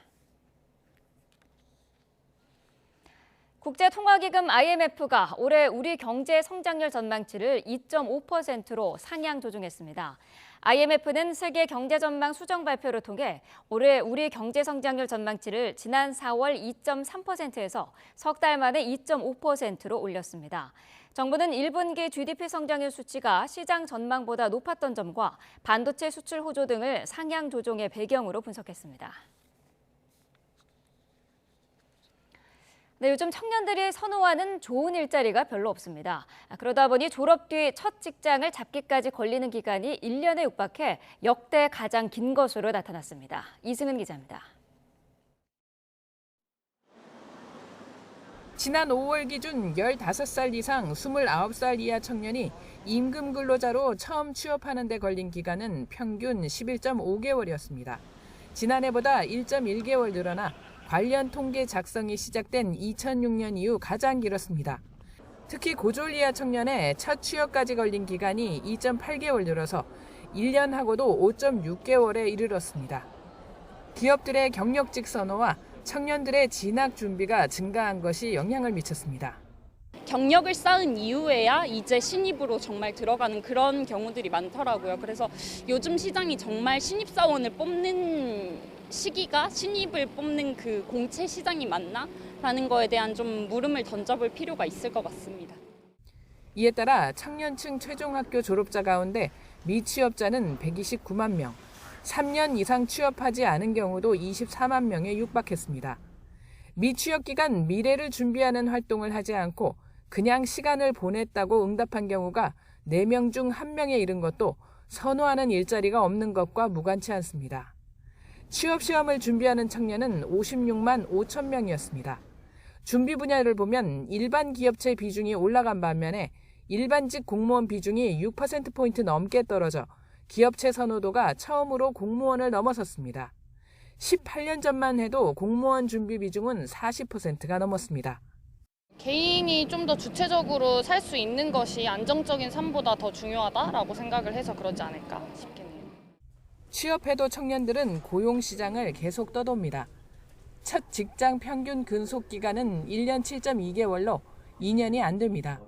[SPEAKER 1] 국제통화기금 IMF가 올해 우리 경제 성장률 전망치를 2.5%로 상향 조정했습니다. IMF는 세계 경제 전망 수정 발표를 통해 올해 우리 경제 성장률 전망치를 지난 4월 2.3%에서 석 달 만에 2.5%로 올렸습니다. 정부는 1분기 GDP 성장률 수치가 시장 전망보다 높았던 점과 반도체 수출 호조 등을 상향 조정의 배경으로 분석했습니다. 네, 요즘 청년들이 선호하는 좋은 일자리가 별로 없습니다. 그러다 보니 졸업 뒤 첫 직장을 잡기까지 걸리는 기간이 1년에 육박해 역대 가장 긴 것으로 나타났습니다. 이승은 기자입니다.
[SPEAKER 2] 지난 5월 기준 15살 이상 29살 이하 청년이 임금 근로자로 처음 취업하는 데 걸린 기간은 평균 11.5개월이었습니다. 지난해보다 1.1개월 늘어나 관련 통계 작성이 시작된 2006년 이후 가장 길었습니다. 특히 고졸 이하 청년의 첫 취업까지 걸린 기간이 2.8개월 늘어서 1년하고도 5.6개월에 이르렀습니다. 기업들의 경력직 선호와 청년들의 진학 준비가 증가한 것이 영향을 미쳤습니다.
[SPEAKER 3] 경력을 쌓은 이후에야 이제 신입으로 정말 들어가는 그런 경우들이 많더라고요. 그래서 요즘 시장이 정말 신입사원을 뽑는 시기가 신입을 뽑는 그 공채 시장이 맞나? 라는 거에 대한 좀 물음을 던져볼 필요가 있을 것 같습니다.
[SPEAKER 2] 이에 따라 청년층 최종학교 졸업자 가운데 미취업자는 129만 명, 3년 이상 취업하지 않은 경우도 24만 명에 육박했습니다. 미취업 기간 미래를 준비하는 활동을 하지 않고 그냥 시간을 보냈다고 응답한 경우가 4명 중 1명에 이른 것도 선호하는 일자리가 없는 것과 무관치 않습니다. 취업 시험을 준비하는 청년은 56만 5천 명이었습니다. 준비 분야를 보면 일반 기업체 비중이 올라간 반면에 일반직 공무원 비중이 6%포인트 넘게 떨어져 기업체 선호도가 처음으로 공무원을 넘어섰습니다. 18년 전만 해도 공무원 준비 비중은 40%가 넘었습니다.
[SPEAKER 12] 개인이 좀 더 주체적으로 살 수 있는 것이 안정적인 삶보다 더 중요하다라고 생각을 해서 그러지 않을까 싶겠네요.
[SPEAKER 2] 취업해도 청년들은 고용시장을 계속 떠돕니다. 첫 직장 평균 근속 기간은 1년 7.2개월로 2년이 안 됩니다.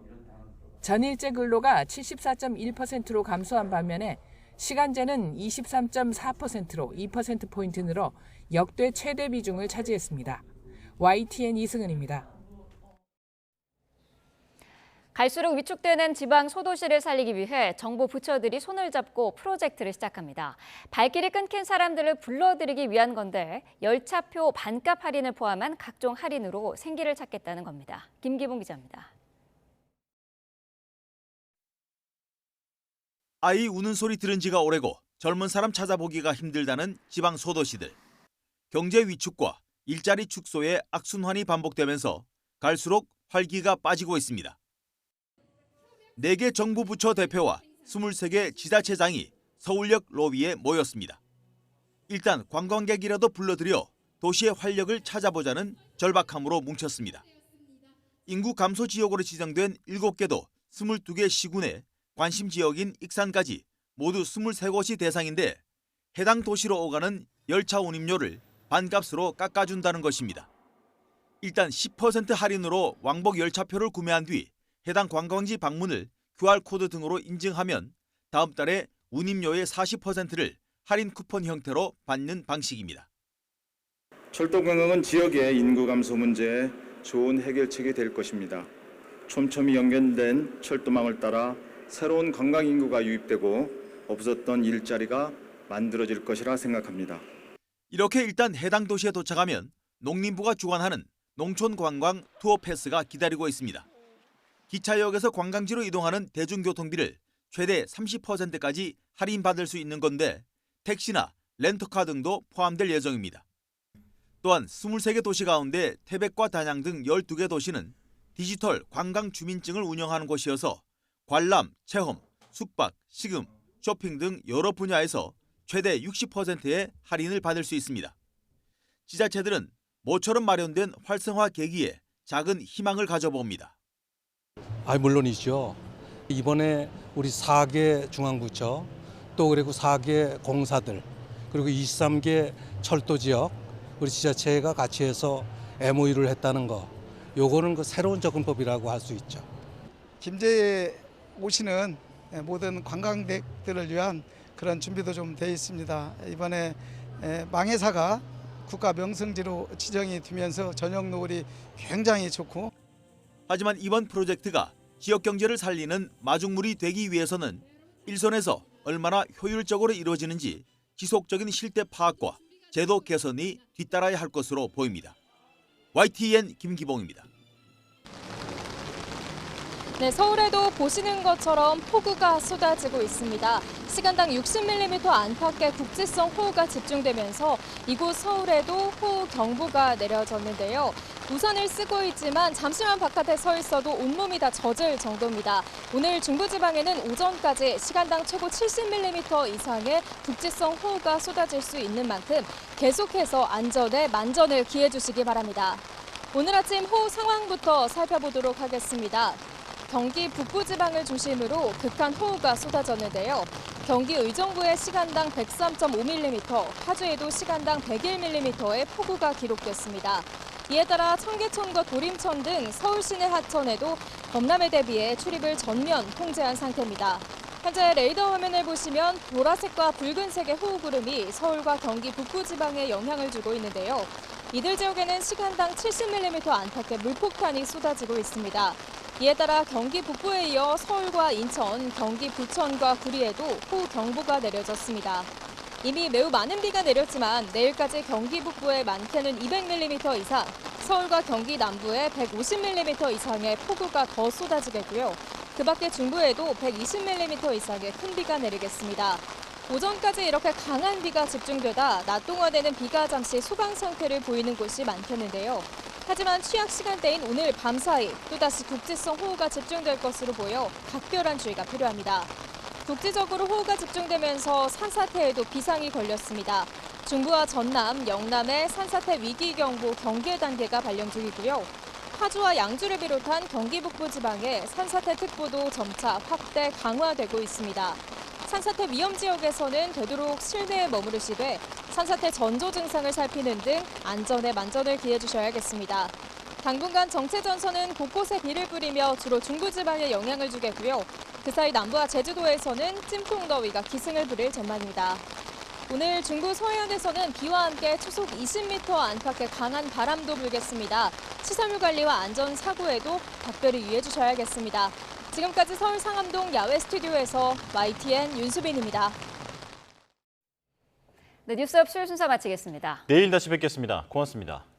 [SPEAKER 2] 전일제 근로가 74.1%로 감소한 반면에 시간제는 23.4%로 2%포인트 늘어 역대 최대 비중을 차지했습니다. YTN 이승은입니다.
[SPEAKER 1] 갈수록 위축되는 지방 소도시를 살리기 위해 정부 부처들이 손을 잡고 프로젝트를 시작합니다. 발길이 끊긴 사람들을 불러들이기 위한 건데 열차표 반값 할인을 포함한 각종 할인으로 생기를 찾겠다는 겁니다. 김기봉 기자입니다.
[SPEAKER 13] 아이 우는 소리 들은 지가 오래고 젊은 사람 찾아보기가 힘들다는 지방 소도시들. 경제 위축과 일자리 축소의 악순환이 반복되면서 갈수록 활기가 빠지고 있습니다. 4개 정부 부처 대표와 23개 지자체장이 서울역 로비에 모였습니다. 일단 관광객이라도 불러들여 도시의 활력을 찾아보자는 절박함으로 뭉쳤습니다. 인구 감소 지역으로 지정된 7개도 22개 시군에 관심 지역인 익산까지 모두 23곳이 대상인데 해당 도시로 오가는 열차 운임료를 반값으로 깎아준다는 것입니다. 일단 10% 할인으로 왕복 열차표를 구매한 뒤 해당 관광지 방문을 QR코드 등으로 인증하면 다음 달에 운임료의 40%를 할인 쿠폰 형태로 받는 방식입니다.
[SPEAKER 14] 철도 관광은 지역의 인구 감소 문제에 좋은 해결책이 될 것입니다. 촘촘히 연결된 철도망을 따라 새로운 관광 인구가 유입되고 없었던 일자리가 만들어질 것이라 생각합니다.
[SPEAKER 13] 이렇게 일단 해당 도시에 도착하면 농림부가 주관하는 농촌관광 투어 패스가 기다리고 있습니다. 기차역에서 관광지로 이동하는 대중교통비를 최대 30%까지 할인받을 수 있는 건데 택시나 렌터카 등도 포함될 예정입니다. 또한 23개 도시 가운데 태백과 단양 등 12개 도시는 디지털 관광 주민증을 운영하는 곳이어서 관람, 체험, 숙박, 식음, 쇼핑 등 여러 분야에서 최대 60%의 할인을 받을 수 있습니다. 지자체들은 모처럼 마련된 활성화 계기에 작은 희망을 가져봅니다.
[SPEAKER 26] 물론이죠. 이번에 우리 4개 중앙부처 또 그리고 4개 공사들 그리고 23개 철도 지역 우리 지자체가 같이 해서 MOU를 했다는 거 요거는 그 새로운 접근법이라고 할 수 있죠.
[SPEAKER 27] 김제에 오시는 모든 관광객들을 위한 그런 준비도 좀 돼 있습니다. 이번에 망해사가 국가 명승지로 지정이 되면서 저녁 노을이 굉장히 좋고
[SPEAKER 13] 하지만 이번 프로젝트가 지역 경제를 살리는 마중물이 되기 위해서는 일선에서 얼마나 효율적으로 이루어지는지 지속적인 실태 파악과 제도 개선이 뒤따라야 할 것으로 보입니다. YTN 김기봉입니다.
[SPEAKER 5] 네, 서울에도 보시는 것처럼 폭우가 쏟아지고 있습니다. 시간당 60mm 안팎의 국지성 호우가 집중되면서 이곳 서울에도 호우 경보가 내려졌는데요. 우산을 쓰고 있지만 잠시만 바깥에 서 있어도 온몸이 다 젖을 정도입니다. 오늘 중부지방에는 오전까지 시간당 최고 70mm 이상의 국지성 호우가 쏟아질 수 있는 만큼 계속해서 안전에 만전을 기해 주시기 바랍니다. 오늘 아침 호우 상황부터 살펴보도록 하겠습니다. 경기 북부지방을 중심으로 극한 호우가 쏟아졌는데요. 경기 의정부에 시간당 103.5mm, 파주에도 시간당 101mm의 폭우가 기록됐습니다. 이에 따라 청계천과 도림천 등 서울 시내 하천에도 범람에 대비해 출입을 전면 통제한 상태입니다. 현재 레이더 화면을 보시면 보라색과 붉은색의 호우구름이 서울과 경기 북부지방에 영향을 주고 있는데요. 이들 지역에는 시간당 70mm 안팎의 물폭탄이 쏟아지고 있습니다. 이에 따라 경기 북부에 이어 서울과 인천, 경기 부천과 구리에도 호우 경보가 내려졌습니다. 이미 매우 많은 비가 내렸지만 내일까지 경기 북부에 많게는 200mm 이상, 서울과 경기 남부에 150mm 이상의 폭우가 더 쏟아지겠고요. 그 밖에 중부에도 120mm 이상의 큰 비가 내리겠습니다. 오전까지 이렇게 강한 비가 집중되다 낮 동안에는 비가 잠시 소강 상태를 보이는 곳이 많겠는데요. 하지만 취약 시간대인 오늘 밤사이 또다시 국지성 호우가 집중될 것으로 보여 각별한 주의가 필요합니다. 국지적으로 호우가 집중되면서 산사태에도 비상이 걸렸습니다. 중부와 전남, 영남에 산사태 위기경보 경계 단계가 발령 중이고요. 파주와 양주를 비롯한 경기 북부 지방에 산사태 특보도 점차 확대 강화되고 있습니다. 산사태 위험 지역에서는 되도록 실내에 머무르시되 산사태 전조 증상을 살피는 등 안전에 만전을 기해 주셔야겠습니다. 당분간 정체전선은 곳곳에 비를 뿌리며 주로 중부지방에 영향을 주겠고요. 그 사이 남부와 제주도에서는 찜통더위가 기승을 부릴 전망입니다. 오늘 중부 서해안에서는 비와 함께 초속 20m 안팎의 강한 바람도 불겠습니다. 시설물 관리와 안전 사고에도 각별히 유의해 주셔야겠습니다. 지금까지 서울 상암동 야외 스튜디오에서 YTN 윤수빈입니다.
[SPEAKER 1] 네, 뉴스업 수요 순서 마치겠습니다.
[SPEAKER 15] 내일 다시 뵙겠습니다. 고맙습니다.